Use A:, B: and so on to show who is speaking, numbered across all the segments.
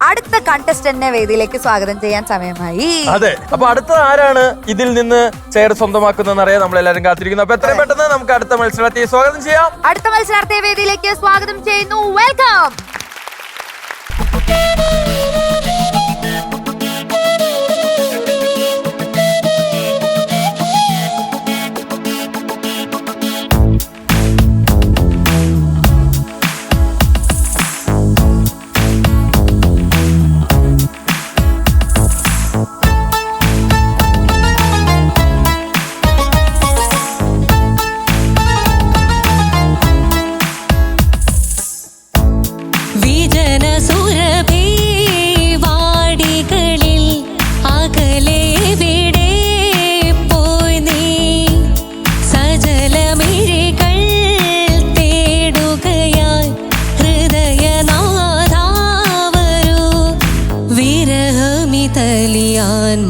A: അടുത്ത കണ്ടസ്റ്റന്റിനെ വേദിയിലേക്ക് സ്വാഗതം ചെയ്യാൻ സമയമായി.
B: അതെ, അപ്പൊ അടുത്ത ആരാണ് ഇതിൽ നിന്ന് ചെയർ സ്വന്തമാക്കുന്നതെന്ന് അറിയാൻ നമ്മൾ എല്ലാവരും കാത്തിരിക്കുന്നു. അപ്പൊ എത്രയും പെട്ടെന്ന് നമുക്ക് അടുത്ത മത്സരാർത്ഥിയെ സ്വാഗതം ചെയ്യാം.
A: അടുത്ത മത്സരാർത്ഥിയെ വേദിയിലേക്ക് സ്വാഗതം ചെയ്യുന്നു. വെൽക്കം.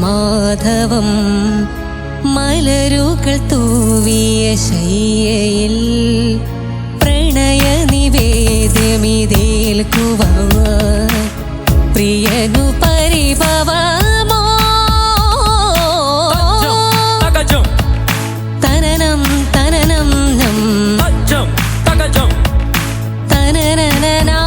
C: മാധവം മലരുകൾ തൂവിയ ശയ്യയിൽ പ്രണയ നിവേദ്യമിതേൽക്കുവാൻ പ്രിയനു പരിഭവമോ തനനം തനനം നം തനനനനാ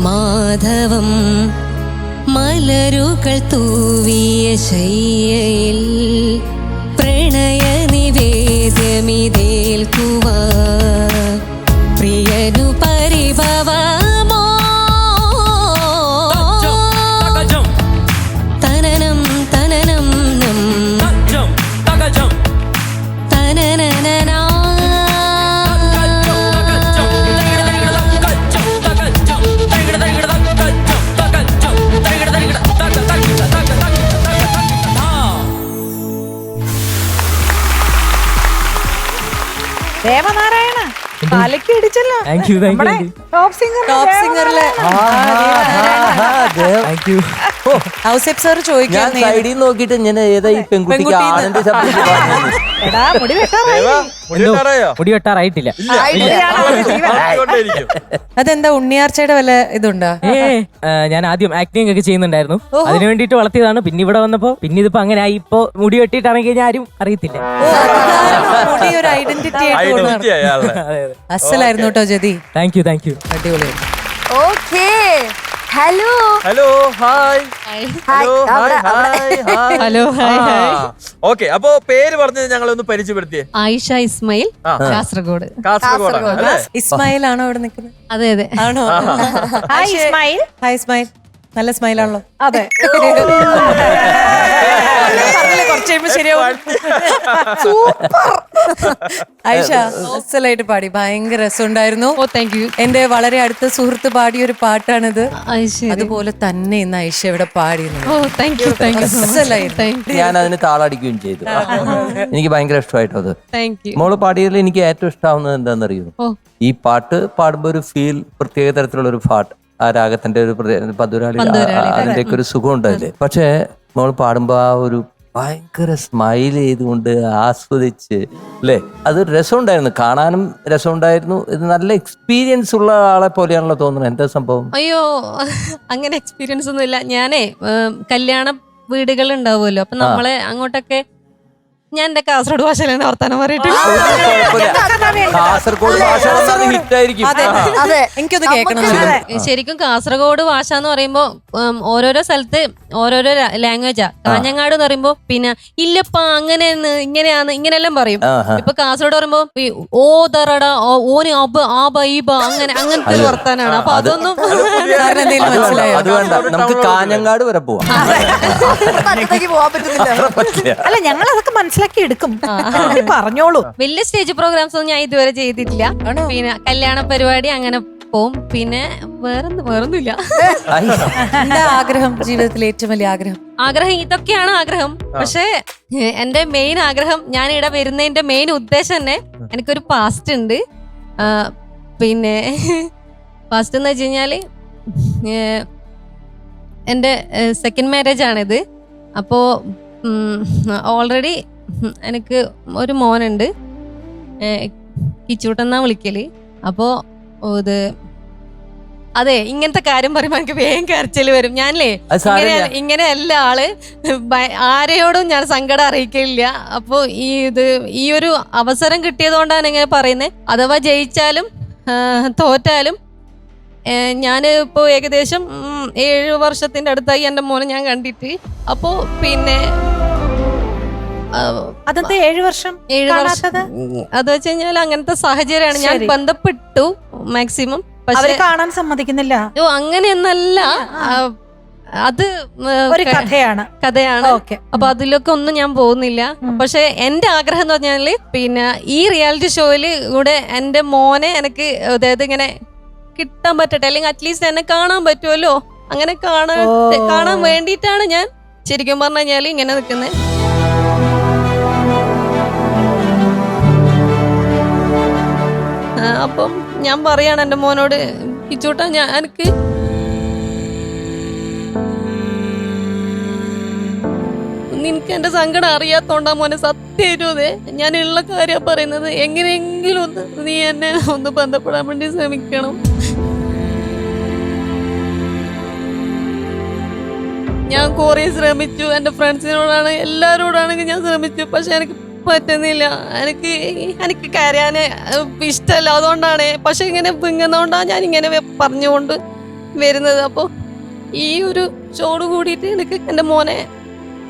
C: മാധവം മലരുകൾ തൂവിയ ശയ്യയിൽ പ്രണയ നിവേദ്യമിതേൽക്കുവാൻ പ്രിയനു പരിഭവമോ തനനം തനനം നം തനനനനാ
A: ദേവനാരായണ,
D: തലയ്ക്ക് ഇടിച്ചല്ലോ
E: താങ്ക് യു
D: ടോപ്പ് സിംഗറിലെ
E: താങ്ക് യു.
D: ഔസേപ്പ് സാർ
F: ഞാൻ
D: ചോദിക്കാൻ
F: സൈഡിൽ നോക്കിയിട്ട് ഞാൻ ഏതാ ഈ പെൺകുട്ടിക്ക് ആനന്ദ ശബ്ദത്തിൽ പാടുന്നത്?
D: എടാ മുടി വെട്ടാറായി
B: മുടി വെട്ടാറായോ?
E: മുടി വെട്ടാറായിട്ടില്ല.
B: കൊണ്ടേയിരിക്കും.
D: അതെന്താ ഉണ്ണിയാർച്ചയുടെ വല്ല ഇതുണ്ടോ?
E: ഞാൻ ആദ്യം ആക്ടിങ് ഒക്കെ ചെയ്യുന്നുണ്ടായിരുന്നു. അതിനു വേണ്ടിട്ട് വളർത്തിയതാണ്. പിന്നെ ഇവിടെ വന്നപ്പോ പിന്നെ ഇതിപ്പോ അങ്ങനെ ആയി. ഇപ്പൊ മുടി വെട്ടിയിട്ടാണെങ്കിൽ ഞാൻ ആരും അറിയത്തില്ല.
D: മുടി ഒരു ഐഡന്റിറ്റി ആയിട്ട് കൊണ്ട്
B: ഐഡന്റിറ്റി അയാളുടെ.
D: അസലായിരുന്നു കേട്ടോ ജതി.
E: താങ്ക് യു
D: അടിപൊളി.
A: Okay hello
B: hello hi hello hi hi hi
C: hello hi
B: okay. അപ്പൊ പേര് പറഞ്ഞത് ഞങ്ങൾ ഒന്ന് പരിചയപ്പെടുത്തിയേ.
C: ആയിഷ ഇസ്മായിൽ, കാസർഗോഡ്.
B: കാസർഗോഡ് അല്ലേ?
D: ഇസ്മായിൽ ആണോ അവിടെ നിൽക്കുന്നത്?
C: അതെ അതെ.
D: ആണോ? ഹായ് ഇസ്മായിൽ. ഹായ് ഇസ്മായിൽ. നല്ല സ്മൈലാണല്ലോ. അതെ കുറച്ച് കഴിയുമ്പോ ശരിയാവും. ആയിഷ അസലായിട്ട് പാടി, ഭയങ്കര രസമുണ്ടായിരുന്നു.
C: ഓ താങ്ക് യു.
D: എന്റെ വളരെ അടുത്ത സുഹൃത്ത് പാടിയ ഒരു പാട്ടാണിത്. അതുപോലെ തന്നെ ഇന്ന് ആയിഷ ഇവിടെ പാടിയത്.
C: ഓ താങ്ക് യു
D: അസലായിരുന്നു.
F: ഞാൻ അതിന് താളടിക്കുകയും ചെയ്തു. എനിക്ക് ഭയങ്കര ഇഷ്ടമായിട്ടോ അത്.
C: Thank you.
F: മോള് പാടിയതിൽ എനിക്ക് ഏറ്റവും ഇഷ്ടമാവുന്നത് എന്താണെന്നറിയോ? ഈ പാട്ട് പാടുമ്പോ ഒരു ഫീൽ, പ്രത്യേക തരത്തിലുള്ള ഒരു പാട്ട്, ആ രാഗത്തിന്റെ ഒരു പതുരാളി, അതിന്റെ ഒക്കെ ഒരു സുഖം ഉണ്ടല്ലേ. പക്ഷെ മോള് പാടുമ്പോ ആ ഒരു ഭയങ്കര സ്മൈൽ ചെയ്തുകൊണ്ട് ആസ്വദിച്ച് അല്ലേ, അതൊരു രസമുണ്ടായിരുന്നു, കാണാനും രസമുണ്ടായിരുന്നു. ഇത് നല്ല എക്സ്പീരിയൻസ് ഉള്ള ആളെ പോലെയാണല്ലോ തോന്നുന്നത്. എന്താ സംഭവം?
C: അയ്യോ അങ്ങനെ എക്സ്പീരിയൻസ് ഒന്നും ഇല്ല. ഞാനേ കല്യാണ വീടുകൾ ഉണ്ടാവുമല്ലോ, അപ്പൊ നമ്മളെ അങ്ങോട്ടൊക്കെ ഞാൻ എന്റെ കാസർഗോഡ് ഭാഷയിലാണ് വർത്താനം പറയട്ടെ.
F: കാസർഗോഡ് ഭാഷ ഹിറ്റായിരിക്കും.
D: എനിക്കൊന്ന് കേൾക്കണം.
C: ശരിക്കും കാസർഗോഡ് ഭാഷ എന്ന് പറയുമ്പോ ഓരോരോ സ്ഥലത്ത് ഓരോരോ ലാംഗ്വേജാ. കാഞ്ഞങ്ങാട് എന്ന് പറയുമ്പോ പിന്നെ ഇല്ലപ്പാ അങ്ങനെയാണ് ഇങ്ങനെയാന്ന് ഇങ്ങനെയെല്ലാം പറയും. ഇപ്പൊ കാസർഗോഡ് പറയുമ്പോ ഓ തറട ഓന് അങ്ങനത്തെ ഒരു വർത്താനാണ്. അപ്പൊ അതൊന്നും
F: അത് വേണ്ട, നമുക്ക് കാഞ്ഞങ്ങാട് വരെ പോവാം.
A: പോവാൻ പറ്റുന്നില്ല.
D: അല്ല ഞങ്ങൾ അതൊക്കെ മനസ്സിലാക്കി എടുക്കും. പറഞ്ഞോളൂ.
C: വലിയ സ്റ്റേജ് പ്രോഗ്രാംസ് ഒന്നും ഞാൻ ഇതുവരെ ചെയ്തിട്ടില്ല. പിന്നെ കല്യാണ പരിപാടി അങ്ങനെ പോവും. പിന്നെ വേറൊന്നുമില്ല.
D: എന്താ ആഗ്രഹം ജീവിതത്തിലെ ഏറ്റവും വലിയ
C: ആഗ്രഹം ഇതൊക്കെയാണ് ആഗ്രഹം. പക്ഷെ എന്റെ മെയിൻ ആഗ്രഹം, ഞാൻ ഇവിടെ വരുന്നതിന്റെ മെയിൻ ഉദ്ദേശം തന്നെ, എനിക്കൊരു പാസ്റ്റ് ഉണ്ട്. പിന്നെ പാസ്റ്റ് എന്ന് വെച്ച് കഴിഞ്ഞാല് എന്റെ സെക്കൻഡ് മാരേജ് ആണിത്. അപ്പോ ഓൾറെഡി എനിക്ക് ഒരു മോനുണ്ട്, കിച്ചൂട്ടെന്നാ വിളിക്കല്. അപ്പോ ഇത് അതെ, ഇങ്ങനത്തെ കാര്യം പറയുമ്പോ എനിക്ക് വേഗം കരച്ചില് വരും. ഞാനല്ലേ ഇങ്ങനെ എല്ലാ ആള് ആരെയോടും ഞാൻ സങ്കടം അറിയിക്കില്ല. അപ്പൊ ഈ ഒരു അവസരം കിട്ടിയതുകൊണ്ടാണ് ഇങ്ങനെ പറയുന്നത്. അഥവാ ജയിച്ചാലും തോറ്റാലും ഞാൻ ഇപ്പോ ഏകദേശം 7 വർഷത്തിന്റെ അടുത്തായി എന്റെ മോനെ ഞാൻ കണ്ടിട്ട്. അപ്പോ പിന്നെ
D: അതെന്താ 7 വർഷം
C: അത് വെച്ച് കഴിഞ്ഞാൽ അങ്ങനത്തെ സാഹചര്യമാണ്. ഞാൻ ബന്ധപ്പെട്ടു മാക്സിമം, പക്ഷെ
D: കാണാൻ സമ്മതിക്കുന്നില്ല.
C: അങ്ങനെയൊന്നല്ല, അത്
D: ഒരു കഥയാണ്.
C: അപ്പൊ അതിലൊക്കെ ഒന്നും ഞാൻ പോകുന്നില്ല. പക്ഷെ എന്റെ ആഗ്രഹം എന്ന് പറഞ്ഞാല് പിന്നെ ഈ റിയാലിറ്റി ഷോയില് കൂടെ എന്റെ മോനെ എനിക്ക് അതായത് ഇങ്ങനെ കിട്ടാൻ പറ്റട്ടെ, അല്ലെങ്കിൽ അറ്റ്ലീസ്റ്റ് എന്നെ കാണാൻ പറ്റുമല്ലോ. അങ്ങനെ കാണാൻ വേണ്ടിയിട്ടാണ് ഞാൻ ശരിക്കും പറഞ്ഞു കഴിഞ്ഞാല് ഇങ്ങനെ നിൽക്കുന്നത്. അപ്പം ഞാൻ പറയാണ് എന്റെ മോനോട്, കിച്ചൂട്ടാ എനിക്ക് നിനക്ക് എന്റെ സങ്കടം അറിയാത്തോണ്ടാ മോനെ, സത്യമായിട്ടും അതെ, ഞാൻ ഉള്ള കാര്യം പറയുന്നത്. എങ്ങനെയെങ്കിലും ഒന്ന് നീ എന്നെ ഒന്ന് ബന്ധപ്പെടാൻ വേണ്ടി ശ്രമിക്കണം. ഞാൻ കുറെ ശ്രമിച്ചു, എന്റെ ഫ്രണ്ട്സിനോടാണ് എല്ലാരോടാണെങ്കിൽ ഞാൻ ശ്രമിച്ചു. പക്ഷെ എനിക്ക് പറ്റുന്നില്ല. എനിക്ക് കരയാന് ഇഷ്ടമല്ല, അതുകൊണ്ടാണ്. പക്ഷെ ഇങ്ങനെ വിങ്ങുന്നോണ്ടാണ് ഞാൻ ഇങ്ങനെ പറഞ്ഞുകൊണ്ട് വരുന്നത്. അപ്പൊ ഈ ഒരു ഷോട് കൂടിയിട്ട് എനിക്ക് എന്റെ മോനെ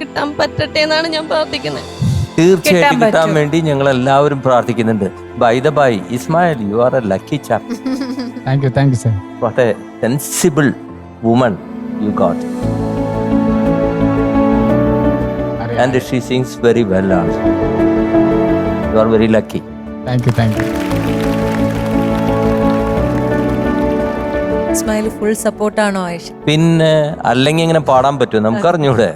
C: കിട്ടാൻ പറ്റട്ടെ എന്നാണ് ഞാൻ പ്രാർത്ഥിക്കുന്നത്.
F: തീർച്ചയായിട്ടും കിട്ടാൻ വേണ്ടി ഞങ്ങൾ എല്ലാവരും പ്രാർത്ഥിക്കുന്നുണ്ട്. By the by, Ismail, you are a lucky chap.
G: Thank you sir.
F: What a sensible woman you got. And she sings very well also. You are very lucky.
G: Thank you.
D: Smile full സപ്പോർട്ടാണോ ആയിഷ?
F: പിന്നെ അല്ലെങ്കിൽ ഇങ്ങനെ പാടാൻ പറ്റുമോ നമുക്ക് അറിഞ്ഞൂടെ?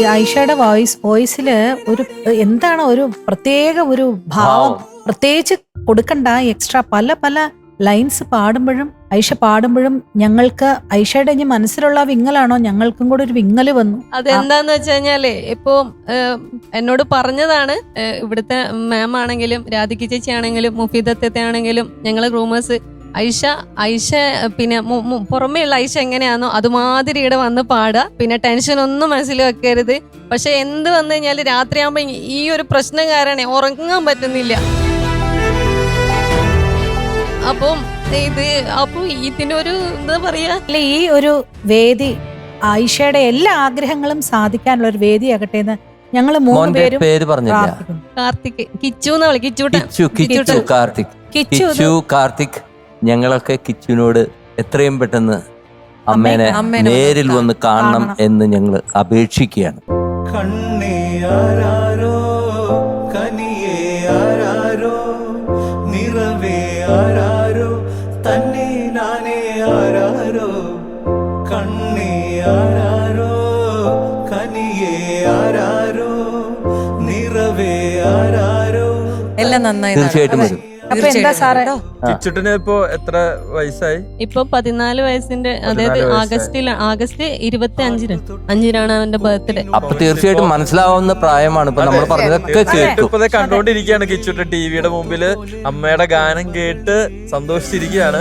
H: ഈ ആയിഷയുടെ വോയിസില് ഒരു എന്താണ് ഒരു പ്രത്യേക ഒരു ഭാവം പ്രത്യേകിച്ച് കൊടുക്കണ്ട എക്സ്ട്രാ പല ലൈൻസ് പാടുമ്പോഴും ഐഷ പാടുമ്പോഴും ഞങ്ങൾക്ക് ഐഷയുടെ ഇനി മനസ്സിലുള്ള വിങ്ങലാണോ ഞങ്ങൾക്കും കൂടെ ഒരു വിങ്ങല് വന്നു.
C: അതെന്താന്ന് വെച്ച് കഴിഞ്ഞാലേ ഇപ്പൊ എന്നോട് പറഞ്ഞതാണ് ഇവിടുത്തെ മാം ആണെങ്കിലും രാധിക ചേച്ചി ആണെങ്കിലും മുഫീദത്തെ ആണെങ്കിലും ഞങ്ങളെ റൂമേഴ്സ് ഐഷ പിന്നെ പുറമേയുള്ള ഐഷ എങ്ങനെയാണോ അതുമാതിരി ഇവിടെ വന്ന് പാടുക, പിന്നെ ടെൻഷൻ ഒന്നും മനസ്സിൽ വെക്കരുത്. പക്ഷെ എന്ത് വന്നു കഴിഞ്ഞാല് രാത്രിയാകുമ്പോ ഈ ഒരു പ്രശ്നം കാരണം ഉറങ്ങാൻ പറ്റുന്നില്ല. അപ്പം ഇതിനൊരു എന്താ പറയാ,
H: ഈ ഒരു വേദി ആയിഷയുടെ എല്ലാ ആഗ്രഹങ്ങളും സാധിക്കാനുള്ള ഒരു വേദിയാകട്ടെ എന്ന് ഞങ്ങള് മൂന്ന് പേരും
F: പേര് പറഞ്ഞില്ല.
C: കാർത്തിക്, കിച്ചു എന്നാ വിളിക്കും.
F: കാർത്തിക്. ഞങ്ങളൊക്കെ കിച്ചുവിനോട് എത്രയും പെട്ടെന്ന് അമ്മേനെ നേരിൽ വന്ന് കാണണം എന്ന് ഞങ്ങൾ അപേക്ഷിക്കുകയാണ്.
I: കണ്ണേ ആരാരോ കനിയേ ആരാരോ നിറവേ ആരാരോ തന്നെ നാനേ ആരാരോ കണ്ണേ ആരാരോ കനിയേ ആരാരോ നിറവേ ആരാരോ
D: എല്ലാം നന്നായി
F: തീർച്ചയായിട്ടും വരും.
H: അപ്പൊ എന്താ സാറേ
B: കിച്ചുട്ടിന് ഇപ്പൊ എത്ര വയസ്സായി?
C: ഇപ്പൊ 14 വയസ്സിന്റെ, അതായത് ആഗസ്റ്റ് 25-നാണ് അവന്റെ ബർത്ത്ഡേ.
F: അപ്പൊ തീർച്ചയായിട്ടും മനസ്സിലാവുന്ന പ്രായമാണ്. ഇപ്പൊ നമ്മൾ പറഞ്ഞതൊക്കെ കേട്ടു.
B: ഇപ്പൊ കണ്ടോണ്ടിരിക്കുകയാണ് കിച്ചുട്ട് ടിവിയുടെ മുമ്പില് അമ്മയുടെ ഗാനം കേട്ട് സന്തോഷിച്ചിരിക്കുകയാണ്.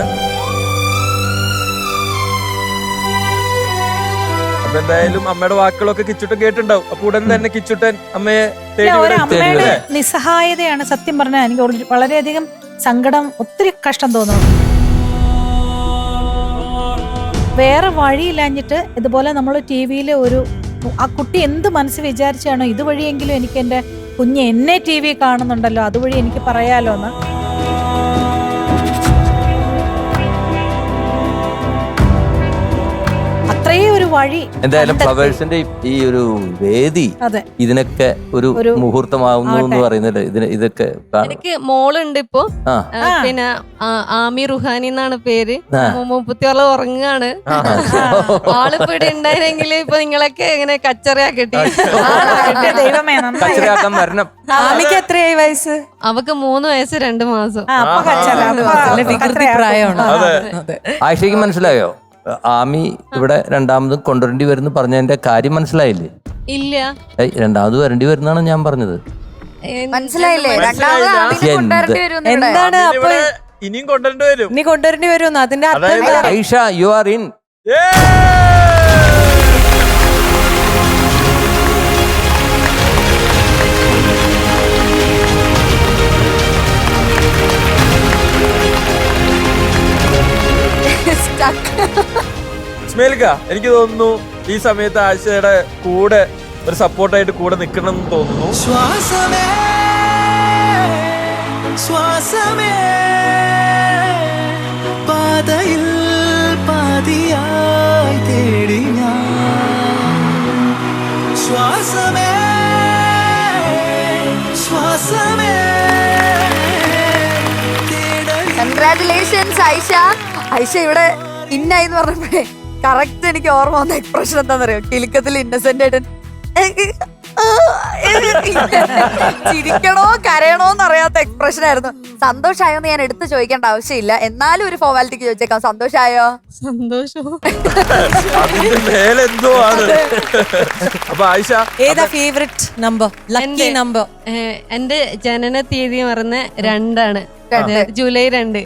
B: അപ്പൊ എന്തായാലും അമ്മയുടെ വാക്കുകളൊക്കെ കിച്ചുട്ടൻ കേട്ടിട്ടുണ്ടാവും. അപ്പൊ ഉടൻ തന്നെ കിച്ചുട്ടൻ അമ്മയെ
H: അമ്മയുടെ നിസ്സഹായതയാണ് സത്യം പറഞ്ഞാൽ എനിക്ക് വളരെയധികം സങ്കടം, ഒത്തിരി കഷ്ടം തോന്നുന്നു. വേറെ വഴിയില്ലാഞ്ഞിട്ട് ഇതുപോലെ നമ്മൾ TV-യിൽ ആ കുട്ടി എന്ത് മനസ്സ് വിചാരിച്ചാണോ ഇതുവഴിയെങ്കിലും എനിക്ക് എന്റെ കുഞ്ഞ് എന്നെ TV കാണുന്നുണ്ടല്ലോ അതുവഴി എനിക്ക് പറയാലോ എന്ന്. അത്രയും ഒരു വഴി
F: എന്തായാലും ഫ്ലവേഴ്സിന്റെ ഈ ഒരു വേദി ഇതിനൊക്കെ ഒരു മുഹൂർത്തമാവുന്നു എന്ന് പറയുന്നത് ഇതൊക്കെ
C: എനിക്ക് മോളുണ്ട് ഇപ്പൊ, പിന്നെ ആമി റുഹാനി എന്നാണ് പേര്. 36 ഉറങ്ങാണ്. ആളിപ്പോ ഇവിടെ ഉണ്ടായിരുന്നെങ്കിൽ ഇപ്പൊ നിങ്ങളൊക്കെ ഇങ്ങനെ കച്ചറയാക്കിട്ടി.
F: കച്ചറയാക്കാൻ വരണം.
D: ആമിക്ക് എത്രയായി വയസ്സ്?
C: അവക്ക് 3 വയസ്സ് 2 മാസം.
D: വികൃതി പ്രായമാണ്.
F: ആയിഷയ്ക്ക് മനസ്സിലായോ ആമി ഇവിടെ രണ്ടാമതും കൊണ്ടുവരേണ്ടി വരുന്നു പറഞ്ഞതിന്റെ കാര്യം മനസ്സിലായില്ലേ?
C: ഇല്ല,
F: രണ്ടാമത് വരേണ്ടി വരുന്നാണ് ഞാൻ പറഞ്ഞത്.
A: മനസ്സിലായില്ലേ?
D: എന്താണ് അപ്പൊ
B: ഇനിയും കൊണ്ടുവരേണ്ടി വരും.
D: ഇനി കൊണ്ടുവരേണ്ടി വരും അതിന്റെ അർത്ഥം?
F: Ayisha you are in.
B: ഇസ്മേലിക്ക, എനിക്ക് തോന്നുന്നു ഈ സമയത്ത് ആയിഷയുടെ കൂടെ ഒരു സപ്പോർട്ടായിട്ട് കൂടെ നിൽക്കണം എന്ന് തോന്നുന്നു.
I: ശ്വാസമേ ശ്വാസമേ പാതയിൽ പാതിയായി തേടി ഞാൻ. ശ്വാസമേ ശ്വാസമേ
A: കൺഗ്രാറ്റുലേഷൻസ് ആയിഷ. ആയിഷ ഇവിടെ ഇന്നായി എന്ന് പറഞ്ഞപ്പോഴേ കറക്റ്റ് എനിക്ക് ഓർമ്മ വന്ന എക്സ്പ്രഷൻ എന്താണെന്നറിയോ? കിലുക്കത്തിൽ ഇന്നസെന്റ് ആയിട്ട് ചിരിക്കണോ കരയണോന്ന് അറിയാത്ത എക്സ്പ്രഷൻ ആയിരുന്നു. സന്തോഷായോന്ന് ഞാൻ എടുത്ത് ചോദിക്കേണ്ട ആവശ്യമില്ല, എന്നാലും ഒരു ഫോർമാലിറ്റിക്ക് ചോദിച്ചേക്കാം. സന്തോഷായോ?
C: സന്തോഷം.
B: അതിന്റെ മേലെന്തോ ആണ്. അപ്പൊ ആയിഷ
D: ഏതാ ഫേവറേറ്റ് നമ്പർ? Lucky number?
C: എന്റെ ജനന തീയതി പറഞ്ഞ 2 ജൂലൈ 2.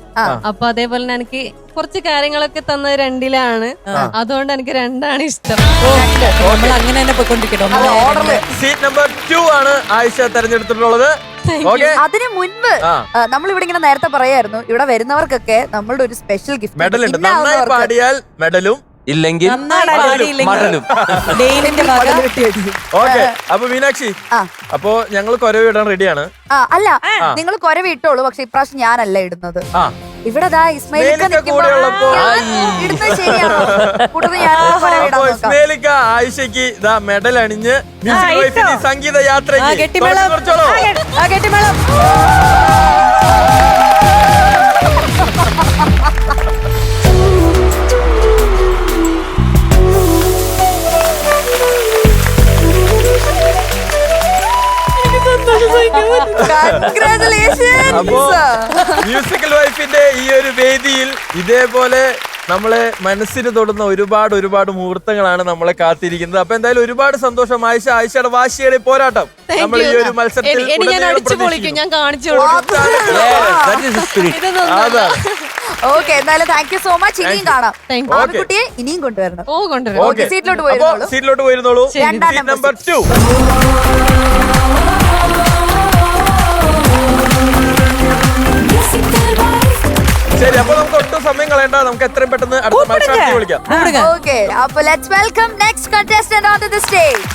C: അപ്പൊ അതേപോലെ തന്നെ എനിക്ക് കുറച്ച് കാര്യങ്ങളൊക്കെ തന്നത് 2-ലാണ്. അതുകൊണ്ട് എനിക്ക് 2 ഇഷ്ടം.
D: നമ്മൾ അങ്ങനെ തന്നെ പോയിക്കൊണ്ടിരിക്കട്ടോ.
B: സീറ്റ് നമ്പർ 2 ആണ് ആയിഷ തെരഞ്ഞെടുത്തിട്ടുള്ളത്.
A: അതിനു മുൻപ് നമ്മളിവിടെ ഇങ്ങനെ നേരത്തെ പറയായിരുന്നു, ഇവിടെ വരുന്നവർക്കൊക്കെ നമ്മളുടെ ഒരു സ്പെഷ്യൽ ഗിഫ്റ്റ്
B: മെഡൽ ഉണ്ട്. നന്നായി പാടിയാൽ മെഡലും,
F: ഇല്ലെങ്കിൽ ഓക്കെ. അപ്പൊ മീനാക്ഷി, അപ്പൊ ഞങ്ങൾ കുരവ് ഇടാൻ റെഡിയാണ്.
A: അല്ല, നിങ്ങൾ കുരവ് ഇട്ടോളൂ, പക്ഷെ ഇപ്രാവശ്യം ഞാനല്ല ഇടുന്നത്. ഇവിടെ
B: ഇസ്മേലിക്ക ആയിഷയ്ക്ക് ഇതാ മെഡൽ അണിഞ്ഞ് സംഗീത യാത്രയ്ക്ക് കുറച്ചോളൂ.
A: Congratulations.
B: അപ്പോ മ്യൂസിക്കൽ വൈഫിന്റെ ഈ ഒരു വേദിയിൽ ഇതേപോലെ നമ്മളെ മനസ്സിന് തൊടുന്ന ഒരുപാട് മുഹൂർത്തങ്ങളാണ് നമ്മളെ കാത്തിരിക്കുന്നത്. അപ്പൊ എന്തായാലും ഒരുപാട് സന്തോഷം ആയിഷയുടെ വാശിയുടെ പോരാട്ടം നമ്മൾ ഈ ഒരു മത്സരത്തിൽ
C: ഇനി ഞാൻ അടിച്ചു പൊളിക്കും, ഞാൻ കാണിച്ചു കൊടുക്കും.
B: അതാണ്.
A: ഓക്കെ, എന്തായാലും താങ്ക് യു സോ മച്ച്. ഇനിയും കാണാം.
C: Thank you.
A: ആൺകുട്ടിയെ ഇനിയും കൊണ്ടുവരണം.
C: ഓ കൊണ്ടുവരാം.
B: ഓക്കെ,
A: സീറ്റിലോട്ട്
B: അപ്പോ
A: പോയിരുന്നോളൂ.
B: സീറ്റിലോട്ട് പോയിരുന്നോളൂ.
A: രണ്ടാം
B: സീറ്റ്
A: നമ്പർ
B: നമ്പർ 2. ശരി, അപ്പൊ നമുക്ക് ഒട്ടും സമയം കളയണ്ട, നമുക്ക് എത്രയും പെട്ടെന്ന് അടുത്ത മത്സരത്തിൽ വിളിക്കാം.
A: ഓക്കെ, അപ്പൊ let's welcome next contestant onto the stage.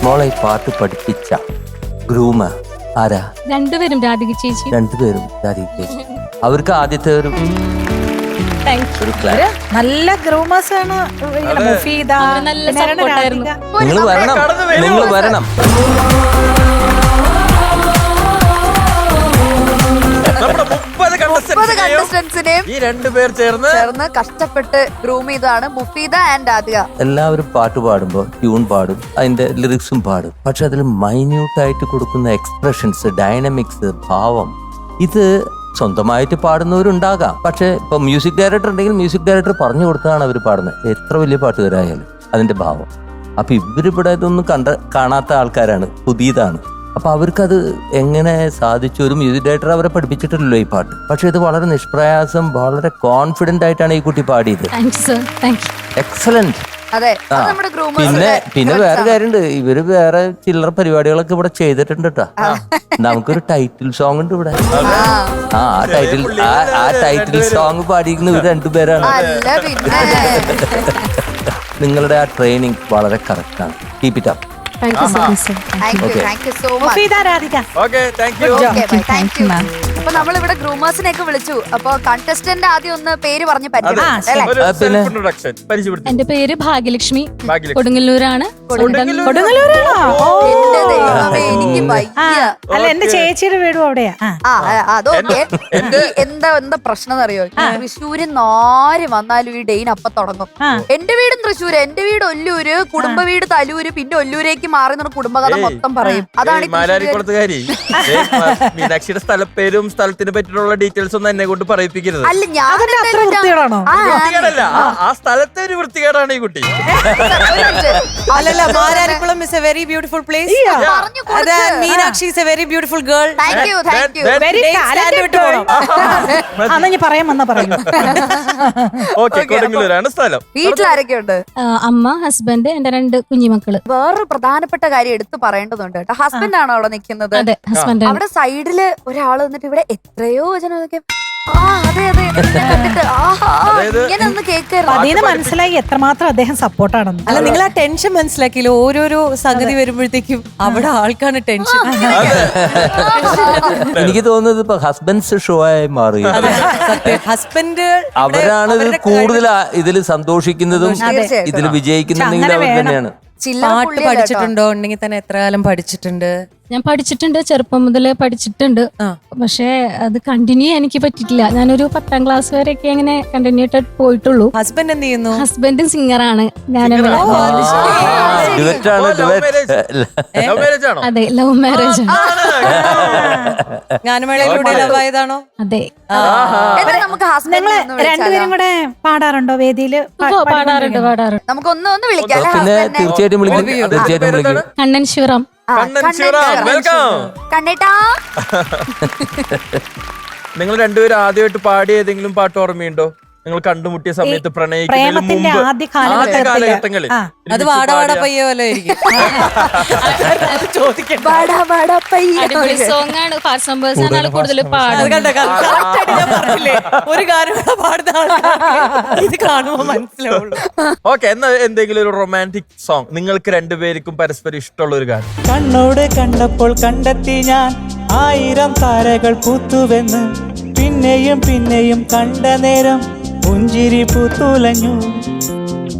F: മോളെ ഈ പാട്ട് പഠിപ്പിച്ച ഗ്രൂമ ആരാ?
C: രണ്ടുപേരും രാധിക ചേച്ചി.
F: രണ്ടുപേരും രാധിക ചേച്ചി. അവർക്ക് ആദ്യത്തെ ഒരു ക്ലാസ്.
H: നല്ല ഗ്രൂമേഴ്സ് ആണ്. മുഫീദ,
C: നല്ല
H: പിന്നെ ആരാണ്?
C: support ആയിരുന്നു.
H: രാധിക.
F: നിങ്ങൾ വരണം, നിങ്ങൾ വരണം.
B: നമ്മുടെ 30
A: കണ്ടസ്റ്റൻസിനെയും
B: ഈ രണ്ടുപേർ ചേർന്ന്
A: കഷ്ടപ്പെട്ട് ഗ്രൂം ചെയ്തതാണ് മുഫീദ ആൻഡ് രാധിക.
F: എല്ലാവരും പാട്ട് പാടുമ്പോൾ ട്യൂൺ പാടും, അതിന്റെ ലിറിക്സും പാടും. പക്ഷെ അതിൽ മൈന്യൂട്ടായിട്ട് കൊടുക്കുന്ന എക്സ്പ്രഷൻസ്, ഡൈനമിക്സ്, ഭാവം, ഇത് സ്വന്തമായിട്ട് പാടുന്നവരുണ്ടാകാം. പക്ഷെ ഇപ്പൊ മ്യൂസിക് ഡയറക്ടർ ഉണ്ടെങ്കിൽ മ്യൂസിക് ഡയറക്ടർ പറഞ്ഞു കൊടുത്താണ് അവർ പാടുന്നത്. എത്ര വലിയ പാട്ടുകാരായാലും അതിന്റെ ഭാവം. അപ്പൊ ഇവരിവിടെ ഇതൊന്നും കാണാത്ത ആൾക്കാരാണ്, പുതിയതാണ്. അപ്പൊ അവർക്കത് എങ്ങനെ സാധിച്ചു? ഒരു മ്യൂസിക് ഡയറക്ടർ അവരെ പഠിപ്പിച്ചിട്ടില്ലല്ലോ ഈ പാട്ട്. പക്ഷെ ഇത് വളരെ നിഷ്പ്രയാസം, വളരെ കോൺഫിഡന്റ് ആയിട്ടാണ് ഈ കുട്ടി പാടിയത്. എക്സലന്റ്.
A: അതെ, അത് നമ്മുടെ
F: പിന്നെ വേറെ കാര്യമുണ്ട്, ഇവര് വേറെ ചില്ലറ പരിപാടികളൊക്കെ ഇവിടെ ചെയ്തിട്ടുണ്ട് കേട്ടോ. നമുക്കൊരു ടൈറ്റിൽ സോങ് ഉണ്ട് ഇവിടെ. ആ ടൈറ്റിൽ സോങ് പാടിയിരിക്കുന്ന ഇവർ രണ്ടുപേരാണ്. നിങ്ങളുടെ ആ ട്രെയിനിങ് വളരെ കറക്റ്റ് ആണ്. Keep it up.
A: അപ്പൊ നമ്മളിവിടെ ഗ്രൂമേഴ്സിനെയൊക്കെ വിളിച്ചു. അപ്പൊ കണ്ടസ്റ്റന്റ് ആദ്യം ഒന്ന് പേര് പറഞ്ഞ്
C: എന്റെ പേര് ഭാഗ്യലക്ഷ്മി, കൊടുങ്ങല്ലൂരാണ്.
H: അല്ല, എന്റെ ചേച്ചിയുടെ വീടും അവിടെയാ.
A: അതൊക്കെ എന്താ പ്രശ്നം എന്നറിയോ? തൃശ്ശൂര് നാര് വന്നാലും ഈ ഡെയിൻ അപ്പൊ തുടങ്ങും. എന്റെ വീടും തൃശ്ശൂര്, എന്റെ വീട് ഒല്ലൂര്, കുടുംബ വീട് തലൂര്, പിന്നെ ഒല്ലൂരേക്ക് മാറി നിന്ന് കുടുംബകഥ മൊത്തം പറയും. അതാണ്
B: മാലാരിക്കുളത്തുകാരി. മീനാക്ഷിയുടെ സ്ഥലപ്പേരും സ്ഥലത്തിനെ പറ്റിയുള്ള ഡീറ്റെയിൽസ് ഒന്നും എന്നെ കൊണ്ട് പറയിപ്പിക്കരുത്.
A: അല്ല, ഞാൻ
B: വൃത്തികേടല്ല, ആ സ്ഥലത്തെ ഒരു വൃത്തികേടാണ് ഈ കുട്ടി.
D: അല്ലല്ല, Mararikulam is a very beautiful place. Meenakshi is a very beautiful girl.
A: Thank you.
H: പറയാൻ വന്നാ പറയൂ.
B: ഓക്കെ, കൊടുങ്ങല്ലൂരാണ് സ്ഥലം.
A: വീട്ടിലാരൊക്കെയുണ്ട്?
C: അമ്മ, ഹസ്ബൻഡ്, എന്റെ 2 കുഞ്ഞുമക്കള്.
A: വേറൊരു പ്രധാനപ്പെട്ട കാര്യം എടുത്തു പറയേണ്ടതുണ്ട് കേട്ടോ. ഹസ്ബൻഡ് ആണോ അവിടെ നിൽക്കുന്നത്?
C: അതെ, ഹസ്ബൻഡ്.
A: അവിടെ സൈഡില് ഒരാള് വന്നിട്ട് ഇവിടെ എത്രയോ ജനമൊക്കെ ഇങ്ങനെ ഒന്ന് കേൾക്കരുത്.
H: അതിന് മനസ്സിലായി എത്രമാത്രം അദ്ദേഹം സപ്പോർട്ടാണെന്ന്.
D: അല്ല, നിങ്ങൾ ആ ടെൻഷൻ മനസ്സിലാക്കിയില്ല. ഓരോരോ സംഗതി വരുമ്പോഴത്തേക്കും അവിടെ ആൾക്കാണ് ടെൻഷൻ.
F: എനിക്ക് തോന്നുന്നത് ഇപ്പൊ ഹസ്ബൻഡ്സ് ഷോ ആയി മാറി.
D: ഹസ്ബൻഡ്
F: അവരാണ് കൂടുതൽ ഇതിൽ സന്തോഷിക്കുന്നതും ഇതിൽ വിജയിക്കുന്നുണ്ടെങ്കിൽ അവർ തന്നെയാണ്.
D: പാട്ട് പഠിച്ചിട്ടുണ്ടോ? ഉണ്ടെങ്കിൽ തന്നെ എത്ര കാലം പഠിച്ചിട്ടുണ്ട്?
C: ഞാൻ പഠിച്ചിട്ടുണ്ട്, ചെറുപ്പം മുതലേ പഠിച്ചിട്ടുണ്ട്. പക്ഷെ അത് കണ്ടിന്യൂ എനിക്ക് പറ്റിയിട്ടില്ല. ഞാനൊരു 10ാം ക്ലാസ് വരെയൊക്കെ അങ്ങനെ കണ്ടിന്യൂ ആയിട്ട് പോയിട്ടുള്ളൂ.
D: ഹസ്ബൻഡ് എന്ത് ചെയ്യുന്നു?
C: ഹസ്ബൻഡ് സിംഗറാണ്. ഞാൻ അതെ, ലവ് മാരേജ്.
D: ഗാനമേളയിലൂടെ ലവ് ആയതാണോ?
C: അതെ.
A: നമുക്ക്
H: നിങ്ങള് രണ്ടുപേരും കൂടെ പാടാറുണ്ടോ വേദിയില്?
C: പാടാറുണ്ട്.
A: നമുക്ക് ഒന്ന് വിളിക്കാം.
F: പിന്നെ തീർച്ചയായിട്ടും വിളിക്കും.
C: കണ്ണൻ ശിവറാം.
A: കണ്ണേട്ടാ,
B: നിങ്ങൾ രണ്ടുപേരും ആദ്യമായിട്ട് പാടിയ ഏതെങ്കിലും പാട്ട് ഓർമ്മയുണ്ടോ? നിങ്ങൾ കണ്ടുമുട്ടിയ സമയത്ത്, പ്രണയിക്കുന്നതിന് മുമ്പ്, ആദ്യ കാലഘട്ടങ്ങളിൽ?
D: അത് വാടവാട പയ്യ പോലെ ആയിരിക്കും.
C: അടിപൊളി സോങ് ആണ്. ഫാസ്റ്റ് നമ്പേഴ്സ് ആണ് കൂടുതൽ പാടുന്നത്.
D: ഒരു ഗാനം പാടുന്ന ഇത് കാണുമ്പോ മനസ്സിലാവുള്ളൂ.
B: ഓക്കെ, എന്നാ എന്തെങ്കിലും ഒരു റൊമാൻറ്റിക് സോങ് നിങ്ങൾക്ക് രണ്ടുപേർക്കും പരസ്പരം ഇഷ്ടമുള്ള ഒരു ഗാനം.
I: കണ്ണോട് കണ്ടപ്പോൾ കണ്ടെത്തി ഞാൻ 1000 താരകൾ പൂത്തുവെന്ന്, പിന്നെയും പിന്നെയും കണ്ട നേരം പുഞ്ചിരി പൂത്തുലഞ്ഞു.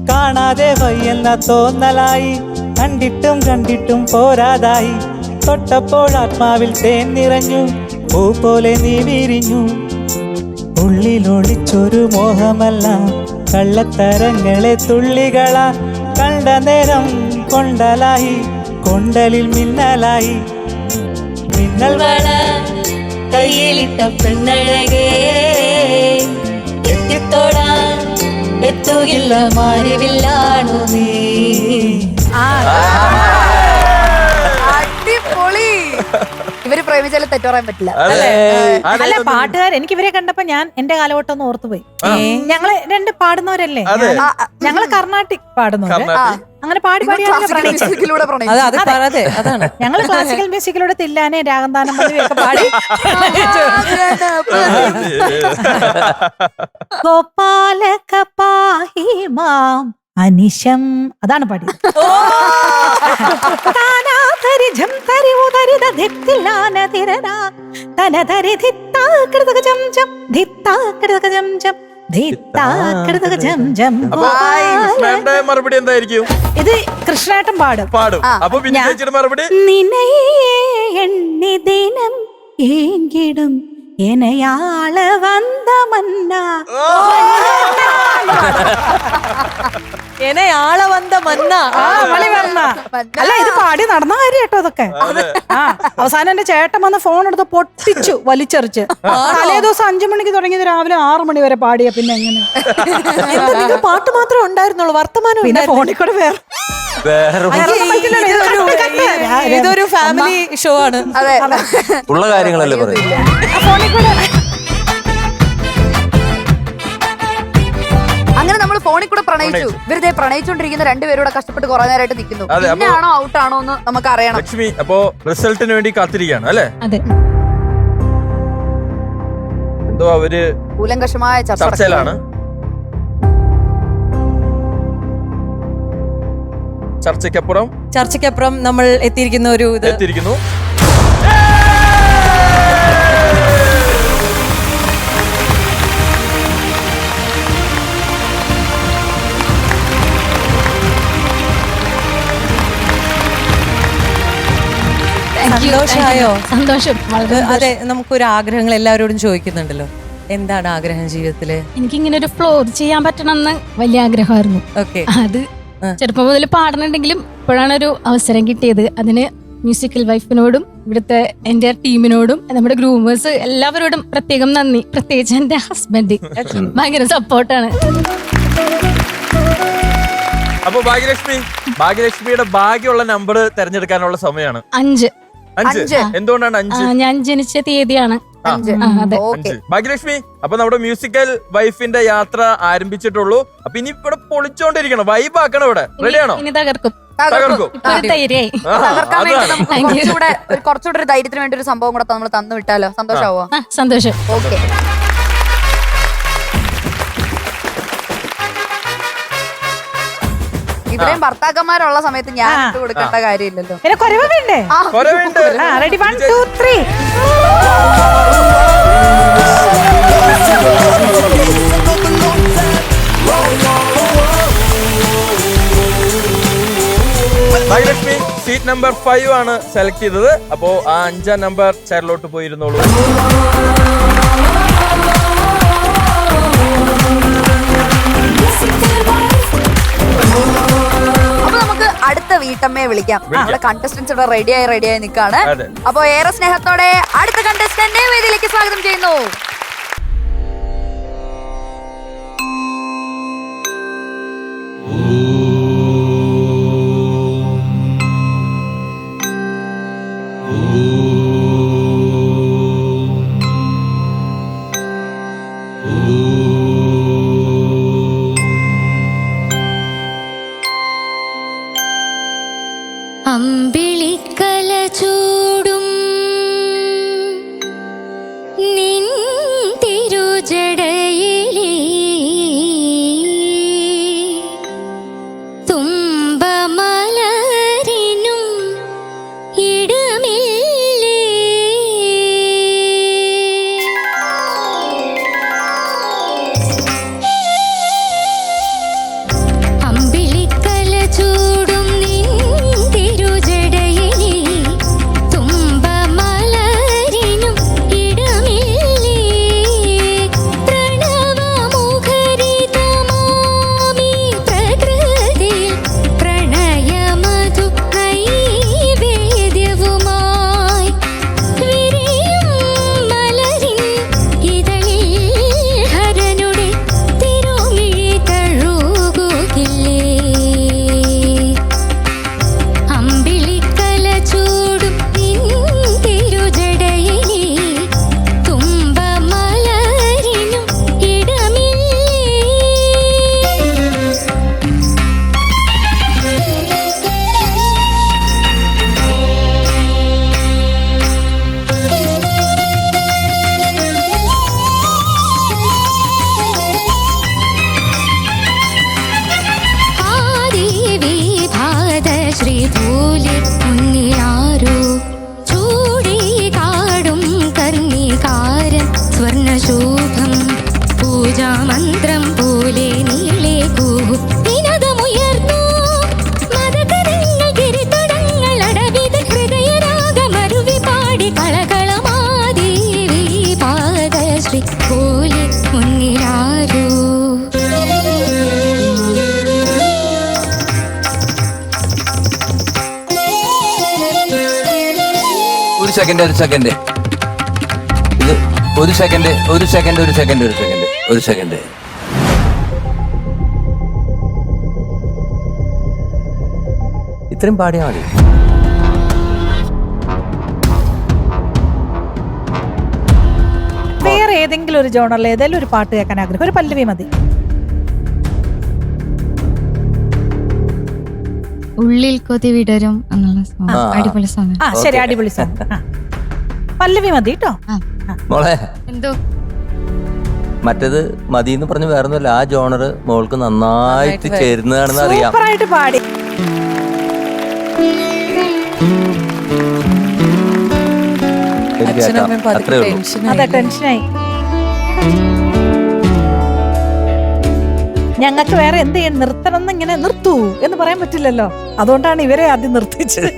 I: കാണാതെ വയ്യെന്ന തോന്നലായി, കണ്ടിട്ടും പോരാതായി. തൊട്ടപ്പോൾ ആത്മാവിൽ തേൻ നിറഞ്ഞു, പൂ പോലെ നീ വിരിഞ്ഞു. ഉള്ളിലൊളിച്ചൊരു മോഹമല്ല, കള്ളത്തരങ്ങളെ തുള്ളികളാ. കണ്ട നേരം കൊണ്ടലായി, കൊണ്ടലിൽ മിന്നലായി. മിന്നൽ വള കയ്യിലിട്ട പെണ്ണഴകേ, എത്തിത്തോടാൻ എത്തുകില്ല മാറിവില്ലാണു നീ.
A: അടിപൊളി. ഇവര് പ്രേമിച്ചാലും തെറ്റു പറയാൻ പറ്റില്ല.
H: അല്ല, പാട്ടുകാർ എനിക്ക് ഇവരെ കണ്ടപ്പോ ഞാൻ എന്റെ കാലഘട്ടം ഒന്ന് ഓർത്തുപോയി. ഞങ്ങള് 2 പാടുന്നവരല്ലേ? ഞങ്ങള് കർണാട്ടിക് പാടുന്നവര്. അങ്ങനെ പാടി പാടിയാണ് ഞങ്ങള് ക്ലാസിക്കൽ മ്യൂസിക്കിലൂടെ തില്ലാനെ, രാഗന്താനം ഒക്കെ പാടി. ഗോപാലക പാഹി മാം അനിശം, അതാണ് പാടി. തരി ഝം തരി ഉദരി ദിത്തില്ലാന തിരന തന തരി ധിത്താ കൃതക ജം ജം ധിത്താ കൃതക ജം ജം ധിത്താ കൃതക ജം ജം.
B: അപ്പൊ കൃഷ്ണന്റെ മറുപടി എന്തായിരിക്കും?
H: ഇത് കൃഷ്ണേട്ടൻ പാടും.
B: അപ്പൊ പിന്നെ ചേച്ചിയുടെ മറുപടി
H: നിനയെ എണ്ണി ദിനം ഏങ്കിടും എനയാള വന്ന മന്ന.
D: എന്നെ ആളെ വന്ന മന്ന.
H: അല്ല ഇത് പാടി നടന്ന കാര്യം കേട്ടോ അതൊക്കെ. അവസാനം എന്റെ ചേട്ടൻ വന്ന് ഫോൺ എടുത്ത് പൊട്ടിച്ചു വലിച്ചെറിച്ച്. തലേ ദിവസം 5 മണിക്ക് തുടങ്ങിയത് രാവിലെ 6 മണി വരെ പാടിയ. പിന്നെ എങ്ങനെ
D: പാട്ട് മാത്രമേ ഉണ്ടായിരുന്നുള്ളൂ, വർത്തമാനം
H: പിന്നെ ഫോണിൽ കൂടെ വേറെ
D: ഇതൊരു ഫാമിലി ഷോ ആണ്.
A: അതെ
F: ഉള്ള കാര്യങ്ങളല്ലേ പറയും.
H: ഫോണിൽ കൂടെ
A: അങ്ങനെ നമ്മൾ ഫോണിൽ കൂടെ പ്രണയിച്ചു. ഇവരിതേ പ്രണയിച്ചുകൊണ്ടിരിക്കുന്ന രണ്ടുപേരൂടെ കഷ്ടപ്പെട്ട് കുറെ നേരമായിട്ട് നിൽക്കുന്നു. പിന്നെയാണോ ഔട്ടാണോ എന്ന് നമുക്ക് അറിയണം.
B: ലക്ഷ്മി അപ്പോ റിസൾട്ടിന് വേണ്ടി കാത്തിരിക്കുകയാണ് അല്ലെ?
C: അതെ.
B: എന്തോ അവര്
A: കൂലങ്കഷമായ
B: ചർച്ചയിലാണ്.
D: ചർച്ചയ്ക്കപ്പുറം നമ്മൾ എത്തിയിരിക്കുന്ന ഒരു
B: എത്തിയിരിക്കുന്നു.
D: സന്തോഷമായോ?
C: സന്തോഷം.
D: അതെ, നമുക്കൊരു ആഗ്രഹങ്ങൾ എല്ലാവരോടും ചോദിക്കുന്നുണ്ടല്ലോ. എന്താണ് ആഗ്രഹം ജീവിതത്തില്?
C: എനിക്കിങ്ങനെ ഒരു ഫ്ലോ ചെയ്യാൻ പറ്റണമെന്ന് വലിയ ആഗ്രഹമായിരുന്നു.
D: ഓക്കെ.
C: അത് ചെറുപ്പം മുതൽ പാടുന്നുണ്ടെങ്കിലും ഇപ്പോഴാണ് ഒരു അവസരം കിട്ടിയത്. അതിന് മ്യൂസിക്കൽ വൈഫിനോടും ഇവിടുത്തെ എൻ്റെ ടീമിനോടും നമ്മുടെ ഗ്രൂമേഴ്സ് എല്ലാവരോടും പ്രത്യേകം നന്ദി. പ്രത്യേകിച്ച് എൻ്റെ ഹസ്ബൻഡ് ഭയങ്കര സപ്പോർട്ടാണ്.
B: അപ്പൊ ഭാഗ്യലക്ഷ്മിയുടെ ഭാഗ്യമുള്ള നമ്പർ തെരഞ്ഞെടുക്കാനുള്ള സമയമാണ്
C: 5.
B: എന്തുകൊണ്ടാണ് 5?
C: ഞാൻ ജനിച്ച തീയതിയാണ് 5.
B: ഭാഗ്യലക്ഷ്മി, അപ്പൊ നമ്മുടെ മ്യൂസിക്കൽ വൈഫിന്റെ യാത്ര ആരംഭിച്ചിട്ടുള്ളൂ. അപ്പൊ ഇനി ഇവിടെ പൊളിച്ചോണ്ടിരിക്കണം, വൈബാക്കണം. ഇവിടെ റെഡിയാണോ?
C: ഇനി തകർക്കും.
A: കുറച്ചുകൂടെ ഒരു ധൈര്യത്തിന് വേണ്ടി ഒരു സംഭവം കൂടെ നമ്മൾ തന്നു വിട്ടാലോ? സന്തോഷാവോ?
C: സന്തോഷം.
A: ഓക്കെ. ഇവിടെയും ഭർത്താക്കന്മാരുള്ള സമയത്ത് ഞാൻ ഇട്ട് കൊടുക്കേണ്ട കാര്യമില്ലല്ലോ.
H: വേണ്ടേ? റെഡി 1 2 3.
B: ഭാഗ്യലക്ഷ്മി സീറ്റ് നമ്പർ 5 ആണ് സെലക്ട് ചെയ്തത്. അപ്പോ ആ 5ാം നമ്പർ ചെയറിലോട്ട് പോയിരുന്നോളൂ.
A: അപ്പൊ നമുക്ക് അടുത്ത വീട്ടമ്മയെ വിളിക്കാം. നമ്മുടെ കണ്ടസ്റ്റന്റ്സ് ഇവിടെ റെഡിയായി നിൽക്കാണ്. അപ്പൊ ഏറെ സ്നേഹത്തോടെ അടുത്ത കണ്ടസ്റ്റന്റ് വേദിയിലേക്ക് സ്വാഗതം ചെയ്യുന്നു.
J: അമ്പിളിക്കല ചൂടും നിൻ തിരുജടയിലേ തുമ്പമലരിനും ഇടമില്ലേ അമ്പിളിക്കല ചൂടും നിൻ തിരുജടയിലേ
F: ഒരു സെക്കൻഡ് ഇത് ഒരു സെക്കൻഡ്. ഇത്രയും പാടിയാ മതി.
H: വേറെ ഏതെങ്കിലും ഒരു ജോണറിൽ ഏതെങ്കിലും ഒരു പാട്ട് കേൾക്കാൻ ആഗ്രഹം, ഒരു പല്ലവി മതി.
J: ഉള്ളിൽ കൊതി വിടരും എന്നുള്ള song. അടിപൊളി സോങ്.
H: ശരി, അടിപൊളി സോങ്. പല്ലവി മതി കേട്ടോ.
F: മോളെ
C: എന്തോ
F: മറ്റേത് മതി എന്ന് പറഞ്ഞ് വേറൊന്നുമല്ല, ആ ജോണർ മോൾക്ക് നന്നായിട്ട് ചേരുന്നതാണെന്ന് അറിയാം.
H: സൂപ്പറായിട്ട് പാടി.
F: അത്രേ ഉള്ളൂ.
H: അതെ, ടെൻഷനായി. ഞങ്ങൾക്ക് വേറെ എന്ത് ചെയ്യണം, നിർത്തണം എന്ന് ഇങ്ങനെ നിർത്തൂ എന്ന് പറയാൻ പറ്റില്ലല്ലോ, അതുകൊണ്ടാണ് ഇവരെ ആദ്യം നിർത്തിച്ചത്.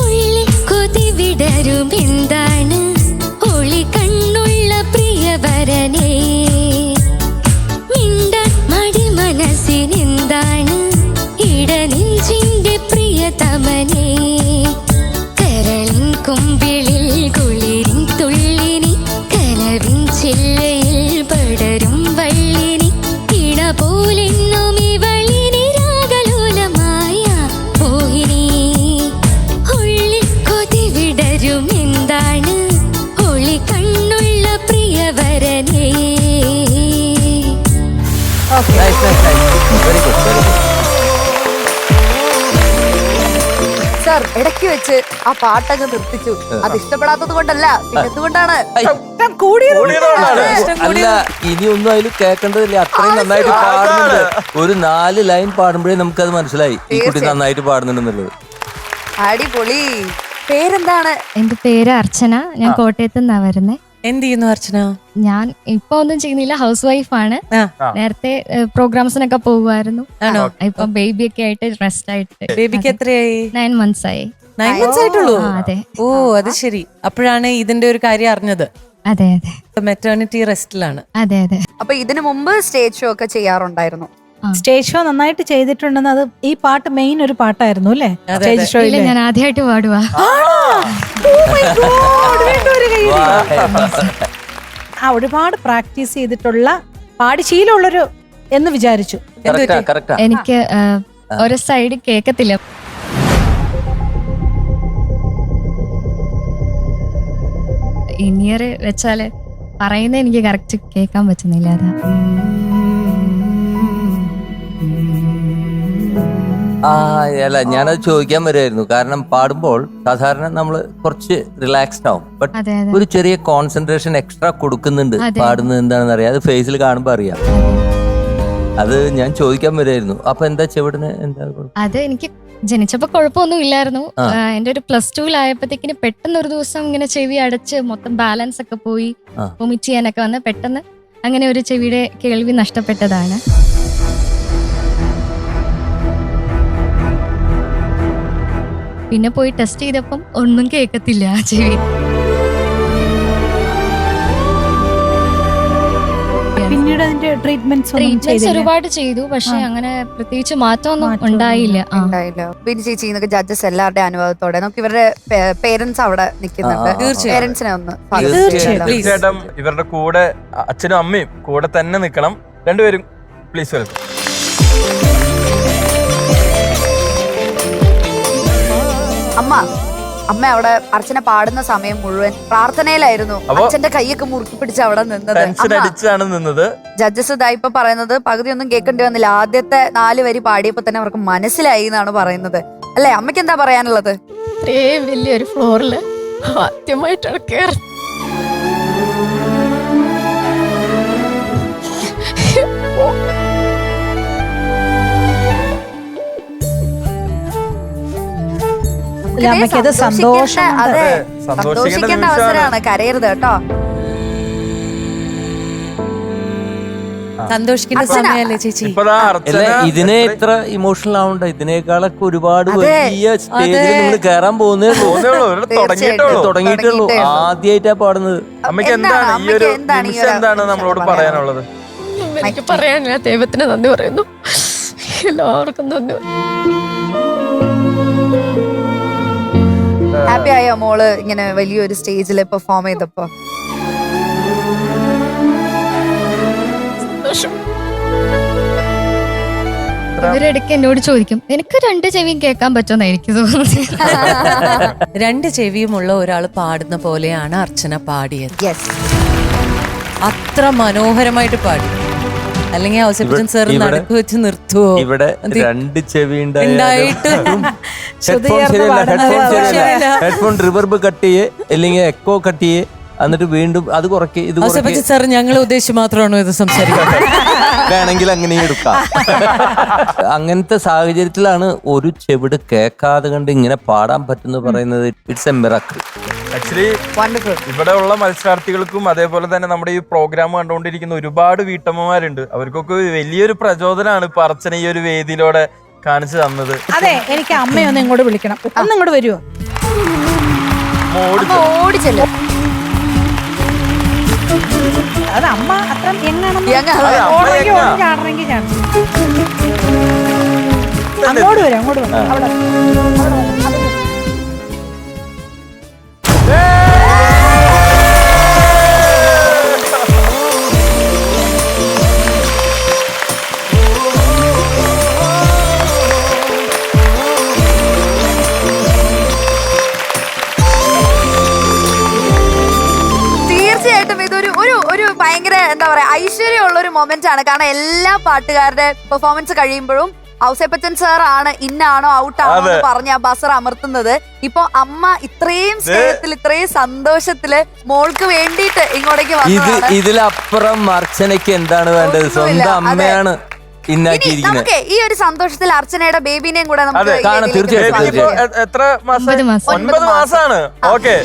J: ഉള്ളിൽ കൊതി വിടരും എന്താണ് ഒളി കണ്ണുള്ള പ്രിയവരനെ, മിണ്ടാൻ മടി മനസ്സിനെന്താണ് ഇടനെഞ്ചിന്റെ പ്രിയതമനെ, കരളിൻ കുമ്പിളിൽ കുളിരിൻ തുള്ളിനി കനവിൻ ചില്ലയിൽ പടരും വള്ളിനി ഇണ പോലെന്നും ഇവളിനി രാഗലോലമായ മോഹിനി, ഉള്ളിൽ കൊതി വിടരും എന്താണ് ഒളി കണ്ണുള്ള പ്രിയവരനെ.
F: Very good.
A: സാർ ഇടയ്ക്ക് വെച്ച് ആ പാട്ടങ്ങ് നിർത്തിച്ചു. അത് ഇഷ്ടപ്പെടാത്തത് കൊണ്ടല്ല, പിന്നെ എന്തുകൊണ്ടാണ്?
F: അല്ല, ഇനിയൊന്നും അതിൽ കേൾക്കേണ്ടതില്ല, അത്രയും നന്നായിട്ട് പാടുന്നുണ്ട്. ഒരു 4 ലൈൻ പാടുമ്പോഴേ നമുക്കത് മനസ്സിലായി ഈ കുട്ടി നന്നായിട്ട് പാടുന്നുണ്ടെന്നുള്ളത്.
A: അടിപൊളി. പേരെന്താണ്?
J: എന്റെ പേര് അർച്ചന, ഞാൻ കോട്ടയത്ത് നിന്നാ വരുന്നേ.
D: എന്ത് ചെയ്യുന്നു അർച്ചന?
J: ഞാൻ ഇപ്പൊ ഒന്നും ചെയ്യുന്നില്ല, ഹൗസ് വൈഫാണ്. നേരത്തെ പ്രോഗ്രാംസിനൊക്കെ പോകുമായിരുന്നു. ഇപ്പൊ ബേബി ഒക്കെ ആയിട്ട് റെസ്റ്റ് ആയിട്ട്.
D: ബേബിക്ക് എത്രയായി?
J: 9 months ആയി.
D: 9 months ആയിട്ടുള്ളൂ?
J: അതെ.
D: ഓ, അത് ശരി. അപ്പോഴാണ് ഇതിന്റെ ഒരു കാര്യം അറിഞ്ഞത്.
J: അതെ അതെ.
D: മെറ്റേണിറ്റി റെസ്റ്റിലാണ്.
J: അതെ അതെ.
A: അപ്പൊ ഇതിനു മുമ്പ് സ്റ്റേജ് ഷോ ഒക്കെ ചെയ്യാറുണ്ടായിരുന്നു?
H: സ്റ്റേജ് ഷോ നന്നായിട്ട് ചെയ്തിട്ടുണ്ടെന്ന്. അത് ഈ പാട്ട് മെയിൻ ഒരു പാട്ടായിരുന്നു അല്ലേ സ്റ്റേജ് ഷോയിൽ?
J: ഞാൻ ആദ്യമായിട്ട് പാടുവാ.
H: ഒരുപാട് പ്രാക്ടീസ് ചെയ്തിട്ടുള്ള പാടി ശീലമുള്ളൊരു എന്ന് വിചാരിച്ചു.
J: എനിക്ക് ഒരു സൈഡ് കേക്കത്തില്ല. ഇനിയർ വെച്ചാല് പറയുന്നത് എനിക്ക് കറക്റ്റ് കേൾക്കാൻ പറ്റുന്നില്ല. അതാ.
F: അല്ല, ഞാനത് ചോദിക്കാൻ വരുമായിരുന്നു. കാരണം പാടുമ്പോൾ സാധാരണ നമ്മൾ കുറച്ച് റിലാക്സ്ഡ് ആവും, ബട്ട് ഒരു ചെറിയ കോൺസെൻട്രേഷൻ എക്സ്ട്രാ കൊടുക്കുന്നുണ്ട്. പാടുന്നത് എന്താണെന്ന് അറിയാം, അത് ഫേസിൽ കാണുമ്പോൾ അറിയാം. അത് ഞാൻ ചോദിക്കാൻ വരുമായിരുന്നു. അപ്പൊ എന്താ ചെവിടിന് എന്താ?
J: അത് എനിക്ക് ജനിച്ചപ്പോ കുഴപ്പമൊന്നും ഇല്ലായിരുന്നു. എന്റെ ഒരു +2 പെട്ടെന്ന് ഒരു ദിവസം ഇങ്ങനെ ചെവി അടച്ച് മൊത്തം ബാലൻസ് ഒക്കെ പോയി വൊമിറ്റ് ചെയ്യാനൊക്കെ വന്ന് പെട്ടെന്ന് അങ്ങനെ ഒരു ചെവിയുടെ കേൾവി നഷ്ടപ്പെട്ടതാണ്. പിന്നെ പോയി ടെസ്റ്റ് ചെയ്തപ്പം ഒന്നും കേൾക്കത്തില്ല ചെവി.
H: പിന്നീട് അതിന്റെ ട്രീറ്റ്മെന്റ്സ്
J: ഒരുപാട് ചെയ്തു, പക്ഷെ അങ്ങനെ പ്രത്യേകിച്ച് മാറ്റമൊന്നും ഉണ്ടായില്ല.
A: ബിനി ചേച്ചി എന്നൊക്കെ ജഡ്ജസ് എല്ലാവരുടെ അനുഭവത്തോടെ നമുക്ക് ഇവരുടെ പേരൻസ് അവിടെ നിൽക്കുന്നുണ്ട്. പേരൻസിനെ ഒന്ന്
B: തീർച്ചയായിട്ടും ഇവരുടെ കൂടെ അച്ഛനും അമ്മയും കൂടെ തന്നെ നിൽക്കണം. രണ്ടുപേരും പ്ലീസ് വെൽക്കം.
A: അമ്മ അവിടെ അർച്ചന പാടുന്ന സമയം മുഴുവൻ പ്രാർത്ഥനയിലായിരുന്നു. അച്ഛന്റെ കൈയൊക്കെ മുറുക്കി പിടിച്ച് അവിടെ നിന്നത്. ജഡ്ജസ് ഇതായിപ്പോ പറയുന്നത് പകുതി ഒന്നും കേൾക്കേണ്ടി വന്നില്ല. ആദ്യത്തെ 4 വരി പാടിയപ്പോ തന്നെ അവർക്ക് മനസ്സിലായി എന്നാണ് പറയുന്നത്. അല്ലെ, അമ്മയ്ക്ക് എന്താ പറയാനുള്ളത്?
C: ഇത്രയും വലിയൊരു ഫ്ലോറില് ആദ്യമായിട്ടാണ് കേറി.
A: സന്തോഷിക്കേണ്ട അവസരമാണ്, കരയരുത് കേട്ടോ.
D: സന്തോഷിക്കേണ്ട സമയമല്ലേ ചേച്ചി?
F: ഇതിനെ ഇത്ര ഇമോഷണൽ ആവണ്ട, ഇതിനേക്കാളൊക്കെ ഒരുപാട് വലിയ സ്റ്റേജിൽ നിങ്ങൾ കയറാൻ തുടങ്ങിയിട്ടുള്ളൂ. ആദ്യമായിട്ടാ പാടുന്നത്.
B: അമ്മയ്ക്ക് എന്താണ് ഈ ഒരു നിമിഷം എന്താണ് നമ്മളോട് പറയാനുള്ളത്?
C: എനിക്ക് പറയാനില്ല, ദൈവത്തിന് നന്ദി പറയുന്നു.
J: എല്ലാവർക്കും തന്നെ
A: ഹാപ്പി ആയോ മോള് ഇങ്ങനെ വലിയൊരു സ്റ്റേജിൽ പെർഫോം ചെയ്തപ്പോ?
J: ഇവരിടയ്ക്ക് എന്നോട് ചോദിക്കും എനിക്ക് 2 ചെവിയും കേൾക്കാൻ പറ്റുമെന്ന് എനിക്ക് തോന്നുന്നത്.
D: 2 ചെവിയുമുള്ള ഒരാൾ പാടുന്ന പോലെയാണ് അർച്ചന പാടിയത്.
A: യെസ്,
D: അത്ര മനോഹരമായിട്ട് പാടി. അല്ലെങ്കിൽ ഔസേപ്പച്ചൻ സാർ നടുക്ക് വെച്ച് നിർത്തുവോ?
F: ഇവിടെ 2 ചെവി
D: ഉണ്ടായിട്ടും
F: ഹെഡ്ഫോൺ റിവർബ് കട്ട് ചെയ്യേ അല്ലെങ്കിൽ എക്കോ കട്ട് ചെയ്യേ, എന്നിട്ട് വീണ്ടും അത് കുറയ്ക്ക് ഇത്
D: ഔസേപ്പച്ചൻ സാർ ഞങ്ങളെ ഉദ്ദേശിച്ച് മാത്രമാണോ ഇത് സംസാരിക്കുന്നത്?
F: വേണമെങ്കിൽ അങ്ങനെ എടുക്കാം. അങ്ങനത്തെ സാഹചര്യത്തിലാണ് ഒരു ചെവിട് കേൾക്കാതെ കണ്ട് ഇങ്ങനെ പാടാൻ പറ്റുന്ന പറയുന്നത് ഇറ്റ്സ് എ മിറാക്കിൾ.
B: ആക്ച്വലി ഇവിടെ ഉള്ള മത്സരാർത്ഥികൾക്കും അതേപോലെ തന്നെ നമ്മുടെ ഈ പ്രോഗ്രാം കണ്ടുകൊണ്ടിരിക്കുന്ന ഒരുപാട് വീട്ടമ്മമാരുണ്ട്. അവർക്കൊക്കെ വലിയൊരു പ്രചോദനമാണ് ഇപ്പൊ അർച്ചന ഈ ഒരു വേദിയിലൂടെ കാണിച്ചു തന്നത്.
H: അതെ, എനിക്ക് അമ്മയൊന്ന് ഇങ്ങോട്ട് വിളിക്കണം. ഒന്ന് ഇങ്ങോട്ട് വരുമോ?
A: ഓടിച്ചല്ലോ.
H: അത് അമ്മ അത്ര എങ്ങാണെന്ന് ചാടണമെങ്കിൽ ചാടും. അങ്ങോട്ട് വരും, അങ്ങോട്ട് വരും. അവിടെ
A: ഭയങ്കര എന്താ പറയാ ഐശ്വര്യമുള്ള ഒരു മൊമെന്റ് ആണ്. കാരണം എല്ലാ പാട്ടുകാരുടെ പെർഫോമൻസ് കഴിയുമ്പോഴും ഔസേപ്പച്ചൻ സാർ ആണ് ഇന്നാണോ ഔട്ടാണോ എന്ന് പറഞ്ഞ് ആ ബസർ അമർത്തുന്നത്. ഇപ്പൊ അമ്മ ഇത്രയും സ്നേഹത്തിൽ ഇത്രയും സന്തോഷത്തില് മോൾക്ക് വേണ്ടിയിട്ട് ഇങ്ങോട്ടേക്ക് വന്നതാണ്.
F: ഇതിലപ്പുറം അർച്ചനയ്ക്ക് എന്താണ് വേണ്ടത്? സ്വന്തം അമ്മയാണ്
A: നമുക്ക് ഈ ഒരു സന്തോഷത്തിൽ അർച്ചനയുടെ ബേബിനെയും കൂടെ നമുക്ക്
B: എത്ര മാസം? 9 മാസമാണ്. ഓക്കെ,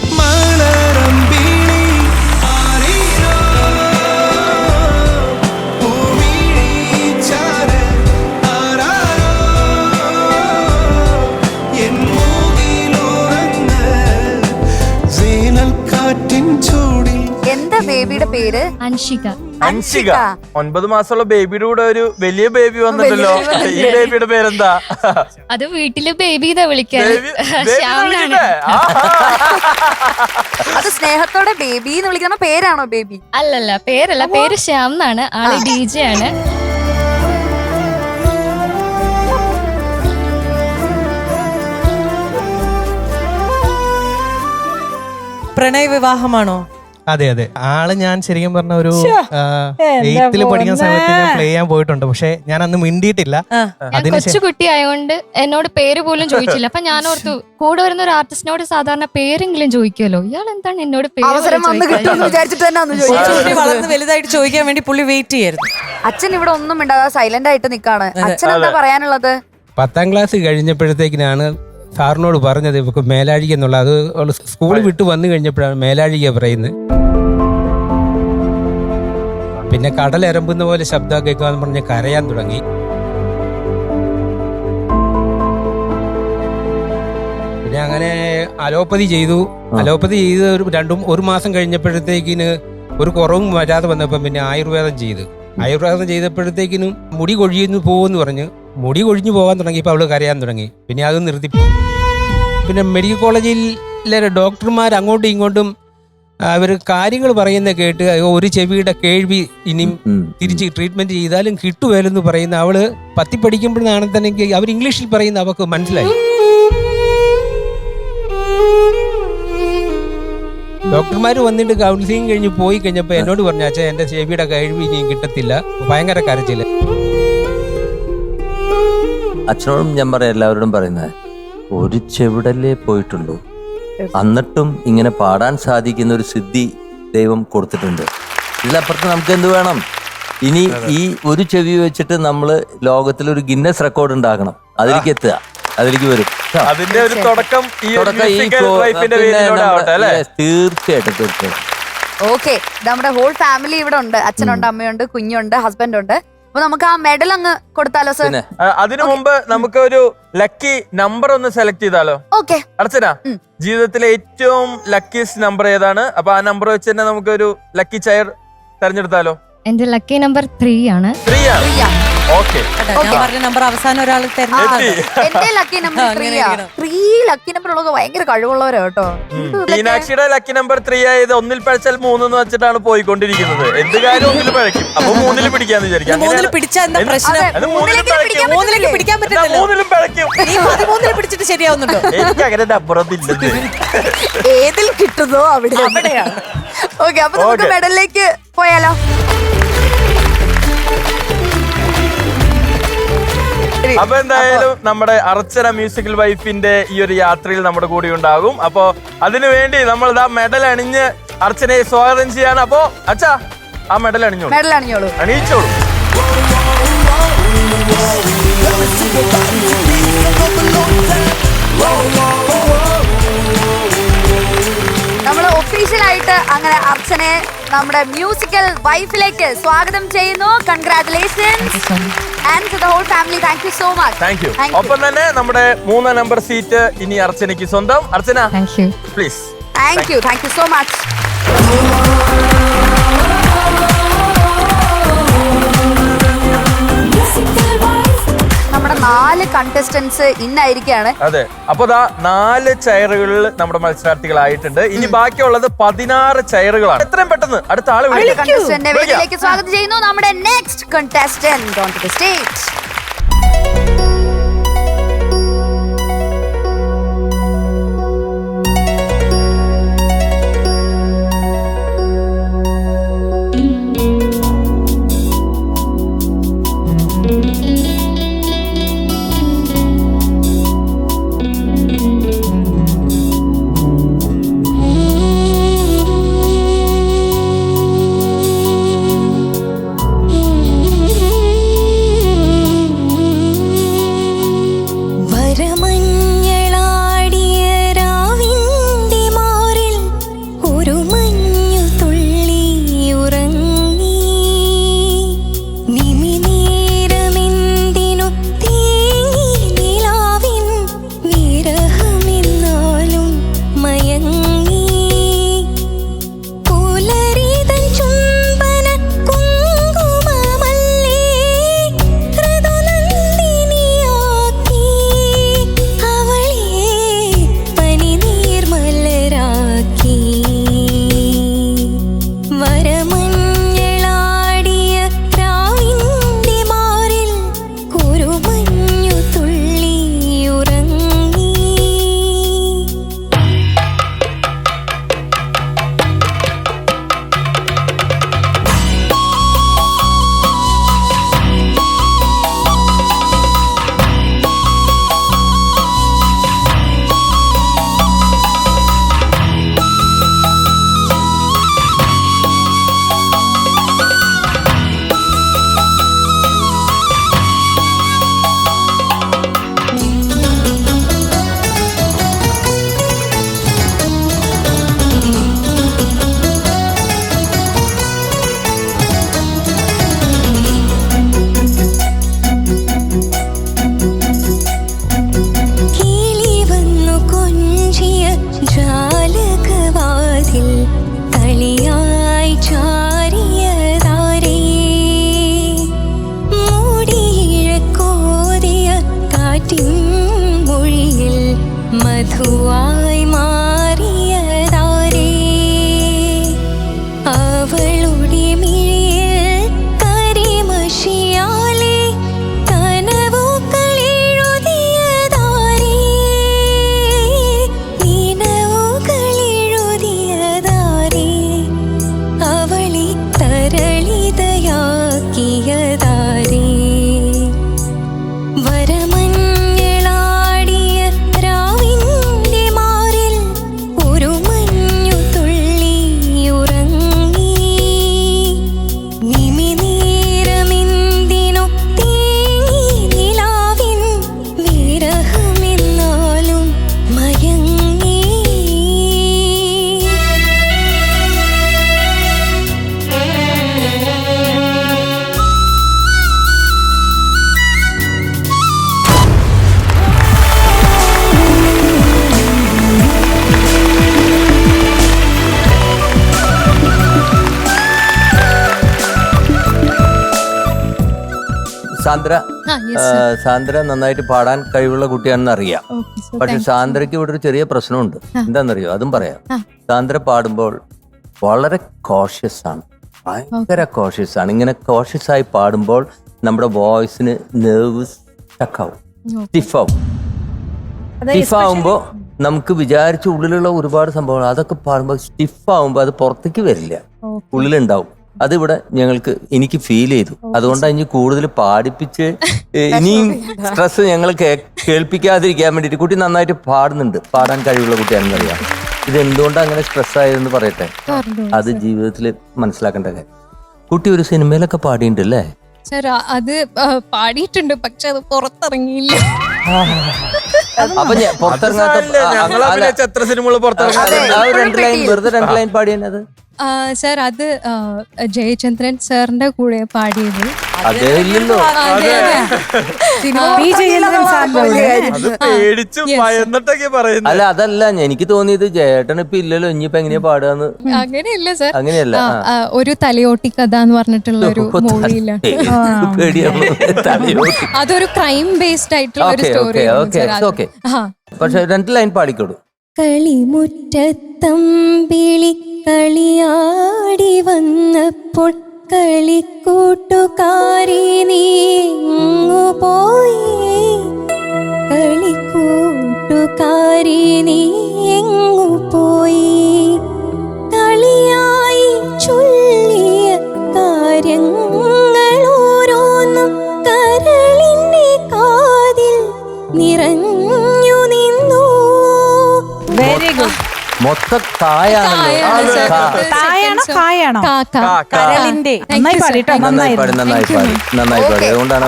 A: എന്താ ബേബിയുടെ പേര്?
J: അൻഷിക.
B: അൻഷിക. 9 മാസമുള്ള ബേബിയുടെ കൂടെ ഒരു വലിയ ബേബി വന്നിട്ടല്ലോ. ഈ ബേബിയുടെ പേരെന്താ?
J: അത് വീട്ടില് ബേബി വിളിക്കാൻ.
A: അത് സ്നേഹത്തോടെ ബേബി എന്ന് വിളിക്കുന്ന പേരാണോ ബേബി?
J: അല്ലല്ല, പേരല്ല, പേര് ശ്യാം എന്നാണ്. ആള് DJ ആണ്.
D: പ്രണയ വിവാഹമാണോ?
K: അതെ അതെ, ആള് ഞാൻ ശരിക്കും പറഞ്ഞ ഒരു 8th പഠിക്കുന്ന സമയത്ത് ഞാൻ പ്ലേ ചെയ്യാൻ പോയിട്ടുണ്ട്. പക്ഷെ ഞാൻ അന്ന് മിണ്ടിയിട്ടില്ല.
J: കൊച്ചുകുട്ടി ആയതുകൊണ്ട് എന്നോട് പേര് പോലും ചോദിച്ചില്ല. അപ്പൊ ഞാൻ ഓർത്തു കൂടെ വരുന്ന ഒരു ആർട്ടിസ്റ്റിനോട് സാധാരണ പേരെങ്കിലും ചോദിക്കുമല്ലോ, ഇയാൾ എന്താണ് എന്നോട്
D: വളർന്ന് വലുതായിട്ട് ചോദിക്കാൻ വേണ്ടി പുള്ളി വെയിറ്റ് ചെയ്യായിരുന്നു.
A: അച്ഛൻ ഇവിടെ ഒന്നും മിണ്ടാതെ സൈലന്റ് ആയിട്ട് നിക്കാണ്. അച്ഛൻ എന്താ പറയാനുള്ളത്?
K: 10th ക്ലാസ് കഴിഞ്ഞപ്പോഴത്തേക്കിനാണ് സാറിനോട് പറഞ്ഞത് ഇവർക്ക് മേലാഴിക എന്നുള്ള. അത് സ്കൂൾ വിട്ട് വന്നു കഴിഞ്ഞപ്പോഴാണ് മേലാഴിക പറയുന്നത്. പിന്നെ കടലെരമ്പുന്ന പോലെ ശബ്ദം കേൾക്കാന്ന് പറഞ്ഞ് കരയാൻ തുടങ്ങി. പിന്നെ അങ്ങനെ അലോപ്പതി ചെയ്തു. അലോപ്പതി ചെയ്ത് ഒരു മാസം കഴിഞ്ഞപ്പോഴത്തേക്കിന് ഒരു കുറവും വരാതെ വന്നപ്പോൾ പിന്നെ ആയുർവേദം ചെയ്തു. ആയുർവേദം ചെയ്തപ്പോഴത്തേക്കിനും മുടി കൊഴിയുന്നു പോകുമെന്ന് പറഞ്ഞ് മുടി കൊഴിഞ്ഞു പോകാൻ തുടങ്ങിയപ്പോൾ അവള് കരയാൻ തുടങ്ങി. പിന്നെ അത് നിർത്തിപ്പോ. പിന്നെ മെഡിക്കൽ കോളേജിലെ ഡോക്ടർമാർ അങ്ങോട്ടും ഇങ്ങോട്ടും അവർ കാര്യങ്ങൾ പറയുന്ന കേട്ട് ഒരു ചെവിയുടെ കേൾവി ഇനിയും തിരിച്ച് ട്രീറ്റ്മെന്റ് ചെയ്താലും കിട്ടുമല്ലെന്ന് പറയുന്ന അവള് 10th പഠിക്കുമ്പോഴാണ് തന്നെ അവർ ഇംഗ്ലീഷിൽ പറയുന്ന അവർക്ക് മനസ്സിലായി. ഡോക്ടർമാർ വന്നിട്ട് കൗൺസിലിംഗ് കഴിഞ്ഞ് പോയി കഴിഞ്ഞപ്പോ എന്നോട് പറഞ്ഞു, അച്ഛാ എന്റെ ചെവിയുടെ കേൾവി ഇനിയും കിട്ടത്തില്ല. ഭയങ്കര കരച്ചില്.
F: അച്ഛനോടും ഞാൻ പറയാം, എല്ലാവരോടും പറയുന്നത്, ഒരു ചെവിടല്ലേ പോയിട്ടുള്ളൂ, എന്നിട്ടും ഇങ്ങനെ പാടാൻ സാധിക്കുന്ന ഒരു സിദ്ധി ദൈവം കൊടുത്തിട്ടുണ്ട്. ഇതിലപ്പുറത്ത് നമുക്ക് എന്ത് വേണം? ഇനി ഈ ഒരു ചെവി വെച്ചിട്ട് നമ്മള് ലോകത്തിലൊരു ഗിന്നസ് റെക്കോർഡ് ഉണ്ടാക്കണം. അതിലേക്ക് എത്തുക, അതിലേക്ക് വരും.
B: അതിന്റെ ഒരു തുടക്കം
F: തീർച്ചയായിട്ടും.
A: ഓക്കെ, നമ്മുടെ ഹോൾ ഫാമിലി ഇവിടെ ഉണ്ട്. അച്ഛനുണ്ട്, അമ്മയുണ്ട്, കുഞ്ഞുണ്ട്, ഹസ്ബൻഡ് ഉണ്ട്. അപ്പൊ നമുക്ക് ആ മെഡൽ അങ്ങ് കൊടുത്താലോ സർ?
B: അതിനു മുമ്പ് നമുക്ക് ഒരു ലക്കി നമ്പർ ഒന്ന് സെലക്ട് ചെയ്താലോ?
A: ഓക്കെ
B: അർച്ചന, ജീവിതത്തിലെ ഏറ്റവും ലക്കിയസ്റ്റ് നമ്പർ ഏതാണ്? അപ്പൊ ആ നമ്പർ വെച്ച് തന്നെ നമുക്ക് ഒരു ലക്കി ചെയർ തെരഞ്ഞെടുത്താലോ?
J: എന്റെ ലക്കി നമ്പർ 3 ആണ്.
B: 3 ആണ്. ഓക്കെ
D: ഞാൻ പറഞ്ഞ നമ്പർ അവസാനം ഒരാൾ
A: ആ,
D: തരുന്നത്
A: എന്റെ ലക്കി നമ്പർ
D: അങ്ങനെ
A: 3
D: ഇരിക്കണം.
A: 3 ലക്കി നമ്പർ ഉള്ളത് ഭയങ്കര കഴിവുള്ളവരാ കേട്ടോ.
B: മീനാക്ഷിയുടെ ലക്കി നമ്പർ 3 ആയത് ഒന്നിൽ പഴച്ചാൽ 3 എന്ന് വെച്ചിട്ടാണ് പോയിക്കൊണ്ടിരിക്കുന്നത്. എന്ത് കാര്യം ഒന്നിൽ പഴയ്ക്കും, അപ്പൊ 3 പിടിക്കാന്ന് വിചാരിക്കാം.
D: മൂന്നിൽ പിടിച്ചാ എന്താ പ്രശ്നം?
B: അത് 3 പഴയ്ക്കും,
D: മൂന്നിലേക്ക് പിടിക്കാൻ പറ്റില്ലല്ലോ.
B: 3 പഴയ്ക്കും.
D: നീ 13 പിടിച്ചിട്ട് ശരിയാവുന്നുണ്ടോ?
B: എനിക്ക് അങ്ങനെ നമ്പറൊന്നും ഇല്ലത്.
A: ഏതിൽ കിട്ടുന്നോ അവിടെയാണ്. ഓക്കെ, അപ്പൊ നമുക്ക് മെഡലിലേക്ക് പോയാലോ?
B: അപ്പൊ എന്തായാലും നമ്മുടെ അർച്ചന മ്യൂസിക്കൽ വൈഫിന്റെ ഈ ഒരു യാത്രയിൽ നമ്മുടെ കൂടെ ഉണ്ടാകും. അപ്പൊ അതിനു വേണ്ടി നമ്മൾ ഇതാ മെഡൽ അണിഞ്ഞ് അർച്ചനയെ സ്വാഗതം ചെയ്യാണ്. അപ്പൊ അച്ഛാ ആ മെഡൽ അണിഞ്ഞോളൂ,
A: മെഡൽ അണിഞ്ഞോളൂ,
B: അണിയിച്ചോളൂ.
A: നമ്മൾ ഒഫീഷ്യലായിട്ട് അങ്ങനെ അർച്ചനയെ നമ്മുടെ മ്യൂസിക്കൽ വൈഫിലേക്ക് സ്വാഗതം ചെയ്യുന്നു. Congratulations and to the whole family. Thank you so much.
B: Thank you. ഒപ്പം തന്നെ നമ്മുടെ 3 നമ്പർ സീറ്റ് ഇനി അർച്ചനയ്ക്ക് സ്വന്തം. Archana please.
A: Thank you so much. നമ്മുടെ 4 കണ്ടസ്റ്റന്റ്സ് ഇന്നായിരിക്കാണ്.
B: അതെ, അപ്പൊ ദാ 4 ചെയറുകളിൽ നമ്മുടെ മത്സരാർത്ഥികളായിട്ടുണ്ട്. ഇനി ബാക്കിയുള്ളത് 16 ചെയറുകളാണ്. എത്രയും പെട്ടെന്ന് അടുത്ത ആള്
A: കണ്ടസ്റ്റന്റിന്റെ വേദിയിലേക്ക് സ്വാഗതം ചെയ്യുന്നു നമ്മുടെ next contestant on to the stage.
F: Sandra Sandra നന്നായിട്ട് പാടാൻ കഴിവുള്ള കുട്ടിയാണെന്ന് അറിയാം. പക്ഷെ സാന്ദ്രയ്ക്ക് ഇവിടെ ഒരു ചെറിയ പ്രശ്നമുണ്ട്. എന്താണെന്നറിയോ? അതും പറയാം. സാന്ദ്ര പാടുമ്പോൾ വളരെ കോഷ്യസ് ആണ്, ഭയങ്കര കോഷ്യസ് ആണ്. ഇങ്ങനെ കോഷ്യസ് ആയി പാടുമ്പോൾ നമ്മുടെ വോയിസിന് നെർവ്സ് സ്റ്റക്കാവും, സ്റ്റിഫാവും. സ്റ്റിഫാവുമ്പോ നമുക്ക് വിചാരിച്ച ഉള്ളിലുള്ള ഒരുപാട് സംഭവങ്ങൾ അതൊക്കെ പാടുമ്പോൾ സ്റ്റിഫാവുമ്പോ അത് പുറത്തേക്ക് വരില്ല, ഉള്ളിലുണ്ടാവും. അതിവിടെ എനിക്ക് ഫീൽ ചെയ്തു. അതുകൊണ്ടാണ് ഇനി കൂടുതൽ പാടിപ്പിച്ച് ഇനിയും സ്ട്രെസ് ഞങ്ങൾ കേൾപ്പിക്കാതിരിക്കാൻ വേണ്ടിയിട്ട്. കുട്ടി നന്നായിട്ട് പാടുന്നുണ്ട്, പാടാൻ കഴിവുള്ള കുട്ടിയാണെന്ന് അറിയാം. ഇത് എന്തുകൊണ്ടാണ് അങ്ങനെ സ്ട്രെസ് ആയതെന്ന് പറയട്ടെ. അത് ജീവിതത്തിൽ മനസ്സിലാക്കേണ്ട കാര്യം. കുട്ടി ഒരു സിനിമയിലൊക്കെ പാടിയിട്ടുണ്ടല്ലേ?
J: അത് പാടിയിട്ടുണ്ട്, പക്ഷെ അത് പുറത്തിറങ്ങിയില്ല.
F: അപ്പൊ പുറത്തിറങ്ങാത്ത
B: എത്ര സിനിമകൾ പുറത്തിറങ്ങാൻ
F: വെറുതെ 2 ലൈൻ പാടിയത്
J: സർ അത് ജയചന്ദ്രൻ സാറിന്റെ കൂടെ പാടിയത്.
F: അല്ല, അതല്ല എനിക്ക് തോന്നിയത് ചേട്ടൻ ഇപ്പൊ ഇല്ലല്ലോ, ഇനിയിപ്പോ എങ്ങനെയാ പാടുകയെന്ന്.
J: അങ്ങനെയല്ല സർ,
F: അങ്ങനെയല്ല.
J: ഒരു തലയോട്ടി കഥ എന്ന് പറഞ്ഞിട്ടുള്ള ഒരു മൂവിയില്ല, അതൊരു ക്രൈം ബേസ്ഡ് ആയിട്ടുള്ള ഒരു സ്റ്റോറി.
F: പക്ഷെ 2 ലൈൻ പാടിക്കോളൂ.
J: കളിമുറ്റത്തമ്പിളി കളിയാടി വന്നപ്പോൾ കളിക്കൂട്ടുകാരി നീങ്ങു പോയി, കളിക്കൂട്ടുകാരി നീങ്ങു പോയി, കളിയായി ചൊല്ലിയ കാര്യങ്ങൾ ഓരോന്നും കരളിന്റെ കാതിൽ നിറഞ്ഞു നിന്നു.
H: Very good.
F: മൊത്തം നന്നായി പാടി. അതുകൊണ്ടാണ്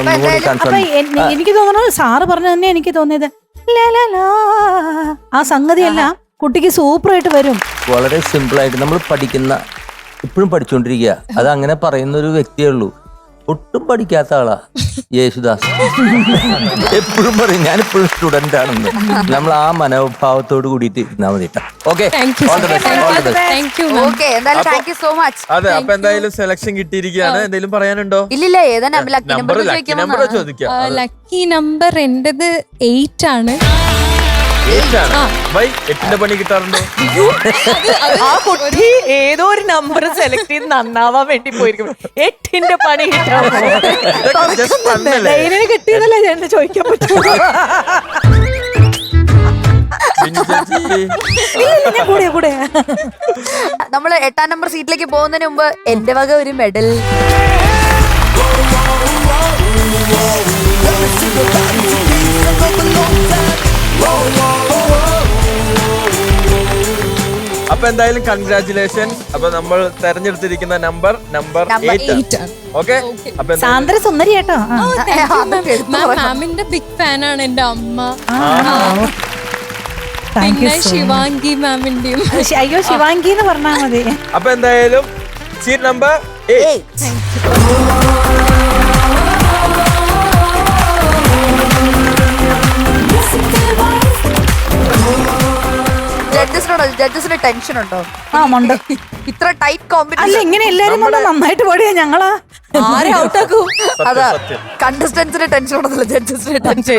H: എനിക്ക് തോന്നുന്നത് സാറ് പറഞ്ഞ തന്നെ എനിക്ക് തോന്നിയത് ആ സംഗതിയെല്ലാം കുട്ടിക്ക് സൂപ്പർ ആയിട്ട് വരും.
F: വളരെ സിമ്പിൾ ആയിട്ട് നമ്മൾ പഠിക്കുന്ന, ഇപ്പോഴും പഠിച്ചുകൊണ്ടിരിക്കുക. അത് അങ്ങനെ പറയുന്ന ഒരു വ്യക്തിയേ ഉള്ളൂ. ഒട്ടും പഠിക്കാത്ത ആളാ യേശുദാസ്. എപ്പോഴും പറയും ഞാനിപ്പോഴും സ്റ്റുഡന്റ് ആണെന്ന്. നമ്മൾ ആ മനോഭാവത്തോട് കൂടിയിട്ട് ഇരുന്നാ മതി. ഓക്കെ,
B: അതെ. അപ്പൊ എന്തായാലും സെലക്ഷൻ കിട്ടിയിരിക്കുകയാണ്. എന്തെങ്കിലും പറയാനുണ്ടോ?
A: ഇല്ലില്ല. ഏതാ
B: നമ്പർ ചോദിക്കാം.
J: ലക്കി നമ്പർ എന്റേത് 8 ആണ്.
B: 8ന്റെ പണി കിട്ടാറുണ്ടോ?
D: ആ കുട്ടി ഏതോ ഒരു നമ്പർ സെലക്ട് ചെയ്ത് നന്നാവാൻ വേണ്ടി പോയിരിക്കും. 8ന്റെ പണി
H: കിട്ടിയതല്ലേ ഞാൻ ചോദിക്കാൻ പറ്റും.
A: നമ്മള് 8ാം നമ്പർ സീറ്റിലേക്ക് പോകുന്നതിന് മുമ്പ് എന്റെ വക ഒരു മെഡൽ.
B: അപ്പൊ എന്തായാലും കൺഗ്രാറ്റുലേഷൻ. അപ്പൊ നമ്മൾ തെരഞ്ഞെടുത്തിരിക്കുന്ന നമ്പർ 8. ഓക്കെ. അപ്പൊ
H: സാന്ദ്ര സുന്ദരി കേട്ടോ.
J: മാമിന്റെ ബിഗ് ഫാനാണ് എന്റെ അമ്മ. പിന്നെ ശിവാംഗി മാമിന്റെയും.
H: അയ്യോ, ശിവാംഗി എന്ന് പറഞ്ഞാൽ മതി.
B: അപ്പൊ എന്തായാലും സീറ്റ് നമ്പർ 8.
A: ജഡ്ജസിന് ടെൻഷൻ ഉണ്ടോ? ഇത്ര ടൈറ്റ് കോമ്പറ്റീഷൻ.
H: അല്ല, ഇങ്ങനെ എല്ലാരും നന്നായിട്ട് പാടിയാ ഞങ്ങളാ
D: ആരെ ഔട്ടാക്കും?
A: അതാ കണ്ടസ്റ്റന്റ്സിന് ടെൻഷൻ ഉണ്ടല്ലോ, ജഡ്ജസിന് ടെൻഷൻ.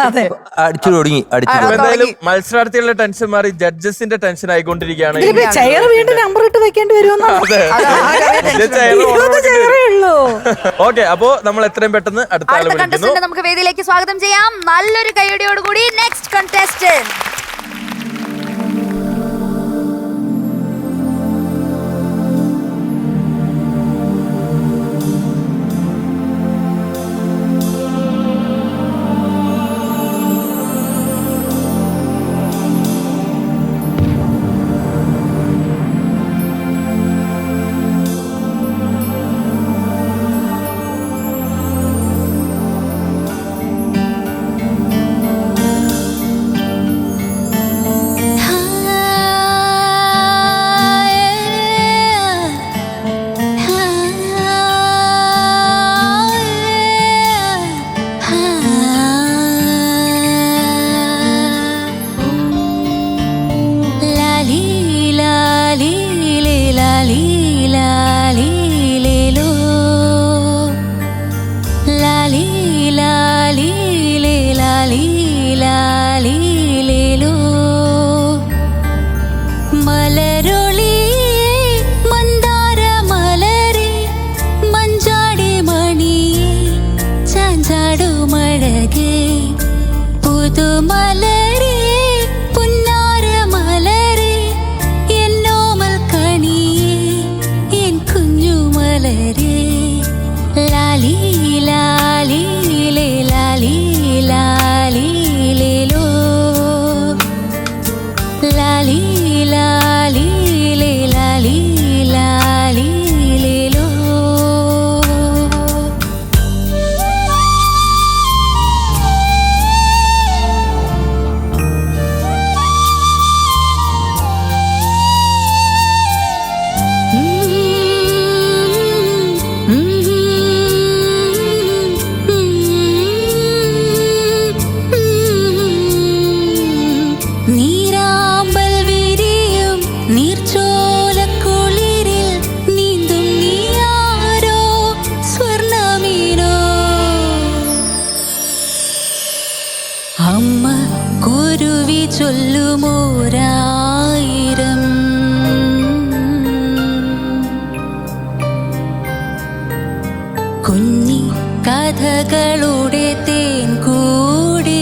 H: അതെ,
F: അടിച്ചു തുടങ്ങി.
B: എന്തായാലും മത്സരാർത്ഥികളുടെ ടെൻഷൻ മാറി ജഡ്ജസിന്റെ ടെൻഷൻ ആയിക്കൊണ്ടിരിക്കുകയാണ്.
H: ചെയർ വീണ്ടും നമ്പർ ഇട്ട് വെക്കേണ്ടി വരുമെന്നോ?
B: ഓക്കെ, അപ്പോ നമ്മൾ എത്രയും പെട്ടെന്ന് അടുത്ത
A: കണ്ടസ്റ്റന്റ് നമുക്ക് വേദിയിലേക്ക് സ്വാഗതം ചെയ്യാം. നല്ലൊരു കൈയടിയോടുകൂടി നെക്സ്റ്റ് കണ്ടസ്റ്റന്റ്.
I: അമ്മ കുരുവി ചൊല്ലുമോരായിരം കുഞ്ഞി കഥകളുടെ തേൻ കൂടിതായെന്നോ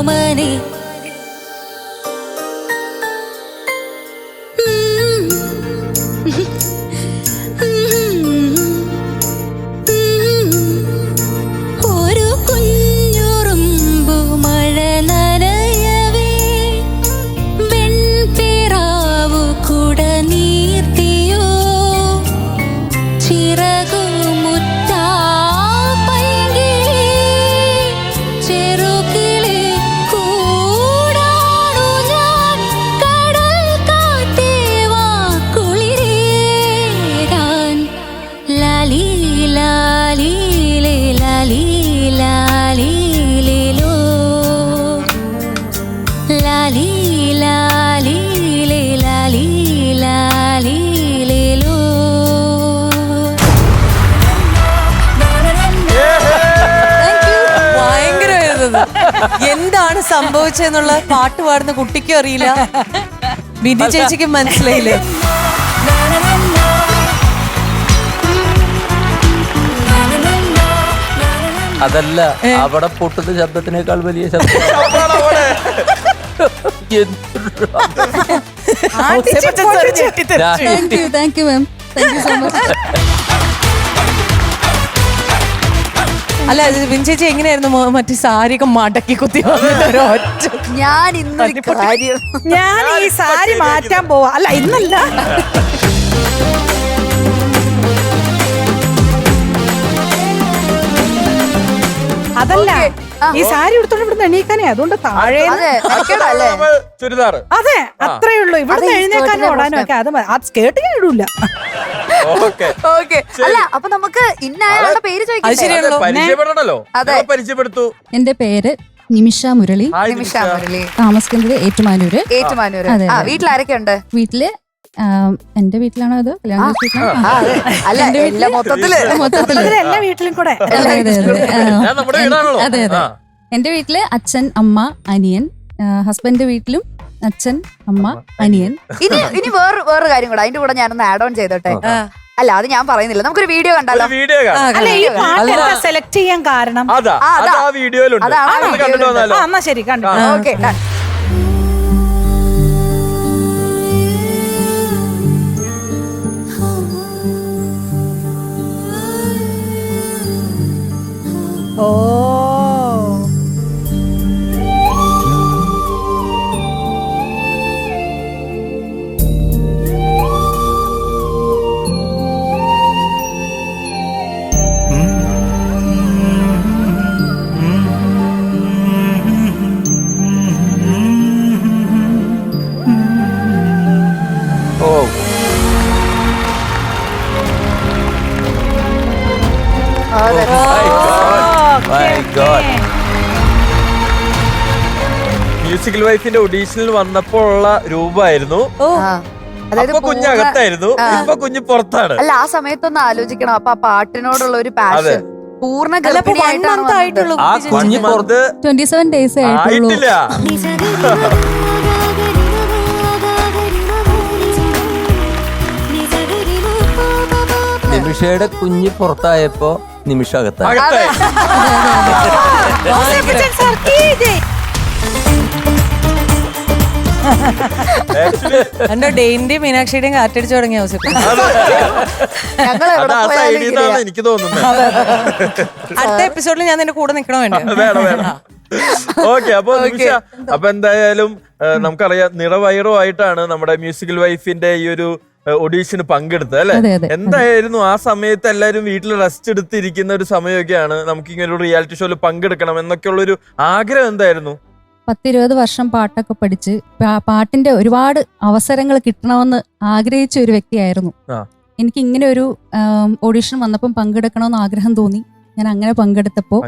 I: മനെ ഒരു കുഞ്ഞുറുമ്പു മഴ നനയവേ വെൺപിറാവു കുട നീർത്തിയോ ചിറകുമുറ്റാ പൈങ്കിളി ചെറുകിളി കൂടാണു ഞാൻ കടൽ കാറ്റേ വാ കുളിരേകാൻ ലാലി ലാലീലേ ലാലി ലാലീലേലോ ലാലി ലാലീലേ ലാലി ലാലീലേലോ.
D: ഭയങ്കരമായിരുന്നത്. എന്താണ് സംഭവിച്ചെന്നുള്ള പാട്ട് പാടുന്ന കുട്ടിക്കും അറിയില്ല, ബിന്ദു ചേച്ചിക്കും മനസ്സിലായില്ലേ?
F: അതല്ല, അവിടെ പൊട്ടുന്ന ശബ്ദത്തിനേക്കാൾ വലിയ ശബ്ദം.
J: Thank you ma'am, thank you so much.
D: അല്ല, ബിന്ദു ചേച്ചി എങ്ങനെയായിരുന്നു മറ്റേ സാരിയൊക്കെ മടക്കി കുത്തി വന്നിട്ട് ഒരൊറ്റ
A: ഞാൻ ഇന്നൊരു കാര്യം
H: ഞാൻ ഈ സാരി മാറ്റാൻ പോവാ. അല്ല, ഇന്നല്ല. അതല്ല, ഈ സാരി എടുത്തോണ്ട് ഇവിടുന്ന് എണീക്കാനേ, അതുകൊണ്ട് താഴെ.
A: അതെ മെനക്കേടല്ലേ?
B: ചുരിദാർ.
H: അതെ, അത്രേ ഉള്ളൂ. ഇവിടുന്ന് എഴുന്നേക്കാനും ഓടാനും ഒക്കെ. അത് ആ സ്കേർട്ട് ഞാൻ ഇടൂല.
B: Okay
A: okay. അല്ല, അപ്പൊ നമുക്ക് ഇന്നയാളുടെ പേര് ചോദിക്കാം.
B: പരിചയപ്പെടണല്ലോ.
A: അതെ.
B: പരിചയപ്പെടുത്തു.
J: എന്റെ പേര് നിമിഷ മുരളി,
A: നിമിഷ മുരളി,
J: താമസിക്കുന്നത് ഏറ്റുമാനൂര്.
A: ഏറ്റുമാനൂര്.
J: അതെ,
A: ആ, വീട്ടിലാരൊക്കെ ഉണ്ട്?
J: വീട്ടില് എന്റെ വീട്ടിലാണോ അതോ കല്യാണം കഴിച്ച വീട്ടിലാണോ?
A: അല്ല, എല്ലാ മൊത്തത്തില്
H: എല്ലാ വീട്ടിലും കൂടെ.
J: അതെ അതെ
B: നമ്മുടെ വീടാണല്ലോ.
J: അതെ അതെ. എന്റെ വീട്ടില് അച്ഛൻ, അമ്മ, അനിയൻ. ഹസ്ബൻഡിന്റെ വീട്ടിലും അച്ഛൻ, അമ്മ, അനിയൻ.
A: ഇനി വേറൊരു കാര്യം കൂടെ അതിന്റെ കൂടെ ഞാനൊന്ന് ആഡ് ഓൺ ചെയ്തോട്ടെ. അല്ല, അത് ഞാൻ പറയുന്നില്ല. നമുക്കൊരു വീഡിയോ കണ്ടാലോ?
B: വീഡിയോ
H: അല്ല, ഈ പാട്ട് സെലക്ട് ചെയ്യാൻ കാരണം
B: അതാ വീഡിയോയിലുണ്ട്.
A: അതാണ്
B: കണ്ടിട്ട് വന്നാലോ?
H: എന്നാ ശരി, കണ്ടു.
A: ഓക്കെ.
H: ഓ,
B: മ്യൂസിക്കൽ വൈഫിന്റെ ഒഡീഷനിൽ വന്നപ്പോൾ ഉള്ള രൂപമായിരുന്നു. അതായത് കുഞ്ഞകത്തായിരുന്നു, ഇപ്പൊ കുഞ്ഞ് പുറത്താണ്.
A: അല്ല, ആ സമയത്തൊന്ന് ആലോചിക്കണം. അപ്പൊ ആ പാട്ടിനോടുള്ള ഒരു പാഷൻ പൂർണ്ണ ഗർഭിണിയായിട്ടാണ്.
J: 27 days
B: ആയിട്ടില്ല.
F: നിമിഷയുടെ കുഞ്ഞ് പുറത്തായപ്പോ നിമിഷകത്തായി.
D: എന്റെ ഡെയിന്റെയും മീനാക്ഷിയുടെയും കാറ്റടിച്ചു തുടങ്ങിയ അവസരം
B: എനിക്ക് തോന്നുന്നു.
D: അടുത്ത എപ്പിസോഡിൽ ഞാൻ നിന്റെ കൂടെ നിൽക്കണോ വേണ്ട?
B: ഓക്കെ. അപ്പൊ എന്തായാലും നമുക്കറിയാം, നിറവൈറമായിട്ടാണ് നമ്മുടെ മ്യൂസിക്കൽ വൈഫിന്റെ ഈ ഒരു ഒഡീഷന് പങ്കെടുത്തത് അല്ലെ? എന്തായിരുന്നു ആ സമയത്ത് എല്ലാരും വീട്ടിൽ റെസ്റ്റ് എടുത്തിരിക്കുന്ന ഒരു സമയമൊക്കെയാണ്. നമുക്ക് ഇങ്ങനെ ഒരു റിയാലിറ്റി ഷോയിൽ പങ്കെടുക്കണം എന്നൊക്കെയുള്ള ഒരു ആഗ്രഹം എന്തായിരുന്നു?
J: 10-20 വർഷം പാട്ടൊക്കെ പഠിച്ച് പാട്ടിന്റെ ഒരുപാട് അവസരങ്ങൾ കിട്ടണമെന്ന് ആഗ്രഹിച്ച ഒരു വ്യക്തിയായിരുന്നു. എനിക്ക് ഇങ്ങനെ ഒരു ഓഡിഷൻ വന്നപ്പം പങ്കെടുക്കണമെന്ന് ആഗ്രഹം തോന്നി. ഞാൻ അങ്ങനെ പങ്കെടുത്തു.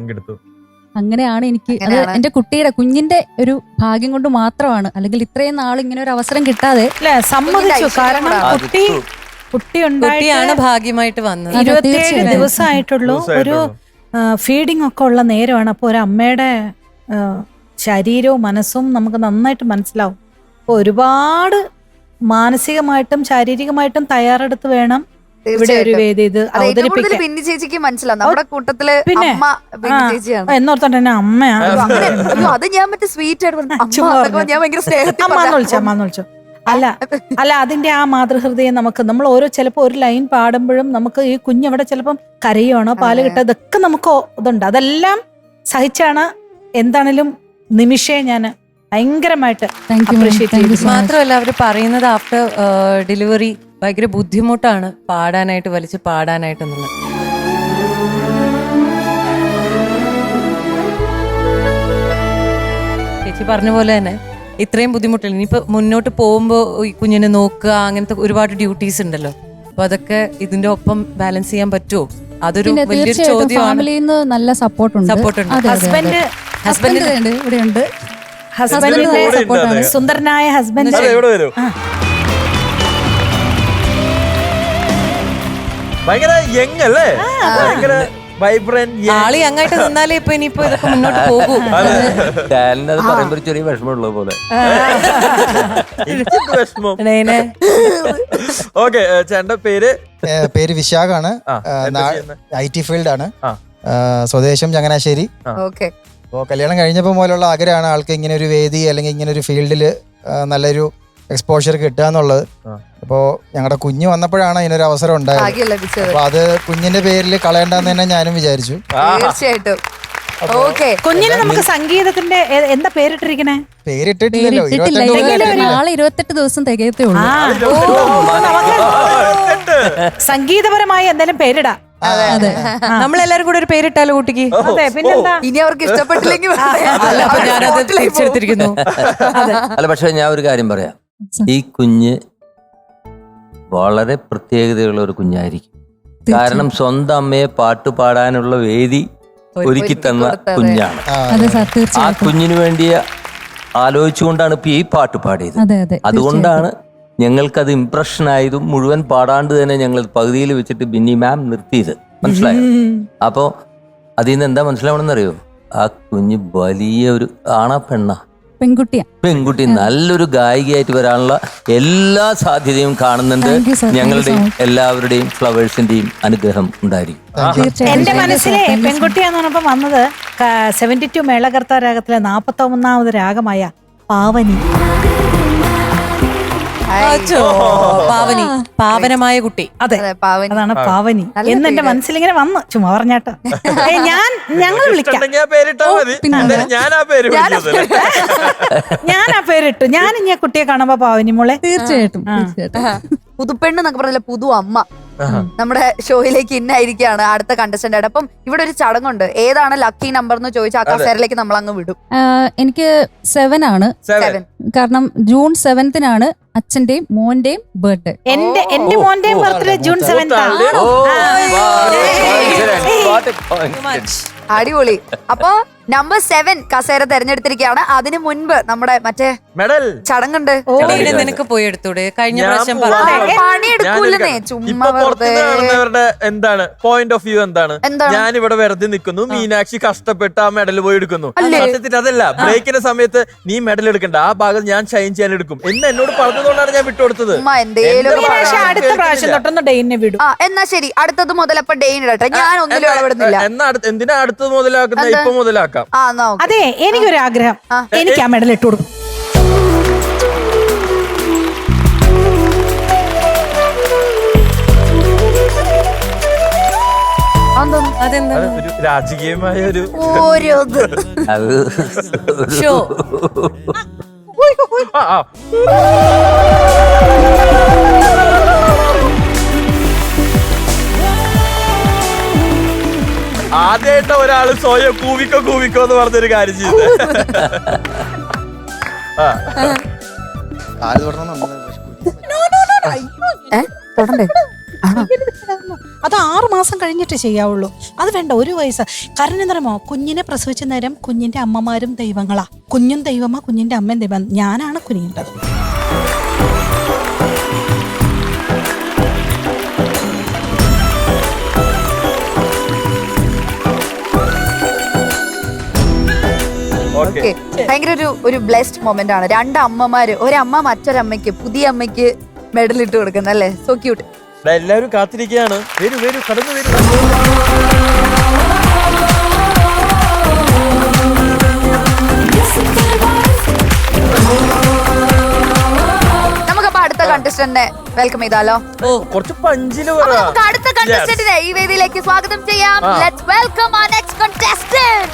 J: അങ്ങനെയാണ് എനിക്ക് എന്റെ കുഞ്ഞിന്റെ ഒരു ഭാഗ്യം കൊണ്ട് മാത്രമാണ്. അല്ലെങ്കിൽ ഇത്രയും നാൾ ഇങ്ങനെ ഒരു അവസരം കിട്ടാതെ
H: സമ്മതിച്ചു. കാരണം കുട്ടിയാണ്
D: ഭാഗ്യമായിട്ട് വന്നത്.
H: 27 ദിവസമായിട്ടുള്ളൂ. ഒരു ഫീഡിംഗ് ഒക്കെ ഉള്ള നേരമാണ്. അപ്പൊ ഒരു അമ്മയുടെ ശരീരവും മനസ്സും നമുക്ക് നന്നായിട്ട് മനസ്സിലാവും. അപ്പോൾ ഒരുപാട് മാനസികമായിട്ടും ശാരീരികമായിട്ടും തയ്യാറെടുത്ത് വേണം ഇവിടെ ഒരു വേദി ഇത് അവതരിപ്പിക്കാൻ.
A: പിന്നി ചേച്ചിക്ക് മനസ്സിലാവും നമ്മുടെ കൂട്ടത്തില്
H: പിന്നെ
A: അമ്മ പിന്നി ചേച്ചിയാണ്.
H: എന്നോർത്തോണ്ട് തന്നെ അമ്മയാണ്.
A: അയ്യോ, അത് ഞാൻ മറ്റേ സ്വീറ്റ് ആയിട്ട് പറഞ്ഞു. ഞാൻ ഭയങ്കര സ്നേഹത്തിൽ
H: അമ്മന്ന് വിളിച്ചോ. അല്ല അതിന്റെ ആ മാതൃഹൃദയം നമ്മൾ ഓരോ ചിലപ്പോ ഒരു ലൈൻ പാടുമ്പോഴും നമുക്ക് ഈ കുഞ്ഞവിടെ ചിലപ്പം കരയുവാണോ പാല് കിട്ടുക ഇതൊക്കെ നമുക്ക് ഇതുണ്ട്. അതെല്ലാം സഹിച്ചാണ് എന്താണേലും നിമിഷയെ ഞാൻ ഭയങ്കരമായിട്ട് അപ്രീഷിയേറ്റ് ചെയ്തു.
D: മാത്രമല്ല അവർ പറയുന്നത് ആഫ്റ്റർ ഡെലിവറി ഭയങ്കര ബുദ്ധിമുട്ടാണ് പാടാനായിട്ട് വലിച്ച് പാടാനായിട്ടെന്നുള്ളത്. ചേച്ചി പറഞ്ഞ പോലെ തന്നെ ഇത്രയും ബുദ്ധിമുട്ടില്ല. ഇനിയിപ്പോ മുന്നോട്ട് പോകുമ്പോ ഈ കുഞ്ഞിനെ നോക്കുക അങ്ങനത്തെ ഒരുപാട് ഡ്യൂട്ടീസ് ഉണ്ടല്ലോ. അപ്പൊ അതൊക്കെ ഇതിന്റെ ഒപ്പം ബാലൻസ് ചെയ്യാൻ പറ്റുമോ? അതൊരു വലിയൊരു ചോദ്യമാണ്.
J: ഫാമിലിയിൽ നിന്ന് നല്ല സപ്പോർട്ട് ഉണ്ട്.
H: ഹസ്ബൻഡ്
J: ഇവിടെയുണ്ട്.
H: ഹസ്ബൻഡിന്റെ സപ്പോർട്ടാണ്. സുന്ദരനായ ഹസ്ബൻഡ്.
B: ഭയങ്കര യങ് അല്ലേ? ഭയങ്കര വൈബ്രന്റ്.
D: ആളി അങ്ങായിട്ട് നിന്നാലേ ഇപ്പൊ ഇനിയിപ്പോ ഇതൊക്കെ മുന്നോട്ട് പോകും.
F: അത് പറയുമ്പോ ചെറിയ വിഷമമുള്ള പോലെ.
B: വിഷമം. ഓക്കെ, ചേട്ടന്റെ പേര്
L: വിശാഖാണ്. IT ഫീൽഡ് ആണ്. സ്വദേശം ചങ്ങനാശ്ശേരി. അപ്പോൾ കല്യാണം കഴിഞ്ഞപ്പോൾ മുതലുള്ള ആഗ്രഹമാണ് ആൾക്ക് ഇങ്ങനെ ഒരു വേദി അല്ലെങ്കിൽ ഇങ്ങനെ ഒരു ഫീൽഡിൽ നല്ലൊരു എക്സ്പോഷർ കിട്ടുക എന്നുള്ളത്. അപ്പോൾ ഞങ്ങളുടെ കുഞ്ഞ് വന്നപ്പോഴാണ് അതിനൊരു അവസരം ഉണ്ടായത്. അപ്പൊ അത് കുഞ്ഞിന്റെ പേരിൽ കളയണ്ടെന്ന് തന്നെ ഞാനും വിചാരിച്ചു.
A: തീർച്ചയായിട്ടും.
H: കുഞ്ഞിന് നമുക്ക് സംഗീതത്തിന്റെ എന്താ പേരിട്ടിരിക്കണേ?
L: പേരിട്ടിട്ടില്ലല്ലോ.
J: 28 ദിവസം തികയത്തേ ഉള്ളൂ.
H: സംഗീതപരമായി എന്തായാലും പേരിടാം.
D: നമ്മളെല്ലാരും കൂടെ ഒരു പേരിട്ടാലോ കുട്ടിക്ക്?
H: പിന്നെന്താ?
A: ഇനി അവർക്ക് ഇഷ്ടപ്പെട്ടില്ലെങ്കിൽ
D: ഞാനത് തിരിച്ചെടുത്തിരിക്കുന്നു.
F: അല്ല, പക്ഷെ ഞാൻ ഒരു കാര്യം പറയാം. ഈ കുഞ്ഞ് വളരെ പ്രത്യേകതയുള്ള ഒരു കുഞ്ഞായിരിക്കും. കാരണം സ്വന്തം അമ്മയെ പാട്ട് പാടാനുള്ള വേദി ഒരുക്കി തന്ന കുഞ്ഞാണ്. ആ കുഞ്ഞിന് വേണ്ടി ആലോചിച്ചുകൊണ്ടാണ് ഇപ്പൊ ഈ പാട്ട് പാടിയത്. അതുകൊണ്ടാണ് ഞങ്ങൾക്കത് ഇംപ്രഷൻ ആയതും മുഴുവൻ പാടാണ്ട് തന്നെ ഞങ്ങൾ പകുതിയിൽ വെച്ചിട്ട് ബിന്നി മാം നിർത്തിയത്. മനസ്സിലായോ? അപ്പോ അതിൽ നിന്ന് എന്താ മനസ്സിലാവണമെന്നറിയോ? ആ കുഞ്ഞ് വലിയ ഒരു പെണ്ണ പെൺകുട്ടി നല്ലൊരു ഗായികയായിട്ട് വരാനുള്ള എല്ലാ സാധ്യതയും കാണുന്നുണ്ട്. ഞങ്ങളുടെയും എല്ലാവരുടെയും ഫ്ലവേഴ്സിന്റെയും അനുഗ്രഹം ഉണ്ടായിരിക്കും.
H: എന്റെ മനസ്സിലെ പെൺകുട്ടിയാന്ന് പറഞ്ഞപ്പോ വന്നത് 72 മേളകർത്താ രാഗത്തിലെ 41ാമത് രാഗമായ പാവനി.
D: പാവനമായ കുട്ടി.
H: അതെ, അതാണ് പാവനി എന്ന് എന്റെ മനസ്സിലിങ്ങനെ വന്നു. ചുമ്മാ പറഞ്ഞാട്ടോ. ഞങ്ങൾ വിളിക്കാം. ഞാൻ ആ പേരിട്ടു. ഞാൻ ഇനി കുട്ടിയെ കാണുമ്പോ പാവനി മോളെ.
J: തീർച്ചയായിട്ടും.
A: പുതുപ്പെണ്ണ് എന്നൊക്കെ പറഞ്ഞ പുതു അമ്മ നമ്മുടെ ഷോയിലേക്ക് ഇന്നായിരിക്കാണ് അടുത്ത കണ്ടസ്റ്റന്റ് ആയിട്ട്. അപ്പം ഇവിടെ ഒരു ചടങ്ങുണ്ട്. ഏതാണ് ലക്കി നമ്പർ എന്ന് ചോദിച്ചാൽ ആ കസേരയിലേക്ക് നമ്മൾ അങ്ങ് വിടും.
J: എനിക്ക് 7 ആണ്. കാരണം ജൂൺ 7 അച്ഛന്റെയും മോന്റെയും ബർത്ത്ഡേ.
H: എന്റെ മോന്റെയും ബർത്ത്ഡേ ജൂൺ 7.
A: അടിപൊളി. അപ്പൊ നമ്പർ 7 കസേര തെരഞ്ഞെടുത്തിരിക്കുകയാണ്. അതിനു മുൻപ് നമ്മുടെ മറ്റേ
B: മെഡൽ
A: ചടങ്ങുണ്ട്.
D: നിനക്ക് പോയി എടുത്തൂടെ? കഴിഞ്ഞ പ്രാവശ്യം
A: പണിയെടുക്കൂലേ ചുമ്മാ.
B: എന്താണ് പോയിന്റ് ഓഫ് വ്യൂ? എന്താണ് ഞാൻ ഇവിടെ വെറുതെ നിൽക്കുന്നു, മീനാക്ഷി കഷ്ടപ്പെട്ട് ആ മെഡൽ പോയി എടുക്കുന്നു. സത്യത്തിൽ അതല്ല, ബ്രേക്കിന്റെ സമയത്ത് നീ മെഡൽ എടുക്കണ്ട, ആ ഭാഗം ഞാൻ ഷൈൻ ചെയ്യാൻ എടുക്കും എന്ന് എന്നോട് പറഞ്ഞതുകൊണ്ടാണ് ഞാൻ വിട്ടുകൊടുത്തത്.
H: അടുത്ത പ്രാവശ്യം തൊട്ടൊന്ന് ഡെയിനെ വിടും.
A: എന്നാ ശരി, അടുത്തത് മുതൽ അപ്പൊ ഡെയിൻ ഇടട്ടെ. ഞാൻ ഒന്നിലും ഇടപെടുന്നില്ല.
B: എന്തിനാ അടുത്തത് മുതലാക്കുന്നത്? ഇപ്പൊ മുതലാക്കാം.
H: അതെ, എനിക്കൊരു ആഗ്രഹം. എനിക്ക് ആ മെഡൽ ഇട്ട് കൊടുക്കും.
B: ഒരു രാജകീയമായ ഒരു
D: ഷോ.
B: ആദ്യമായിട്ട് ഒരാള് സ്വയം കൂവിക്കോ എന്ന് പറഞ്ഞൊരു കാര്യം ചെയ്ത്.
H: അത് 6 മാസം കഴിഞ്ഞിട്ട് ചെയ്യാവുള്ളൂ. അത് വേണ്ട, 1 വയസ്സ്. കാരണം എന്താ പറയുമോ, കുഞ്ഞിനെ പ്രസവിച്ച നേരം കുഞ്ഞിന്റെ അമ്മമാരും ദൈവങ്ങളാ. കുഞ്ഞും ദൈവമാ, കുഞ്ഞിന്റെ അമ്മയും ദൈവം. ഞാനാണ് കുനിയേണ്ടത്.
A: ഓക്കെ ഭയങ്കര ഒരു ബ്ലെസ്ഡ് മൊമെന്റ് ആണ്. 2 അമ്മമാര്, ഒരമ്മ മറ്റൊരമ്മയ്ക്ക് പുതിയ അമ്മയ്ക്ക് മെഡൽ ഇട്ട് കൊടുക്കുന്നത് അല്ലേ? So cute.
B: എല്ലാവരും കാത്തിരിക്കുകയാണ്. വരൂ കടന്നു വരൂ.
A: നമുക്കപ്പോ അടുത്ത കണ്ടസ്റ്റന്റിനെ വെൽക്കം ചെയ്താലോ?
B: കുറച്ച് പഞ്ചില്
A: നമുക്ക് അടുത്ത കണ്ടസ്റ്റന്റിനെ ഈ വേദിയിലേക്ക് സ്വാഗതം ചെയ്യാം. Let's welcome our next contestant.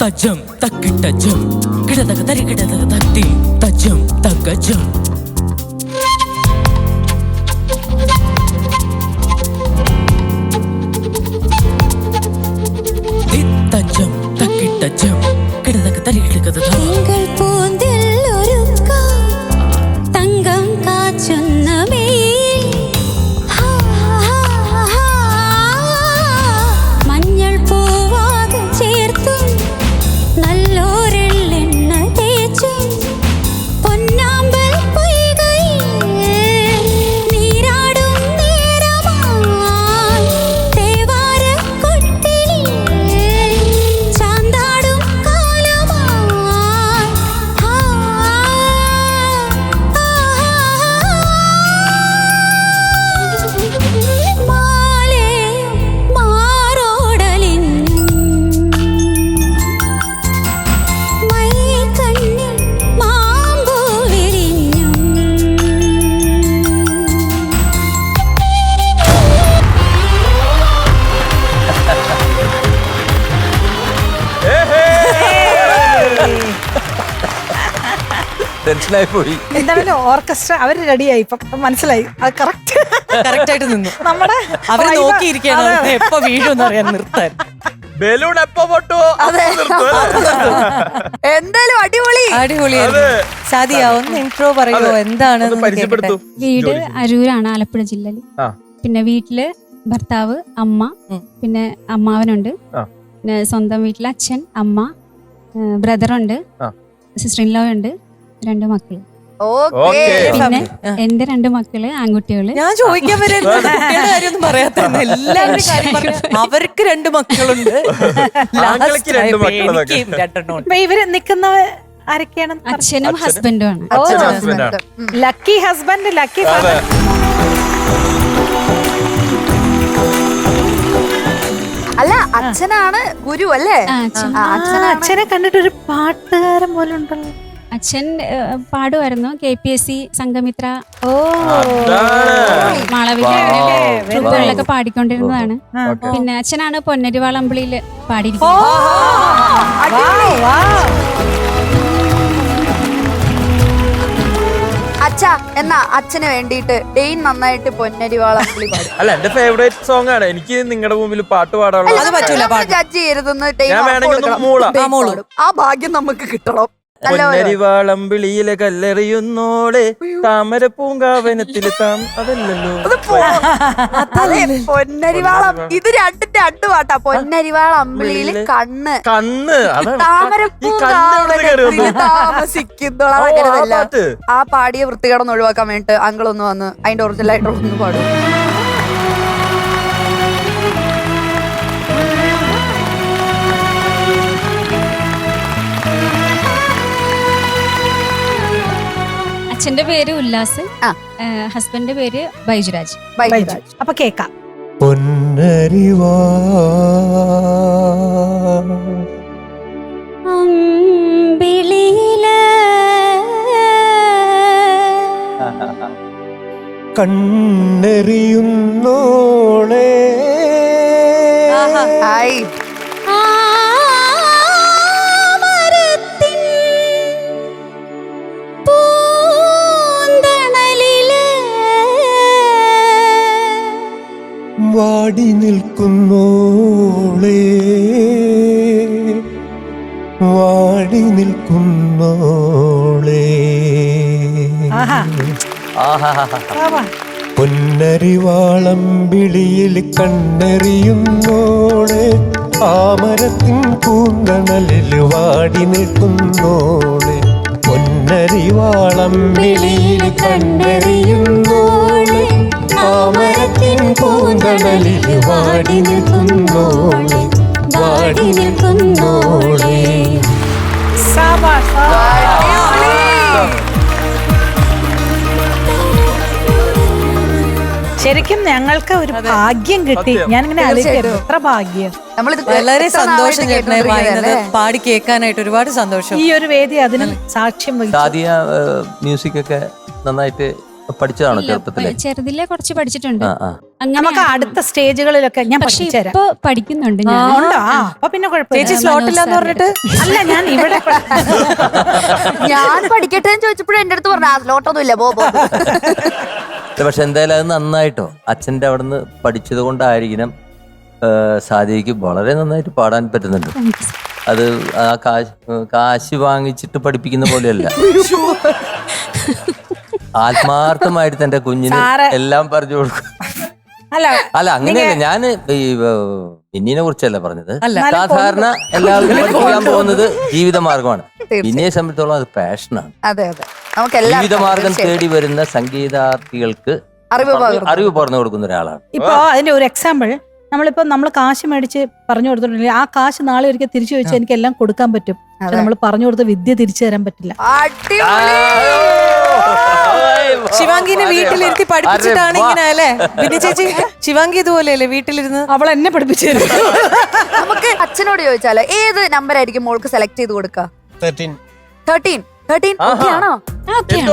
E: തജം തക്കിട്ടജം കിടതക തരി കിടതക തത്തി തജം തകജം തജം തക്കിട്ടജം കിടതക തരി കിടതക
I: തിങ്കൾ പൂന്തിൽ ഒരുക്കാം തങ്കം കാച്ചുന്ന മേൽ മഞ്ഞൾ പൂവാകെ ചേർത്തും നല്ലോരെള്ളെണ്ണ തേച്ചും പൊന്നാമ്പൽ പൊയ്കയിൽ നീരാടും നേരമായി തേവാരക്കൊട്ടിലിൽ ചാന്താടും കാലമായി മാലയും മാറോടലിഞ്ഞും മൈക്കണ്ണിൽ മാമ്പൂ വിരിഞ്ഞും
F: ടെൻഷനായി പോയി.
H: എന്തായാലും ഓർക്കസ്ട്ര അവര് റെഡിയായി ഇപ്പൊ മനസ്സിലായി. അത് കറക്റ്റ്
D: ആയിട്ട് നിന്നു.
H: നമ്മുടെ
D: അവര് നോക്കിയിരിക്കുകയാണ് എപ്പോ വീഴും അറിയാൻ നിർത്താൻ.
B: ബലൂൺ എപ്പോ പൊട്ടോ
A: എന്തായാലും അടിപൊളി.
D: അടിപൊളിയായിരുന്നു. സാദിയ ഒന്ന് ഇൻട്രോ പറയോ, എന്താണ്
B: പരിചയപ്പെടുത്തു.
J: വീട് അരൂരാണ്, ആലപ്പുഴ ജില്ലയിൽ.
B: ആ.
J: പിന്നെ വീട്ടില് ഭർത്താവ്, അമ്മ, പിന്നെ അമ്മാവനുണ്ട്.
B: ആ.
J: പിന്നെ സ്വന്തം വീട്ടില് അച്ഛൻ, അമ്മ, ബ്രദറുണ്ട്,
B: ആ.
J: സിസ്റ്റർ ഇൻ ലോ ഉണ്ട്, 2 മക്കള്.
A: ഓക്കേ.
J: പിന്നെ എന്റെ 2 മക്കള് ആൺകുട്ടികള്.
D: ഞാൻ ചോദിക്കാൻ വരുന്ന കുട്ടികളുടെ കാര്യമൊന്നും പറയാത്ത എല്ലാവരുടെ കാര്യം പറഞ്ഞു. അവർക്ക് 2 മക്കളുണ്ട്.
B: ആൺകിളക്ക് 2 മക്കളൊക്കെ.
D: എനിക്കും 2 ഉണ്ട്.
H: ഇപ്പൊ ഇവര് നിക്കുന്ന ആരൊക്കെയാണ്?
J: അച്ഛനും ഹസ്ബൻഡും ആണ്.
B: അച്ഛനും ഹസ്ബൻഡാണ്.
H: ലക്കി ഹസ്ബൻഡ്, ലക്കി
B: അതെ.
A: അല്ല അച്ഛനാണ് ഗുരു അല്ലേ?
J: ആ, അച്ഛൻ.
H: അച്ഛനെ കണ്ടിട്ട് ഒരു പാട്ടുകാരൻ പോലെ ഉണ്ടല്ലോ.
J: അച്ഛൻ പാടുമായിരുന്നു. KPSC സംഘമിത്ര
B: അതാണ്.
J: മാളവിക
B: Wow.
J: ട്രൂപ്പുകളിലൊക്കെ പാടിക്കൊണ്ടിരുന്നതാണ്.
B: Okay.
J: പിന്നെ അച്ഛനാണ് പൊന്നരിവാളമ്പിളിയില് പാടിയിരിക്കുന്നത്.
A: അച്ഛാ എന്നാ അച്ഛന് വേണ്ടിയിട്ട് ഡെയിൻ നന്നായിട്ട് പൊന്നരിവാളം വിളി പാടും.
B: അല്ല എന്റെ ഫേവറേറ്റ് സോങ് ആണ്. എനിക്ക് നിങ്ങളുടെ മുമ്പിൽ പാട്ട് പാടാനുള്ള
D: അത് പറ്റൂല, പാട്ട്.
A: ജഡ്ജ് ചെയ്യരുതെന്ന് ഡെയിൻ
B: ഞാൻ വേണമെങ്കിൽ ഒന്ന് മൂളാം.
A: ആ ഭാഗ്യം നമുക്ക് കിട്ടണം.
B: പൊന്നരിവാളം വിളിയിലെ കല്ലെറിയുന്നോളെ താമര പൂങ്കാവനത്തില് അതല്ലല്ലോ.
A: അതെ, പൊന്നരിവാളം. ഇത് രണ്ടു പാട്ടാ. പൊന്നരിവാളം അമ്പിളിയില് കണ്ണ് താമരപ്പൂങ്കാവനത്തില് താമസിക്കുന്നോളാം. അങ്ങനെയല്ല. ആ പാടിയ വൃത്തികേടൊന്ന് ഒഴിവാക്കാൻ വേണ്ടിട്ട് അങ്കിൾ ഒന്ന് വന്ന് അതിന്റെ ഒറിജിനൽ ആയിട്ടുള്ള ഒന്ന് പാടും.
J: അച്ഛന്റെ പേര് ഉല്ലാസ്, ഹസ്ബൻഡിന്റെ പേര് ബൈജുരാജ്.
H: അപ്പൊ കേക്കാം.
I: അമ്പിളിയിലെ
M: കണ്ണെറിയുന്നോളെ വാടി നിൽക്കുന്നോളേ വാടി നിൽക്കുന്നോളേ പൊന്നരിവാളം വിളിയിൽ കണ്ണെറിയുന്നോളെ ആമരത്തിൻ പൂന്തണലിൽ വാടി നിൽക്കുന്നോളെ പൊന്നരിവാളം വിളിയിൽ കണ്ണെറിയുന്നോളെ ആമരത്തിൻ പൂന്തണലിൽ വാടി നിൽക്കുന്നോളെ വാടി നിൽക്കുന്നോളെ.
H: ശരിക്കും ഞങ്ങൾക്ക് ഒരു ഭാഗ്യം കിട്ടി. ഞാനിങ്ങനെ ആലോചിക്കായിരുന്നു, എത്ര ഭാഗ്യം.
D: വളരെ സന്തോഷം ചേട്ടനെ വായിക്കുന്നത് പാടി കേൾക്കാനായിട്ട് ഒരുപാട് സന്തോഷം.
H: ഈ ഒരു വേദി അതിന് സാക്ഷ്യം വഹിച്ചു.
F: മ്യൂസിക് ഒക്കെ നന്നായിട്ട് പഠിച്ചതാണോ ചെറുപ്പത്തിലെ?
J: ചെറുതിലെ കുറച്ച് പഠിച്ചിട്ടുണ്ട്.
H: നമുക്ക് അടുത്ത സ്റ്റേജുകളിലൊക്കെ ഞാൻ പഠിച്ചുതരാം.
J: പഠിക്കുന്നുണ്ട്.
H: അപ്പൊ പിന്നെ
D: ചേച്ചി സ്ലോട്ടില്ലാന്ന് പറഞ്ഞിട്ട്
H: അല്ല, ഞാൻ ഇവിടെ
A: ഞാൻ പഠിക്കട്ടെ എന്ന് ചോദിച്ചപ്പോഴും എന്റെ അടുത്ത് പറഞ്ഞു സ്ലോട്ടൊന്നും ഇല്ല, പോ.
F: പക്ഷെ എന്തായാലും അത് നന്നായിട്ടോ, അച്ഛൻ്റെ അവിടുന്ന് പഠിച്ചത് കൊണ്ടായിരിക്കണം സാദിയക്ക് വളരെ നന്നായിട്ട് പാടാൻ പറ്റുന്നുണ്ട്. അത് ആ കാശ് വാങ്ങിച്ചിട്ട് പഠിപ്പിക്കുന്ന പോലെയല്ല, ആത്മാർത്ഥമായിട്ട് തന്റെ കുഞ്ഞിന് എല്ലാം പറഞ്ഞു കൊടുക്കും. അല്ല അങ്ങനെയല്ല, ഞാൻ ഈ പിന്നീനെ കുറിച്ചല്ല പറഞ്ഞത്. സാധാരണ എല്ലാവരും പഠിക്കാൻ പോകുന്നത് ജീവിതമാർഗമാണ്. പിന്നിയെ സംബന്ധിച്ചോളം അത് പാഷനാണ്. ജീവിതമാർഗം തേടി വരുന്ന സംഗീതാർത്ഥികൾക്ക് അറിവ് പറഞ്ഞു കൊടുക്കുന്ന ഒരാളാണ്.
H: ഇപ്പൊ അതിന്റെ ഒരു എക്സാമ്പിൾ, നമ്മൾ കാശ് മേടിച്ച് പറഞ്ഞു കൊടുത്തിട്ടുണ്ടെങ്കിൽ ആ കാശ് നാളെ ഒരിക്കൽ തിരിച്ചു വെച്ചാൽ എനിക്ക് എല്ലാം കൊടുക്കാൻ പറ്റും. നമ്മൾ പറഞ്ഞു കൊടുത്ത വിദ്യ തിരിച്ചു തരാൻ പറ്റില്ല.
D: ശിവാംഗിനെ വീട്ടിലിരുത്തി പഠിപ്പിച്ചിട്ടാണ് ഇങ്ങനെ അല്ലേ? പിന്നെ ചേച്ചി ശിവാംഗി ഇതുപോലെയല്ലേ വീട്ടിലിരുന്ന്
H: അവൾ എന്നെ പഠിപ്പിച്ചു തരും.
A: നമുക്ക് അച്ഛനോട് ചോദിച്ചാലോ, ഏത് നമ്പർ ആയിരിക്കും മോൾക്ക് സെലക്ട് ചെയ്ത് കൊടുക്കുക?
K: 13.
A: 13 ആണോ?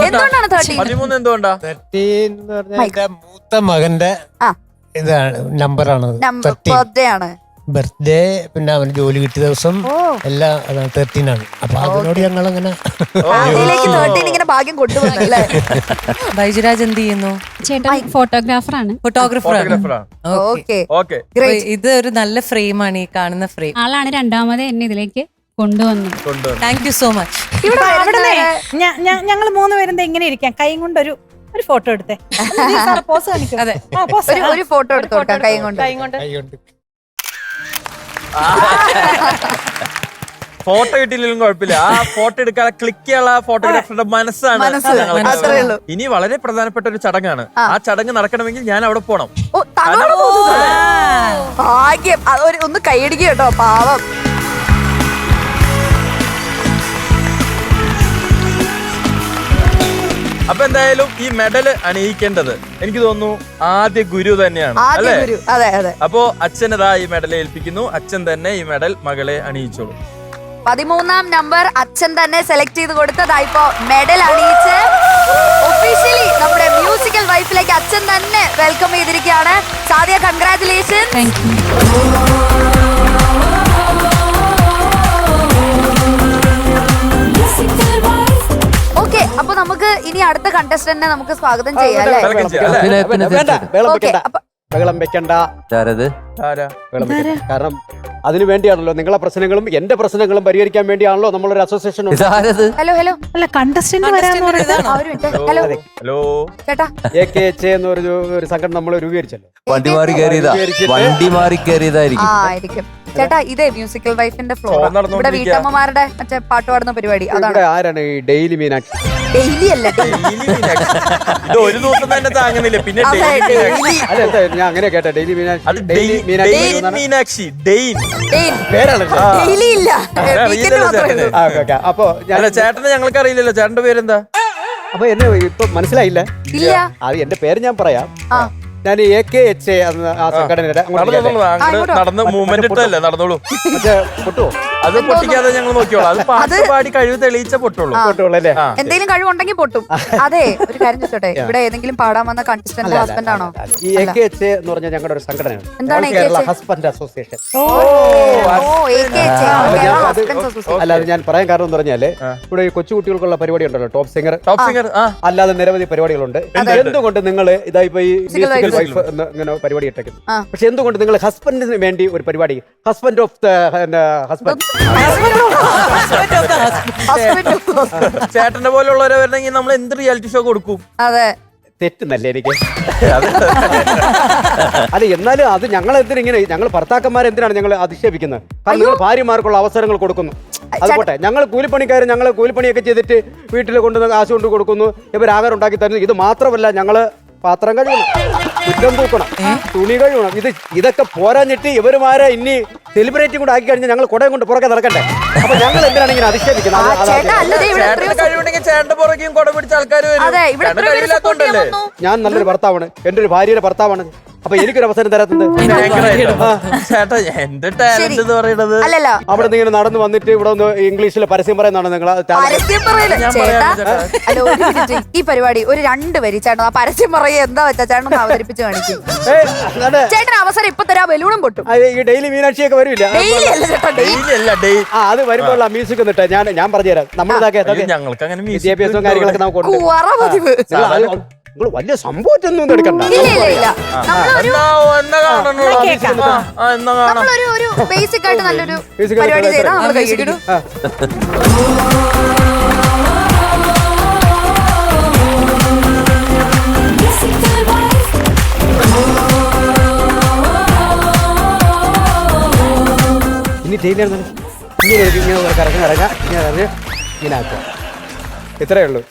A: എന്തുകൊണ്ടാണ് 13?
B: എന്തുകൊണ്ടാ?
K: 13 എന്ന് പറഞ്ഞാൽ മൂത്ത മകന്റെ ഇതാണ് നമ്പറാണ്.
A: ബർത്ത്ഡേ ആണ്.
K: ബർത്ത്ഡേ, പിന്നെ അവന് ജോലി കിട്ടിയ ദിവസം എല്ലാം 13 ആണ്. അപ്പൊ അതിനോട് ഞങ്ങൾ അങ്ങനെ
A: ഭാഗ്യം കൊണ്ടുപോകുന്നല്ലേ.
D: ബൈജുരാജ് എന്ത് ചെയ്യുന്നു?
J: ചേട്ടൻ ഫോട്ടോഗ്രാഫറാണ്.
D: ഇത് ഒരു നല്ല ഫ്രെയിമാണ് ഈ കാണുന്ന ഫ്രെയിം.
J: ആളാണ് രണ്ടാമത് എന്നെ ഇതിലേക്ക് കൊണ്ടുവന്നത്.
D: Thank you so much.
H: ഞങ്ങൾ 3 പേരും എങ്ങനെ ഇരിക്കാം, കൈ കൊണ്ട് ഒരു ഫോട്ടോ എടുത്തേ. പോസ് കാണിക്കും.
A: ഒരു ഫോട്ടോ എടുത്തു കൊടുക്കാം കൈ കൊണ്ട്.
B: ഫോട്ടോ കിട്ടിയില്ലെങ്കിലും കുഴപ്പമില്ല, ആ ഫോട്ടോ എടുക്കാൻ ക്ലിക്ക് ചെയ്യാനുള്ള ഫോട്ടോഗ്രാഫറുടെ മനസ്സാണ്. ഇനി വളരെ പ്രധാനപ്പെട്ട ഒരു ചടങ്ങാണ്. ആ ചടങ്ങ് നടക്കണമെങ്കിൽ ഞാൻ അവിടെ പോണം.
A: ഭാഗ്യം. ഒന്ന് കൈയടിക്കുക കേട്ടോ, പാവം.
B: അപ്പൊ എന്തായാലും ഈ മെഡൽ അണിയിക്കേണ്ടത് എനിക്ക് തോന്നുന്നു ആദ്യ ഗുരു തന്നെയാണ് അല്ലേ? അപ്പോ അച്ഛനതാ ഈ മെഡൽ ഏൽപ്പിക്കുന്നു. അച്ഛൻ തന്നെ ഈ മെഡൽ മകളെ അണിയിച്ചോളൂ.
A: 13ാം നമ്പർ അച്ഛൻ തന്നെ സെലക്ട് ചെയ്ത് കൊടുത്തതാ. ഇപ്പോ മെഡൽ അണിയിച്ച് ഒഫീഷ്യലി നമ്മുടെ മ്യൂസിക്കൽ വൈഫിലേക്ക് അച്ഛൻ തന്നെ വെൽക്കം ചെയ്തിരിക്കുകയാണ്. സാദിയ, കൺഗ്രാറ്റുലേഷൻ. ഓക്കെ, അപ്പൊ നമുക്ക് ഇനി അടുത്ത കണ്ടസ്റ്റന്റിനെ നമുക്ക് സ്വാഗതം ചെയ്യാം അല്ലേ?
M: ബഹളം വെക്കണ്ട. കാരണം
N: അതിനു വേണ്ടിയാണല്ലോ നിങ്ങളെ പ്രശ്നങ്ങളും എന്റെ പ്രശ്നങ്ങളും പരിഹരിക്കാൻ വേണ്ടിയാണല്ലോ നമ്മളൊരു അസോസിയേഷൻ
A: ഹലോ ഹലോ
H: അല്ല കണ്ടസ്റ്റന്റ് വരാന്ന് പറഞ്ഞത്
A: ഹലോ
B: ഹലോ
A: ചേട്ടാ
N: AKHA എന്ന് ഒരു സംഘടന നമ്മൾ രൂപീകരിച്ചല്ലോ.
F: വണ്ടി മാറി കയറിയതായിരിക്കും.
A: ആയിരിക്കും ചേട്ടാ. ഇതേ മ്യൂസിക്കൽ വൈഫിന്റെ ഫ്ലോർ ഇവിടെ വീട്ടമ്മമാരുടെ മറ്റേ പാട്ട് പാടുന്ന പരിപാടി. അതാണ്
N: ഇവിടെ ആരാണ് ഈ ഡെയിലി മീനാക്ഷി?
A: ഡെയിലി അല്ല,
B: ഇത് ഒരു ദിവസം തന്നെ താങ്ങുന്നില്ല. പിന്നെ
N: അല്ല എന്താ ഞാൻ അങ്ങനെ കേട്ടെ ഡെയിലി മീനാക്ഷി.
B: മീനാക്ഷി ഡെയിൻ
N: പേരാണ്.
A: ഡെയിലി ഇല്ല,
N: അപ്പൊ
B: ചേട്ടനെ ഞങ്ങൾക്ക് അറിയില്ലല്ലോ. ചേട്ടന്റെ പേരെന്താ?
N: അപ്പൊ എന്നെ ഇപ്പൊ മനസ്സിലായില്ല.
A: ഇല്ല,
N: അത് എന്റെ പേര് ഞാൻ പറയാം. ഞാൻ AKHA ആ സംഘടനയുടെ
B: നടന്ന് മൂവ്മെന്റ് ഇട്ടല്ലേ നടന്നോളൂ.
N: പൊട്ടുവോ?
B: അത് പൊട്ടിക്കാതെ ഞങ്ങൾ നോക്കിയോളാം. അത് പാട്ട് പാടി കഴിവ് തെളിയിച്ച പൊട്ടുള്ളൂ.
N: പൊട്ടുള്ളൂ.
A: എന്തെങ്കിലും കഴിവുണ്ടെങ്കിൽ പൊട്ടും. അതെ, ഒരു കാര്യം ചോദിച്ചോട്ടെ, ഇവിടെ ഏതെങ്കിലും പാടാൻ വന്ന കണ്ടസ്റ്റന്റ് ഹസ്ബൻഡ് ആണോ?
N: ഈ AKHA എന്ന് പറഞ്ഞാൽ ഞങ്ങളുടെ ഒരു സംഘടനയാണ്.
A: എന്താണ്
N: കേരള ഹസ്ബൻഡ് അസോസിയേഷൻ. അല്ലാതെ ഞാൻ പറയാൻ കാരണം എന്ന് പറഞ്ഞാല് ഇവിടെ കൊച്ചുകുട്ടികൾക്കുള്ള പരിപാടി ഉണ്ടല്ലോ, ടോപ്പ് സിംഗർ. അല്ലാതെ നിരവധി പരിപാടികളുണ്ട്. എന്തുകൊണ്ട് നിങ്ങൾ ഇതായിപ്പോ ഈ മ്യൂസിക്കൽ വൈഫ് ഇങ്ങനെ പരിപാടി ഇട്ടേക്കുന്നു? പക്ഷെ എന്തുകൊണ്ട് നിങ്ങൾ ഹസ്ബൻഡിന് വേണ്ടി ഒരു പരിപാടി, ഹസ്ബൻഡ് ഓഫ് ദ ഹസ്ബൻഡ്,
B: ചേട്ടന്റെ പോലുള്ളവരെ വരണമെങ്കിൽ നമ്മൾ എന്ത് റിയാലിറ്റി ഷോ കൊടുക്കും?
A: അതെ,
N: തെറ്റുന്നല്ലേ എനിക്ക്? അല്ല എന്നാലും അത് ഞങ്ങൾ എന്തിനിങ്ങനെ, ഞങ്ങൾ ഭർത്താക്കന്മാരെ എന്തിനാണ് ഞങ്ങൾ അധിക്ഷേപിക്കുന്നത്? കാരണം നിങ്ങൾ ഭാര്യമാർക്കുള്ള അവസരങ്ങൾ കൊടുക്കുന്നു. അതുപോട്ടെ, ഞങ്ങൾ കൂലിപ്പണിക്കാർ, ഞങ്ങൾ കൂലിപ്പണിയൊക്കെ ചെയ്തിട്ട് വീട്ടിൽ കൊണ്ടുവന്ന് കാശ് കൊണ്ട് കൊടുക്കുന്നു, ഇവർ ആഹാരം ഉണ്ടാക്കി തരുന്നു. ഇത് മാത്രമല്ല, ഞങ്ങള് പാത്രം കഴുകണം, കുറ്റം തൂക്കണം, തുണി കഴുകണം. ഇതൊക്കെ പോരാഞ്ഞിട്ട് ഇവരുമാരെ ഇനി സെലിബ്രേറ്റ് കൂടെ ആക്കി കഴിഞ്ഞാൽ ഞങ്ങൾ കുടയും കൊണ്ട് പുറകെ നടക്കണ്ടേ? അപ്പൊ ഞങ്ങൾ എന്തിനാണ് ഇങ്ങനെ അധിക്ഷേപിക്കുന്നത്?
B: ചേട്ടന്റെ പുറകെയും കുട പിടിച്ച ആൾക്കാർ കഴിവില്ലാത്തോണ്ടല്ലേ?
N: ഞാൻ നല്ലൊരു ഭർത്താവാണ്, എന്റെ ഒരു ഭാര്യയുടെ ഭർത്താവാണ്. അപ്പൊ എനിക്കൊരു അവസരം തരാത്തത്
B: ചേട്ടാ എന്റെ ടാലന്റ് എന്ന് പറയുന്നത്.
N: അവിടെ നിന്ന് ഇങ്ങനെ നടന്നു വന്നിട്ട് ഇവിടെ ഒന്ന് ഇംഗ്ലീഷിൽ പരസ്യം പറയുന്നതാണ് നിങ്ങൾ.
A: ഈ പരിപാടി ഒരു 2 വരി ചേട്ടൻ ആ പരസ്യം പറയുക എന്താ വെച്ചാ ചേട്ടൻ അവതരിപ്പിച്ച് കാണിക്കും. ചേട്ടൻ അവസരം ഇപ്പൊ തരാ, ബലൂണും പൊട്ടും.
N: ഈ ഡെയിലി മീനാക്ഷിയൊക്കെ വരില്ല, അത് വരുമ്പോൾ മ്യൂസിക് എന്നിട്ട് ഞാൻ പറഞ്ഞുതരാം. നമ്മളിതൊക്കെ
B: ഞങ്ങൾക്ക് അങ്ങനെ
N: വിദ്യാഭ്യാസവും കാര്യങ്ങളൊക്കെ നമുക്ക് നിങ്ങൾ വലിയ സംഭവത്തൊന്നും എടുക്കണ്ട.
A: ബേസിക് ആയിട്ട് നല്ലൊരു പരിപാടി ചെയ്താൽ നമ്മൾ കൈയിടും.
N: ഇനി ചെയ്യുന്ന ഇങ്ങനെ കറങ്ങാം, ഇങ്ങനെ ആക്കുക. ഇത്രയേ ഉള്ളൂ.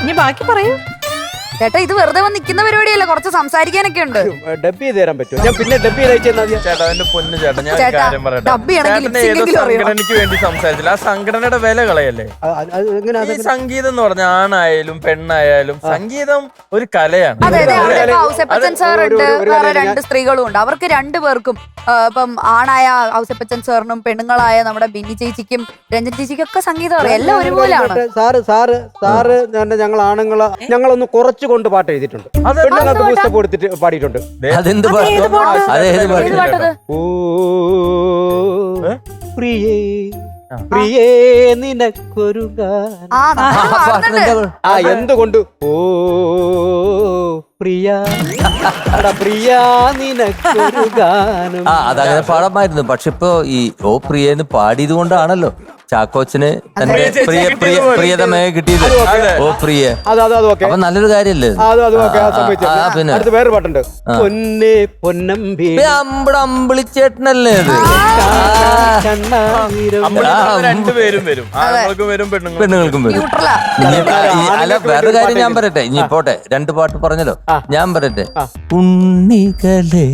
H: ഇനി ബാക്കി പറയൂ
A: ചേട്ടാ. ഇത് വെറുതെ വന്ന് നിൽക്കുന്ന പരിപാടിയല്ല, കുറച്ച് സംസാരിക്കാനൊക്കെ ഉണ്ട്.
N: ഡബ് ചെയ്ത് തരാൻ പറ്റുമോ? ഞാൻ പിന്നെ ഡബ് ചെയ്ത് അയച്ചാൽ
B: ചേട്ടാ, എന്റെ പൊന്നു ചേട്ടാ, ഞാൻ കാര്യം പറയട്ടെ. സംഘടനയ്ക്ക് വേണ്ടി സംസാരിച്ചില്ല, ആ സംഘടനയുടെ വില കളയല്ലേ? ഈ സംഗീതം എന്ന് പറഞ്ഞ ആണായാലും പെണ്ണായാലും സംഗീതം ഒരു കലയാണ്.
A: ഔസേപ്പച്ചൻ സാർ ഉണ്ട്, വേറെ 2 സ്ത്രീകളും ഉണ്ട്. അവർക്ക് 2 പേർക്കും ഇപ്പം ആണായ ഔസേപ്പച്ചൻ സാറിനും പെണ്ണുങ്ങളായ നമ്മുടെ ബിന്നി ചേച്ചിക്കും രഞ്ജൻ ചേച്ചിക്കും ഒക്കെ സംഗീതം അറിയാം. എല്ലാം ഒരുപോലെയാണ്.
N: സാറ് ഞങ്ങൾ ആണുങ്ങളെ ഞങ്ങളൊന്ന് കുറച്ച് കൊണ്ട് പാട്ട് എഴുതിയിട്ടുണ്ട്, പെണ്ണുങ്ങൾക്ക് പുസ്തകം കൊടുത്തിട്ട് പാടിയിട്ടുണ്ട്. പ്രിയേ പ്രിയേ നിനക്കൊരു എന്തുകൊണ്ട് ഓ പ്രിയ പ്രിയ നിനക്കൊരു ഗാനം.
F: അതങ്ങനെ പാടാമായിരുന്നു. പക്ഷെ ഇപ്പൊ ഈ ഓ പ്രിയെന്ന് പാടിയത് കൊണ്ടാണല്ലോ ചാക്കോച്ചന് തന്റെ പ്രിയതമയെ കിട്ടിയത്. ഓ പ്രിയ, അപ്പൊ നല്ലൊരു കാര്യല്ലേ?
N: പിന്നെ അടുത്ത വേറെ പാട്ടുണ്ട്, പൊന്നേ പൊന്നമ്പി.
F: അമ്പിളിച്ചേട്ടനല്ലേ അത്?
B: രണ്ടുപേരും വരും,
F: പെണ്ണുങ്ങൾക്കും വരും. അല്ല വേറൊരു കാര്യം ഞാൻ പറയട്ടെ, ഇനി പോട്ടെ, 2 പാട്ട് പറഞ്ഞല്ലോ. ഞാൻ പറയട്ടെ, ഉണ്ണികളെ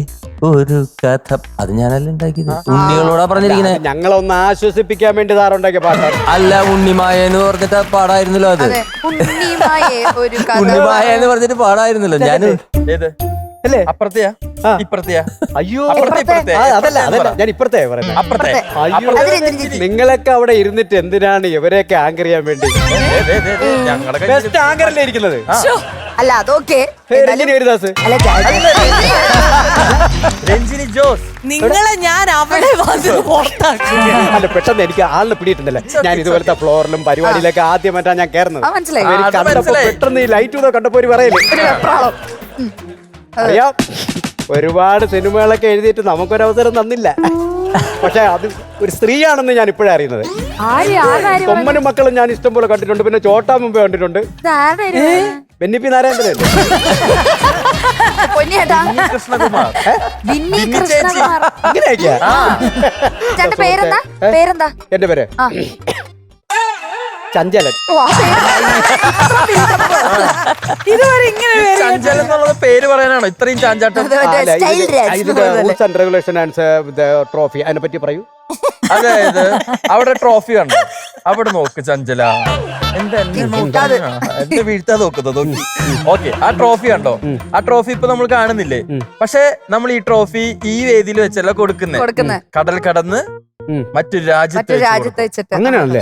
F: ഒരു കഥ, അത് ഞാനല്ല ഉണ്ടാക്കിയത്, ഉണ്ണികളോടാ പറഞ്ഞിരിക്കുന്നത്.
N: ഞങ്ങളൊന്ന് ആശ്വസിപ്പിക്കാൻ വേണ്ടി സാറുണ്ടാക്കിയ പാട്ടാണ്.
F: അല്ല, ഉണ്ണിമായ എന്ന് പറഞ്ഞിട്ട് പാടായിരുന്നല്ലോ. അത് ഉണ്ണിമായ എന്ന് പറഞ്ഞിട്ട് പാടായിരുന്നല്ലോ. ഞാൻ
B: അപ്പുറത്തെയാ ഇപ്പുറത്തെയാ?
N: അയ്യോ അതല്ല, ഞാൻ ഇപ്പുറത്തെ പറയുന്നത്.
B: അപ്പുറത്തെ
N: നിങ്ങളൊക്കെ അവിടെ ഇരുന്നിട്ട് എന്തിനാണ് ഇവരെയൊക്കെ ആങ്കർ ചെയ്യാൻ വേണ്ടി? ബെസ്റ്റ് ആങ്കറല്ലേ ഇരിക്കുന്നത്?
A: അല്ല അതൊക്കെ
B: രഞ്ജിനി ജോസ്.
D: നിങ്ങളെ ഞാൻ അവിടെ
N: അല്ല, പെട്ടെന്ന് എനിക്ക് ആളിനെ പിടിയിട്ടുണ്ടല്ലേ. ഞാൻ ഇതുപോലത്തെ ഫ്ലോറിലും പരിപാടിയിലൊക്കെ ആദ്യമായിട്ടാണ് ഞാൻ കയറുന്നത്. പെട്ടെന്ന് ഈ ലൈറ്റ് കണ്ടപ്പോ ഒരു പറയല്ലേ അറിയാം. ഒരുപാട് സിനിമകളൊക്കെ എഴുതിയിട്ട് നമുക്കൊരവസരം തന്നില്ല. പക്ഷെ അത് ഒരു സ്ത്രീയാണെന്ന് ഞാൻ ഇപ്പോഴാണ് അറിയുന്നത്. കൊമ്മനും മക്കളും ഞാൻ ഇഷ്ടം പോലെ കണ്ടിട്ടുണ്ട്. പിന്നെ ചോട്ടാ മുമ്പേ കണ്ടിട്ടുണ്ട്. ബെന്നിപ്പി നാരായണൻ
B: കൃഷ്ണകുമാർ
A: പേരെന്താ?
N: എന്റെ പേര് ചഞ്ചലൻ.
B: ചഞ്ചലൻ എന്നുള്ളത് പേര് പറയാനാണോ ഇത്രയും ചാഞ്ചാട്ടം?
N: ഇതിന്റെ rules and regulation and trophy അതിനെ പറ്റി പറയൂ.
B: അതായത് അവിടെ ട്രോഫി കണ്ടോ? അവിടെ നോക്ക് ചഞ്ചല, എന്റെ വീഴ്ത്താതെ നോക്കുന്നത്. ഓക്കെ, ആ ട്രോഫി കണ്ടോ? ആ ട്രോഫി ഇപ്പൊ നമ്മൾ കാണുന്നില്ലേ? പക്ഷെ നമ്മൾ ഈ ട്രോഫി ഈ വേദിയിൽ വെച്ചല്ല കൊടുക്കുന്നേ. കടൽ കടന്ന് മറ്റൊരു രാജ്യത്ത്
A: വെച്ചിട്ട്.
N: അങ്ങനെയാണല്ലേ?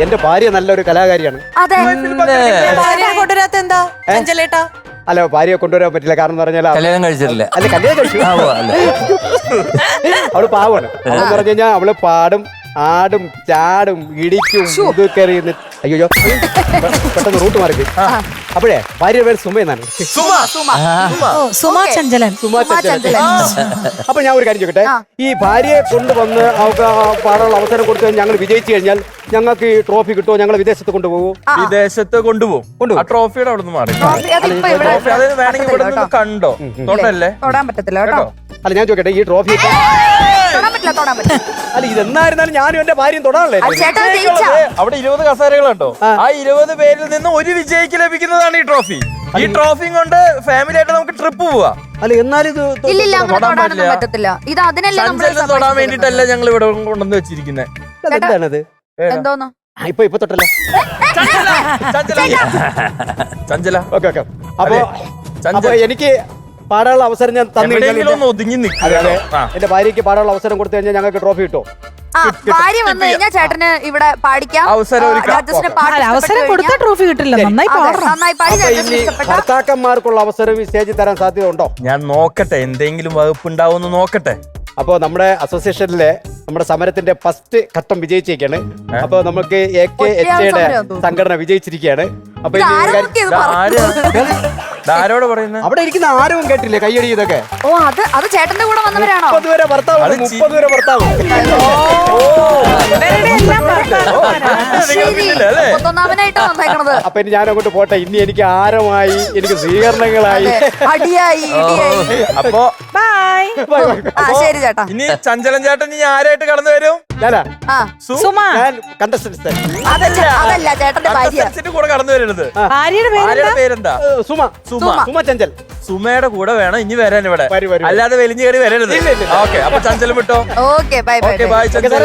N: എന്റെ ഭാര്യ നല്ലൊരു കലാകാരിയാണ്.
D: എന്താ ചഞ്ചലേട്ടാ?
N: അല്ല, ഭാര്യയെ കൊണ്ടുവരാൻ പറ്റില്ല. കാരണം എന്ന് പറഞ്ഞാൽ
F: കല്യാണം കഴിച്ചിട്ടില്ല.
N: അല്ല, കല്യാണം കഴിച്ചു. അവള് പാവാണ്. അവളെന്ന് പറഞ്ഞു കഴിഞ്ഞാൽ അവള് പാടും, ആടും, ചാടും, ഇടിക്കും, മുതുക്കറി. അയ്യോ, പെട്ടെന്ന് റൂട്ട് മാറി. അപ്പോഴേ ഭാര്യ പേര് സുമ എന്നാണ്. അപ്പൊ ഞാൻ ഒരു കാര്യം ചോദിക്കട്ടെ, ഈ ഭാര്യയെ കൊണ്ടുവന്ന് അവർക്ക് പാടാനുള്ള അവസരം കൊടുത്ത് ഞങ്ങൾ വിജയിച്ചു കഴിഞ്ഞാൽ ഞങ്ങൾക്ക് ഈ ട്രോഫി കിട്ടുമോ? ഞങ്ങൾ വിദേശത്ത് കൊണ്ടുപോകും.
B: വിദേശത്ത് കൊണ്ടുപോകും. ആ ട്രോഫിയുടെ അവിടെ നിന്ന് മാറി വേണമെങ്കിൽ ഇവിടെ നിന്ന് കണ്ടോ? തൊടല്ലേ?
A: തൊടാൻ പറ്റത്തില്ല കേട്ടോ.
N: അല്ല, ഞാൻ ചോദിക്കട്ടെ, ഈ ട്രോഫി അല്ല ഇതെന്നായിരുന്നാലും ഞാനും എന്റെ ഭാര്യയും തൊടാനല്ലേ?
B: അവിടെ 20 കസേരകളുണ്ടോ? ആ 20 പേരിൽ നിന്ന് ഒരു വിജയിക്ക് ലഭിക്കുന്നതാണ് ഈ ട്രോഫി. ഈ ട്രോഫിയും കൊണ്ട് ഫാമിലി ആയിട്ട് നമുക്ക് ട്രിപ്പ് പോവാ.
N: അല്ല, എന്നാലും ഇത്
A: പറ്റത്തില്ല. ഇത് അതിനല്ലേ
B: തൊടാൻ വേണ്ടിട്ടല്ല ഞങ്ങൾ ഇവിടെ കൊണ്ടുവന്ന് വെച്ചിരിക്കുന്നത്.
N: എന്താണത്?
A: എന്തോന്നോ
N: ഇപ്പൊ തൊട്ടല്ലോ
B: ചഞ്ചല.
N: ഓക്കെ. അപ്പൊ എനിക്ക് പാടാനുള്ള അവസരം ഞാൻ തന്നു കഴിഞ്ഞാൽ
B: ഒതുങ്ങി നിൽക്കും.
N: എന്റെ ഭാര്യയ്ക്ക് പാടാനുള്ള അവസരം കൊടുത്തു കഴിഞ്ഞാൽ ഞങ്ങൾക്ക് ട്രോഫി കിട്ടോ?
A: ഭാര്യ വന്നു കഴിഞ്ഞാൽ ചേട്ടന് ഇവിടെ പാടിക്കാം.
D: അവസരം കൊടുത്താൽ ട്രോഫി കിട്ടില്ല. നന്നായി
A: പാടി.
N: ഭർത്താക്കന്മാർക്കുള്ള അവസരം ഈ സ്റ്റേജിൽ തരാൻ സാധ്യത ഉണ്ടോ?
B: ഞാൻ നോക്കട്ടെ, എന്തെങ്കിലും വകുപ്പ് ഉണ്ടാവുമെന്ന് നോക്കട്ടെ.
N: അപ്പോൾ നമ്മുടെ അസോസിയേഷനിലെ നമ്മുടെ സമരത്തിന്റെ ഫസ്റ്റ് ഘട്ടം വിജയിച്ചേക്കാണ്. അപ്പൊ നമുക്ക് AKHA സംഘടന വിജയിച്ചിരിക്കുകയാണ്. അപ്പൊ
B: ആരോട് പറയുന്നത്?
N: അവിടെ ഇരിക്കുന്ന ആരും കേട്ടില്ലേ കയ്യടി ഇതൊക്കെ?
A: ഓ, അത് ചേട്ടന്റെ കൂടെ വന്നവരാണോ?
N: 30 വരെ ഭർത്താവ്, 30 വരെ ഭർത്താവ്.
A: 31-ാമനായിട്ടാ വന്നേക്കണത്.
N: അപ്പൊ ഇനി ഞാൻ അങ്ങോട്ട് പോട്ടെ. ഇനി എനിക്ക് ആരമായി, എനിക്ക് സ്വീകരണങ്ങളായി,
A: അടിയായി.
B: അപ്പൊ
A: ശരി ചേട്ടാ.
B: ഇനി ചഞ്ചലൻ ചേട്ടൻ ഇനി ആരായിട്ട് കടന്നു വരും?
N: ഞാനാ
A: അതല്ല ചേട്ടന്റെ ഭാര്യ
B: കൂടെ കടന്നു വരരുത്. ഭാര്യയുടെ പേരെന്താ?
N: സുമ. ചഞ്ചൽ.
B: സുമയുടെ കൂടെ വേണം ഇനി വരാൻ ഇവിടെ, അല്ലാതെ വലിഞ്ഞു കയറി വരരുത്. ഓക്കെ, അപ്പൊ ചഞ്ചലം വിട്ടോ.
A: Okay, bye bye.
B: Bye Chanchal.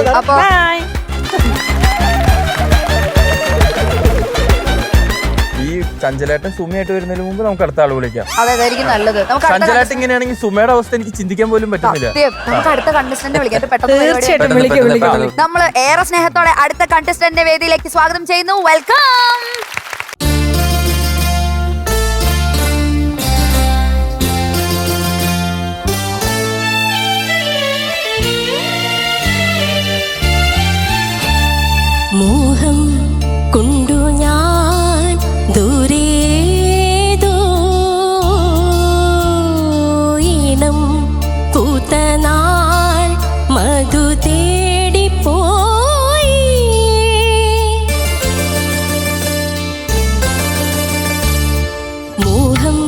B: ഈ ചഞ്ചലേട്ടൻ സുമയായിട്ട് വരുന്നതിന് മുമ്പ് നമുക്ക് അടുത്ത ആള് വിളിക്കാം.
A: അതായിരിക്കും നല്ലത്.
B: ചഞ്ചലേട്ടൻ ഇങ്ങനെയാണെങ്കിൽ സുമയുടെ അവസ്ഥ എനിക്ക് ചിന്തിക്കാൻ പോലും പറ്റുന്നില്ല.
A: നമുക്ക് അടുത്ത കണ്ടസ്റ്റന്റ് വിളിക്കാം. നമ്മൾ ഏറെ സ്നേഹത്തോടെ അടുത്ത കണ്ടസ്റ്റന്റ് വേദിയിലേക്ക് സ്വാഗതം ചെയ്യുന്നു. വെൽക്കം.
I: മോഹം കൊണ്ടു ഞാൻ ദൂരേതോ ഇനം പൂത്തനാൾ മധു തേടിപ്പോയി. മോഹം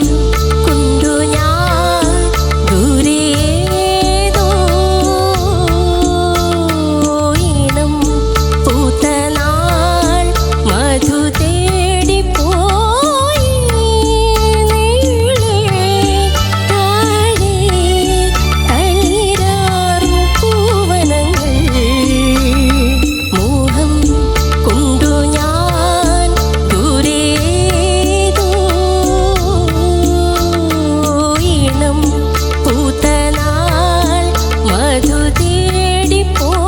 I: കൊണ്ടു ഞാൻ ദൂരേതോ ഇനം പൂത്തനാൾ മധു തേടിപ്പോയി. താഴെ തളിരാർന്നു പൂവനങ്ങൾ. മോഹം കൊണ്ടു ഞാൻ ദൂരേതോ ഇനം പൂത്തനാൾ മധു തേടിപ്പോയി.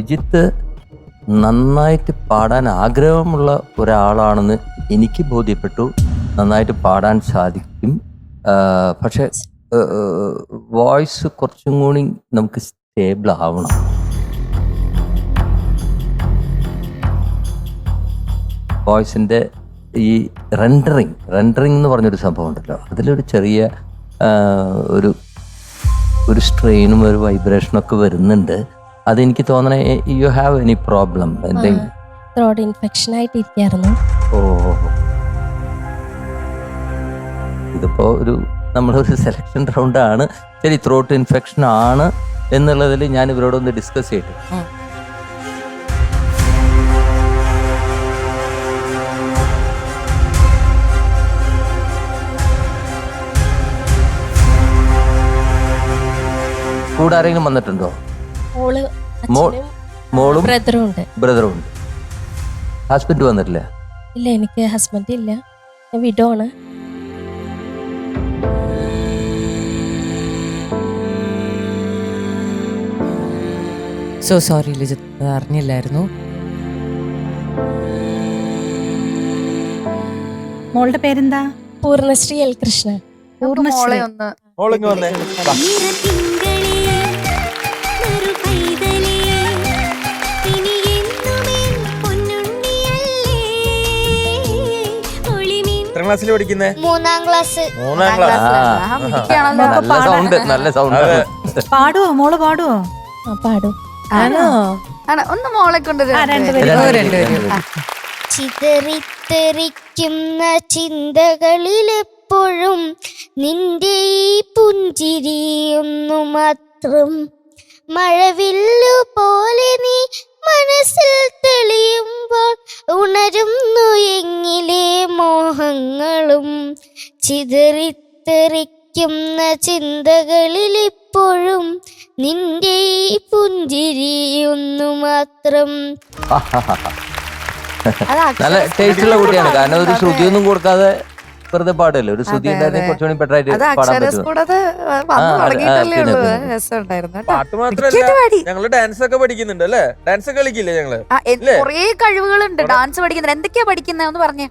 F: ലിജിത്ത് നന്നായിട്ട് പാടാൻ ആഗ്രഹമുള്ള ഒരാളാണെന്ന് എനിക്ക് ബോധ്യപ്പെട്ടു. നന്നായിട്ട് പാടാൻ സാധിക്കും. പക്ഷെ വോയിസ് കുറച്ചും കൂടി നമുക്ക് സ്റ്റേബിൾ ആവണം. വോയിസിൻ്റെ ഈ റെൻഡറിങ് എന്ന് പറഞ്ഞൊരു സംഭവം ഉണ്ടല്ലോ, അതിലൊരു ചെറിയ ഒരു സ്ട്രെയിനും ഒരു വൈബ്രേഷനൊക്കെ വരുന്നുണ്ട്. അതെനിക്ക് തോന്നണേ യു ഹാവ് എനി പ്രോബ്ലം എന്തെങ്കിലും?
I: ത്രോട്ട് ഇൻഫെക്ഷൻ ആയിട്ടിരിക്കായിരുന്നു.
F: ഇതിപ്പോ നമ്മളൊരു സെലക്ഷൻ റൗണ്ടാണ്. ശരി, ത്രോട്ട് ഇൻഫെക്ഷൻ ആണ് എന്നുള്ളതിൽ ഞാൻ ഇവരോടൊന്ന് ഡിസ്കസ് ചെയ്തിട്ട് കൂടെ ആരെങ്കിലും വന്നിട്ടുണ്ടോ? മോളും ബ്രദറും ഉണ്ട്. ഹസ്ബൻഡ് വന്നിട്ടില്ല?
I: ഇല്ല, എനിക്ക് ഹസ്ബൻഡ് ഇല്ല, വിഡോ ആണ്.
D: സോ സോറി ലിജിത്ത്, അറിഞ്ഞില്ലായിരുന്നു.
H: മോളുടെ പേരെന്താ?
I: പൂർണ്ണശ്രീ എൽ കൃഷ്ണൻ.
H: പൂർണ്ണശ്രീ.
B: ക്ലാസ്സിൽ പഠിക്കുന്നേ?
A: 3ാം ക്ലാസ്.
F: നല്ല സൗണ്ട്.
H: പാടുവോ മോള്? പാടുവോ?
I: പാടും.
H: ആണോ?
A: ഒന്ന് മോളെ കൊണ്ട്
O: ചിതറിത്തെറിക്കുന്ന ചിന്തകളിലെപ്പോഴും നിന്റെ ഈ പുഞ്ചിരിയൊന്നു മാത്രം. മഴവില്ലു പോലെ നീ മനസ്സിൽ തെളിയുമ്പോൾ ഉണരുന്നു എങ്ങിലെ മോഹങ്ങളും. ചിതറിത്തെറിക്കുന്ന ചിന്തകളിലെപ്പോഴും നിന്റെ ഈ പുഞ്ചിരിയൊന്നു മാത്രം.
F: നല്ല ടേസ്റ്റുള്ള കുട്ടിയാണ്. കാരണം ഒരു ശ്രുതിയൊന്നും കൊടുക്കാതെ വെറുതെ പാടല്ലേ. ഒരു ശ്രുതി ഉണ്ടായിരുന്നെങ്കിൽ കുറച്ചുകൂടി ബെറ്റർ ആയിട്ട് പാടാൻ പറ്റും.
B: പാട്ട് മാത്രമല്ല, ഞങ്ങള് ഡാൻസ് ഒക്കെ പഠിക്കുന്നുണ്ട് അല്ലേ? ഡാൻസ് ഒക്കെ കളിക്കില്ലേ ഞങ്ങള്?
A: കുറേ കഴിവുകളുണ്ട്. ഡാൻസ് പഠിക്കുന്നുണ്ട്. എന്തൊക്കെയാ പഠിക്കുന്നത് ഒന്ന് പറഞ്ഞേ.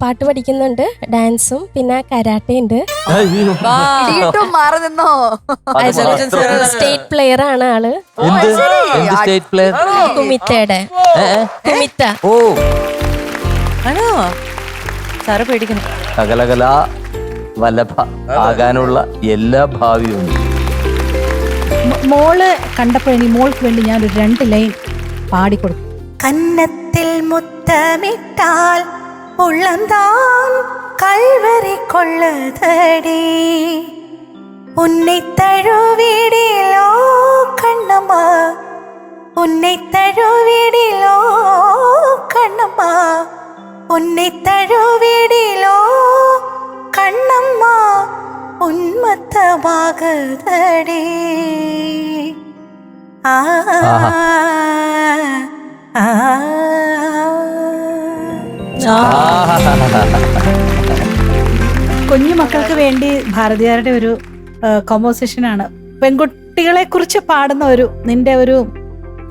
I: പാട്ട് പഠിക്കുന്നുണ്ട്, ഡാൻസും പിന്നെ കരാട്ടെ ഉണ്ട്.
A: മാറി നിന്നോ?
I: സ്റ്റേറ്റ് പ്ലെയർ ആണ് ആള്.
F: State player?
I: കുമിത്തയുടെ കുമിത്ത.
F: ഓ
D: ആണോ? സാറ് പേടിക്കണം.
F: സകലകലാ വല്ലഭ ആകാനുള്ള എല്ലാ ഭാവിയും.
H: മോള് കണ്ടപ്പോഴേ മോൾക്ക് വേണ്ടി ഞാൻ ഒരു 2 ലൈൻ പാടിക്കൊടുത്തു. കന്നത്തിൽ മുത്തമിട്ടാൽ ഉള്ളന്താൻ കൽവരി കൊള്ളതടി ഉன்னை തഴുവിടിലോ കണ്ണമ്മ ഉன்னை തഴുവിടിലോ കണ്ണമ്മ ഉன்னை തഴുവിടിലോ കണ്ണമ്മ ഉന്മത്തമാകതടി. കുഞ്ഞു മക്കൾക്ക് വേണ്ടി ഭാരതിയാരുടെ ഒരു കോമ്പോസിഷനാണ്. പെൺകുട്ടികളെ കുറിച്ച് പാടുന്ന നിന്റെ ഒരു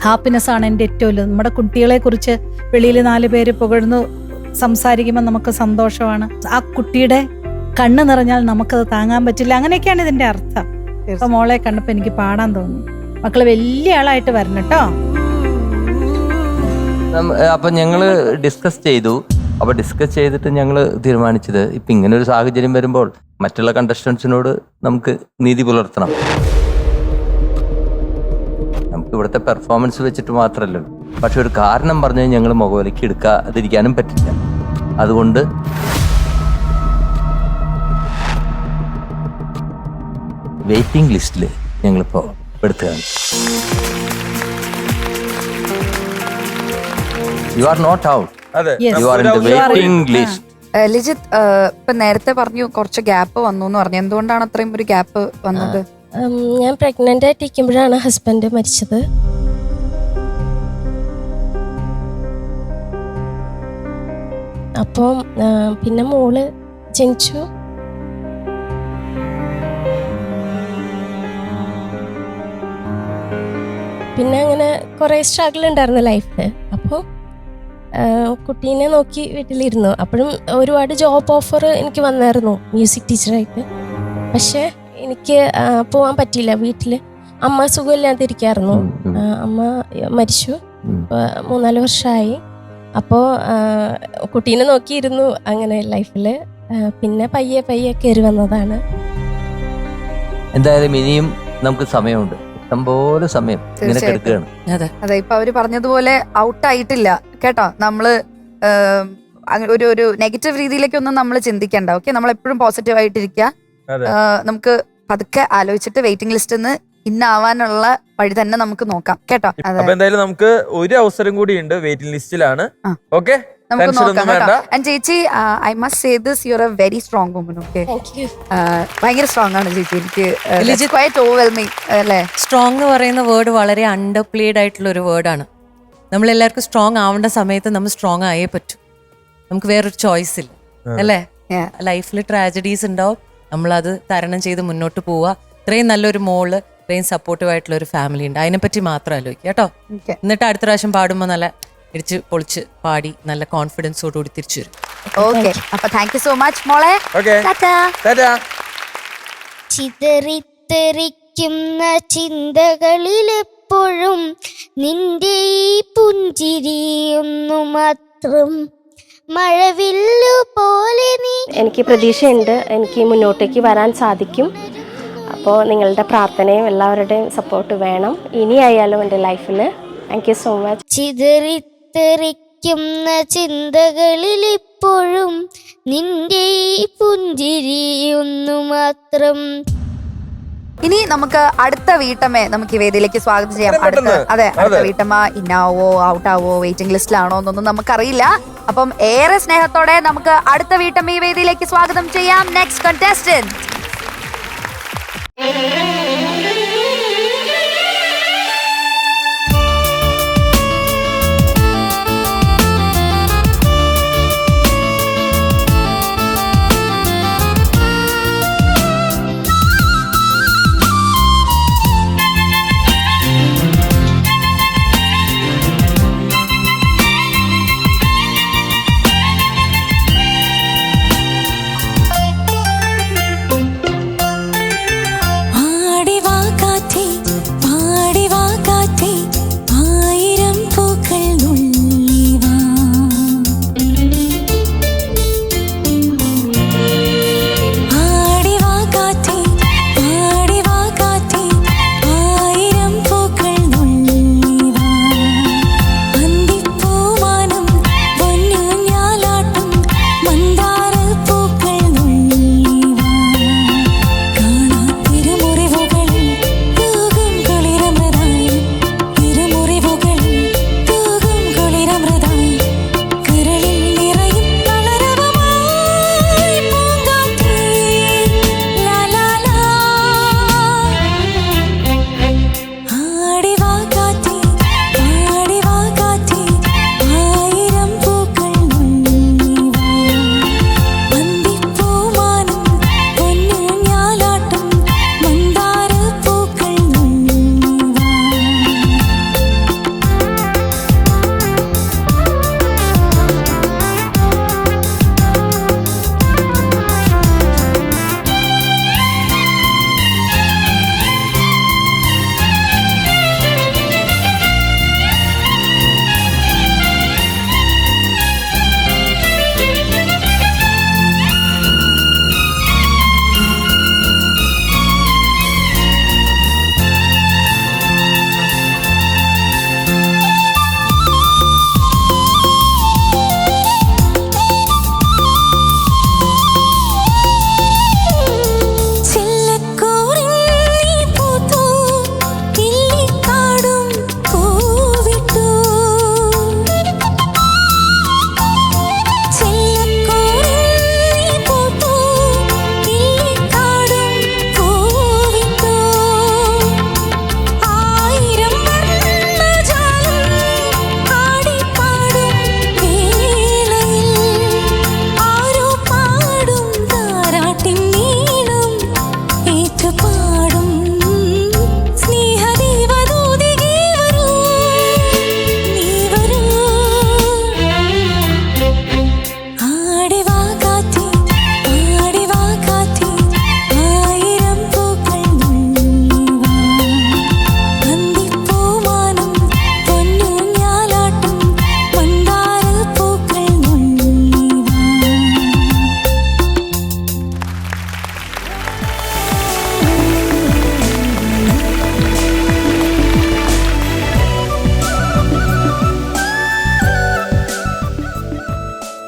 H: ഹാപ്പിനെസ് ആണ് എൻ്റെ ഏറ്റവും വലുത്. നമ്മുടെ കുട്ടികളെ കുറിച്ച് വെളിയിൽ 4 പേര് പുകഴ്ന്നു സംസാരിക്കുമ്പോൾ നമുക്ക് സന്തോഷമാണ്. ആ കുട്ടിയുടെ കണ്ണ് നിറഞ്ഞാൽ നമുക്കത് താങ്ങാൻ പറ്റില്ല. അങ്ങനെയൊക്കെയാണ് ഇതിന്റെ അർത്ഥം. അപ്പൊ മോളെ കണ്ടപ്പോ എനിക്ക് പാടാൻ തോന്നുന്നു. മക്കള് വലിയ ആളായിട്ട് വരണം കേട്ടോ.
F: അപ്പൊ ഞങ്ങള് ഡിസ്കസ് ചെയ്തു. അപ്പൊ ഡിസ്കസ് ചെയ്തിട്ട് ഞങ്ങൾ തീരുമാനിച്ചത് ഇപ്പൊ ഇങ്ങനെ ഒരു സാഹചര്യം വരുമ്പോൾ മറ്റുള്ള കണ്ടസ്റ്റൻസിനോട് നമുക്ക് നീതി പുലർത്തണം. നമുക്ക് ഇവിടുത്തെ പെർഫോമൻസ് വെച്ചിട്ട് മാത്രമല്ലോ, പക്ഷെ ഒരു കാരണം പറഞ്ഞ് ഞങ്ങൾ മുഖവിലേക്ക് എടുക്കാതിരിക്കാനും പറ്റില്ല. അതുകൊണ്ട് വെയിറ്റിംഗ് ലിസ്റ്റിൽ ഞങ്ങളിപ്പോ എടുത്തുകയാണ്. You are not out, you are in the waiting list.
A: Lijith ഇപ്പൊ നേരത്തെ പറഞ്ഞു കുറച്ച് ഗ്യാപ്പ് വന്നു എന്ന് പറഞ്ഞു. എന്തുകൊണ്ടാണ് അത്രയും ഒരു ഗ്യാപ്പ് വന്നത്?
I: ഞാൻ പ്രഗ്നന്റ് ആയിട്ടിരിക്കുമ്പോഴാണ് ഹസ്ബൻഡ് മരിച്ചത്. അപ്പം പിന്നെ മോള് ജനിച്ചു. പിന്നെ അങ്ങനെ കുറേ സ്ട്രഗിൾ ഉണ്ടായിരുന്നു ലൈഫിൽ. അപ്പോൾ കുട്ടീനെ നോക്കി വീട്ടിലിരുന്നു. അപ്പോഴും ഒരുപാട് ജോബ് ഓഫർ എനിക്ക് വന്നായിരുന്നു മ്യൂസിക് ടീച്ചറായിട്ട്. പക്ഷെ എനിക്ക് പോകാൻ പറ്റിയില്ല. വീട്ടിൽ അമ്മ സുഖമില്ലാതിരിക്കായിരുന്നു. അമ്മ മരിച്ചു 3-4 വർഷമായി. അപ്പോൾ കുട്ടീനെ നോക്കിയിരുന്നു അങ്ങനെ ലൈഫിൽ. പിന്നെ പയ്യെ പയ്യെ കയറി വന്നതാണ്.
F: എന്തായാലും ഇനിയും നമുക്ക് സമയമുണ്ട്, ഇഷ്ടംപോലെ സമയം ഇങ്ങനെ കിടക്കുകയാണ്.
A: അതെ, ഇപ്പൊ അവര് പറഞ്ഞതുപോലെ ഔട്ട് ആയിട്ടില്ല കേട്ടോ. നമ്മള് ഒരു നെഗറ്റീവ് രീതിയിലേക്കൊന്നും നമ്മൾ ചിന്തിക്കണ്ട. ഓക്കെ, നമ്മൾ എപ്പോഴും പോസിറ്റീവ് ആയിട്ടിരിക്കുക. നമുക്ക് പതുക്കെ ആലോചിച്ചിട്ട് വെയിറ്റിംഗ് ലിസ്റ്റ് ഇന്നാവാനുള്ള വഴി തന്നെ നമുക്ക് നോക്കാം കേട്ടോ.
B: അപ്പൊ എന്തായാലും നമുക്ക് ഒരു അവസരം കൂടി ഉണ്ട്, വെയിറ്റിംഗ് ലിസ്റ്റിലാണ്. ഓക്കെ,
A: നമുക്ക് നോക്കാം കേട്ടോ. ആൻഡ് ചേച്ചി, I must say this, you are a very strong woman. Okay, ഭയങ്കര സ്ട്രോങ് ആണ് ചേച്ചി. എനിക്ക് ക്വൈറ്റ് ഓവർവെൽമിംഗ് അല്ലേ.
D: സ്ട്രോങ് എന്ന് പറയുന്ന വേർഡ് വളരെ അണ്ടർപ്ലേഡ് ആയിട്ടുള്ള ഒരു വേർഡാണ്. നമ്മളെല്ലാവർക്കും സ്ട്രോങ് ആവേണ്ട സമയത്ത് നമ്മൾ സ്ട്രോങ് ആയേ പറ്റൂ. നമുക്ക് വേറൊരു ചോയ്സ് ഇല്ല അല്ലേ. ലൈഫിൽ ട്രാജഡീസ് ഉണ്ടാവും, നമ്മളത് തരണം ചെയ്ത് മുന്നോട്ട് പോവുക. ഇത്രയും നല്ലൊരു മോള്, ഇത്രയും സപ്പോർട്ടീവ് ആയിട്ടുള്ള ഒരു ഫാമിലി ഉണ്ട്, അതിനെപ്പറ്റി മാത്രം ആലോചിക്കുക കേട്ടോ. എന്നിട്ട് അടുത്ത പ്രാവശ്യം പാടുമ്പോൾ നല്ല ഇടിച്ച് പൊളിച്ച് പാടി നല്ല കോൺഫിഡൻസോടുകൂടി തിരിച്ചു വരും.
A: ഓക്കെ, അപ്പൊ താങ്ക് യു സോ മച്ച് മോളെ.
O: ചിതറിത്തെറിക്കുന്ന ചിന്തകളിലെപ്പോഴും നിന്റെ ഈ പുഞ്ചിരിയൊന്നു മാത്രം മഴവില്ലു പോലെ നീ.
I: എനിക്ക് പ്രതീക്ഷയുണ്ട്, എനിക്ക് മുന്നോട്ടേക്ക് വരാൻ സാധിക്കും. അപ്പോൾ നിങ്ങളുടെ പ്രാർത്ഥനയും എല്ലാവരുടെയും സപ്പോർട്ട് വേണം ഇനിയായാലും എൻ്റെ ലൈഫിൽ. Thank you so much.
O: ചിതറിത്തെറിക്കുന്ന ചിന്തകളിൽ ഇപ്പോഴും നിന്റെ ഈ പുഞ്ചിരിയൊന്നു മാത്രം.
A: ഇനി നമുക്ക് അടുത്ത വീട്ടമ്മയെ നമുക്ക് ഈ വേദിയിലേക്ക് സ്വാഗതം ചെയ്യാം. അടുത്ത വീട്ടമ്മ ഇന്നാവോ ഔട്ടാവോ വെയിറ്റിംഗ് ലിസ്റ്റിലാണോ എന്നൊന്നും നമുക്കറിയില്ല. അപ്പം ഏറെ സ്നേഹത്തോടെ നമുക്ക് അടുത്ത വീട്ടമ്മ ഈ വേദിയിലേക്ക് സ്വാഗതം ചെയ്യാം. Next contestant.
M: ആട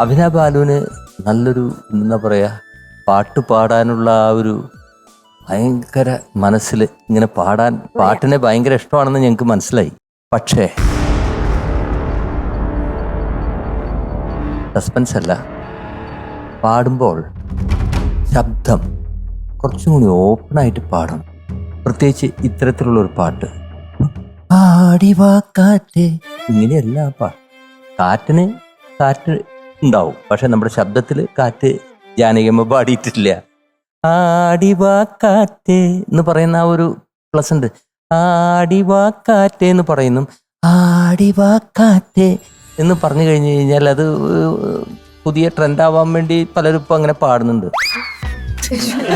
F: അഭിന ബാലുവിന് നല്ലൊരു എന്താ പറയാ പാട്ട് പാടാനുള്ള ആ ഒരു ഭയങ്കര മനസ്സിൽ ഇങ്ങനെ പാട്ടിനെ ഭയങ്കര ഇഷ്ടമാണെന്ന് ഞങ്ങൾക്ക് മനസ്സിലായി. പക്ഷേ സസ്പെൻസ് അല്ല, പാടുമ്പോൾ ശബ്ദം കുറച്ചും കൂടി ഓപ്പണായിട്ട് പാടണം. പ്രത്യേകിച്ച് ഇത്തരത്തിലുള്ള ഒരു പാട്ട്. ആടിവാ കാറ്റ്, ഇങ്ങനെയല്ല പാട്ട്. കാറ്റ് ഉണ്ടാവും, പക്ഷെ നമ്മുടെ ശബ്ദത്തിൽ കാറ്റ് ജാനകിയമ്മ പാടിയിട്ടില്ല. ആടിവാ കാറ്റ് എന്ന് പറയുന്ന ആ ഒരു പ്ലസ് ഉണ്ട്. ആടിവാ കാറ്റ് എന്ന് പറയുന്നു. ആടിവാ കാറ്റ് എന്ന് പറഞ്ഞു കഴിഞ്ഞു കഴിഞ്ഞാൽ അത് പുതിയ ട്രെൻഡ് ആവാൻ വേണ്ടി പലരും ഇപ്പൊ അങ്ങനെ പാടുന്നുണ്ട്.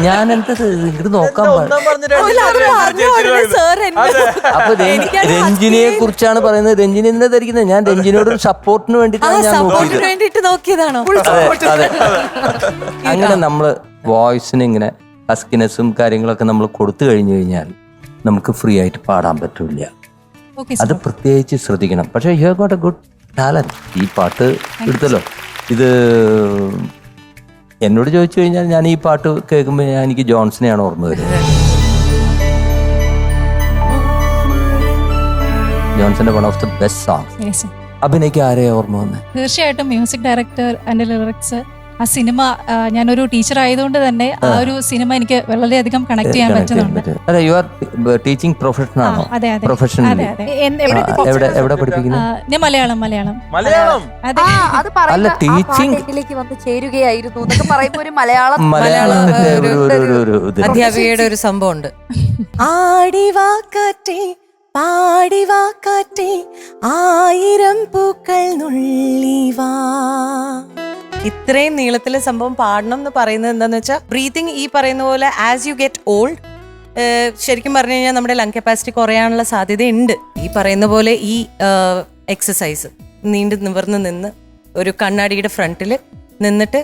F: ഞാൻ എന്തത് ഇങ്ങോട്ട് നോക്കാൻ അപ്പൊ രഞ്ജിനിയെ കുറിച്ചാണ് പറയുന്നത്. രഞ്ജിനി എന്താ ധരിക്കുന്നത്? ഞാൻ രഞ്ജിനിയോട് ഒരു സപ്പോർട്ടിന് വേണ്ടിയിട്ടാണ് ഞാൻ നോക്കിയതാണോ? അതെ. അങ്ങനെ നമ്മള് വോയിസിന് ഇങ്ങനെ ഹസ്കിനെസ്സും കാര്യങ്ങളൊക്കെ നമ്മൾ കൊടുത്തു കഴിഞ്ഞു കഴിഞ്ഞാൽ നമുക്ക് ഫ്രീ ആയിട്ട് പാടാൻ പറ്റില്ല. അത് പ്രത്യേകിച്ച് ശ്രദ്ധിക്കണം. പക്ഷെ you have got A good talent. ഈ പാട്ട് എടുത്തല്ലോ, ഇത് എന്നോട് ചോദിച്ചു കഴിഞ്ഞാൽ ഞാൻ ഈ പാട്ട് കേൾക്കുമ്പോൾ എനിക്ക് ജോൺസനെയാണ് ഓർമ്മ വരുന്നത്. ജോൺസന്റെ one of the best songs. അഭിനയിക്ക് ആരെയാ ഓർമ്മ വന്നത്?
P: തീർച്ചയായിട്ടും മ്യൂസിക് ഡയറക്ടർ ആൻഡ് ലിറിക്സ്. ആ സിനിമ ഞാനൊരു ടീച്ചർ ആയതുകൊണ്ട് തന്നെ ആ ഒരു സിനിമ എനിക്ക് വളരെയധികം കണക്ട് ചെയ്യാൻ പറ്റുന്നുണ്ട്.
F: ടീച്ചിങ് പ്രൊഫഷൻ ആണോ? പ്രൊഫഷൻ എവിടെ പഠിപ്പിക്കുന്നത്?
P: ഞാൻ മലയാളം.
F: അല്ല, ടീച്ചിങ്
A: വന്ന് ചേരുകയായിരുന്നു എന്നൊക്കെ പറയുമ്പോ ഒരു
F: മലയാളത്തിന്റെ ഒരു
D: അധ്യാപികയുടെ ഒരു സംഭവം ഉണ്ട്. ആടിവാ കാറ്റേ പാടിവാ കാറ്റേ ആയിരം പൂക്കൾ നുള്ളിവാ. ഇത്രയും നീളത്തിലെ സംഭവം പാടണം എന്ന് പറയുന്നത് എന്താന്ന് വെച്ചാൽ ബ്രീത്തിങ് ഈ പറയുന്ന പോലെ ആസ് യു ഗെറ്റ് ഓൾഡ് ശരിക്കും പറഞ്ഞു കഴിഞ്ഞാൽ നമ്മുടെ ലങ് കപ്പാസിറ്റി കുറയാനുള്ള സാധ്യതയുണ്ട്. ഈ പറയുന്ന പോലെ ഈ എക്സസൈസ് നീണ്ടു നിവർന്ന് നിന്ന് ഒരു കണ്ണാടിയുടെ ഫ്രണ്ടിൽ നിന്നിട്ട്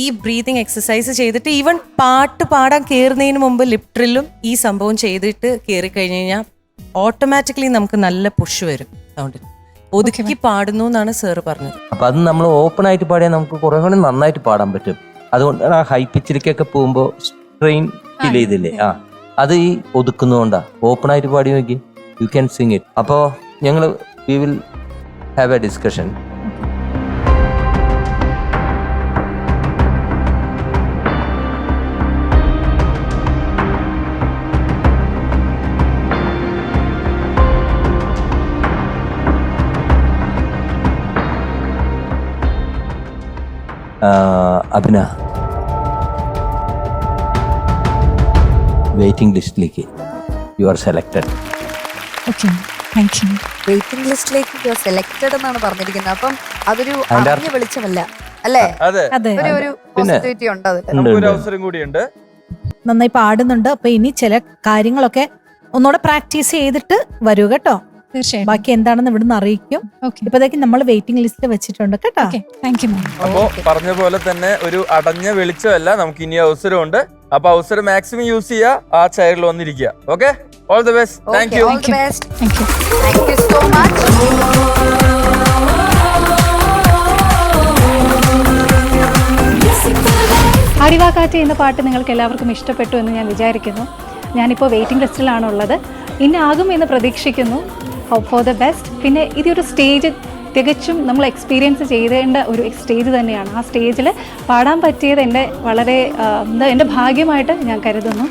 D: ഈ ബ്രീതിങ് എക്സസൈസ് ചെയ്തിട്ട് ഈവൻ പാട്ട് പാടാൻ കയറുന്നതിന് മുമ്പ് ലിപ് ട്രില്ലും ഈ സംഭവം ചെയ്തിട്ട് കയറി കഴിഞ്ഞ് കഴിഞ്ഞാൽ ഓട്ടോമാറ്റിക്കലി നമുക്ക് നല്ല പുഷ് വരും സൗണ്ടിൽ. ഒതുക്കി പാടുന്നു എന്നാണ് സാറ് പറഞ്ഞത്.
F: അപ്പൊ അത് നമ്മൾ ഓപ്പൺ ആയിട്ട് പാടിയാൽ നമുക്ക് കുറെ കൂടി നന്നായിട്ട് പാടാൻ പറ്റും. അതുകൊണ്ടാണ് ആ ഹൈ പിച്ചിലേക്കൊക്കെ പോകുമ്പോൾ സ്ട്രെയിൻ ഫീൽ ചെയ്തില്ലേ, അത് ഈ ഒതുക്കുന്നതുകൊണ്ടാ. ഓപ്പൺ ആയിട്ട് പാടി നോക്കി, യു ക്യാൻ സിങ് ഇറ്റ്. അപ്പോൾ ഞങ്ങൾ we will have A discussion. Abhina, waiting ലിസ്റ്റിലേക്ക് യു ആർ സെലക്ടഡ്.
A: വെയിറ്റിംഗ് ലിസ്റ്റിലേക്ക് യു ആർ സെലക്ടഡ് എന്നാണ് പറഞ്ഞിരിക്കുന്നത്. അപ്പം അതൊരു അറിഞ്ഞ വെളിച്ചമല്ല അല്ലേ? ഒരു പോസിറ്റിവിറ്റി ഉണ്ട് അതിൽ.
B: അവസരം കൂടിയുണ്ട്.
H: നന്നായി പാടുന്നുണ്ട്. അപ്പൊ ഇനി ചില കാര്യങ്ങളൊക്കെ ഒന്നുകൂടെ പ്രാക്ടീസ് ചെയ്തിട്ട് വരൂ കേട്ടോ. ബാക്കി എന്താണെന്ന് ഇവിടുന്ന് അറിയിക്കും. ഇപ്പത്തേക്ക് നമ്മൾ വെയിറ്റിംഗ് ലിസ്റ്റ് വെച്ചിട്ടുണ്ട് കേട്ടോ.
B: അപ്പോ പറഞ്ഞ പോലെ തന്നെ ഒരു അടഞ്ഞ വെളിച്ചമല്ല, നമുക്ക് ഇനി അവസരമുണ്ട്. അപ്പൊ അവസരം മാക്സിമം യൂസ് ചെയ്യുക, ആ ചെയറിൽ വന്നിരിക്കുക. Okay, all the best. Thank you.
A: So much.
P: ആടിവാ കാറ്റ് എന്ന പാട്ട് നിങ്ങൾക്ക് എല്ലാവർക്കും ഇഷ്ടപ്പെട്ടു എന്ന് ഞാൻ വിചാരിക്കുന്നു. ഞാനിപ്പോൾ വെയിറ്റിംഗ് ലിസ്റ്റിലാണുള്ളത്. ഇന്നാകും എന്ന് പ്രതീക്ഷിക്കുന്നു. Hope for the best. പിന്നെ ഇതൊരു സ്റ്റേജ് തികച്ചും നമ്മൾ എക്സ്പീരിയൻസ് ചെയ്തേണ്ട ഒരു സ്റ്റേജ് തന്നെയാണ്. ആ സ്റ്റേജിൽ പാടാൻ പറ്റിയത് എൻ്റെ വളരെ എൻ്റെ ഭാഗ്യമായിട്ട് ഞാൻ കരുതുന്നു.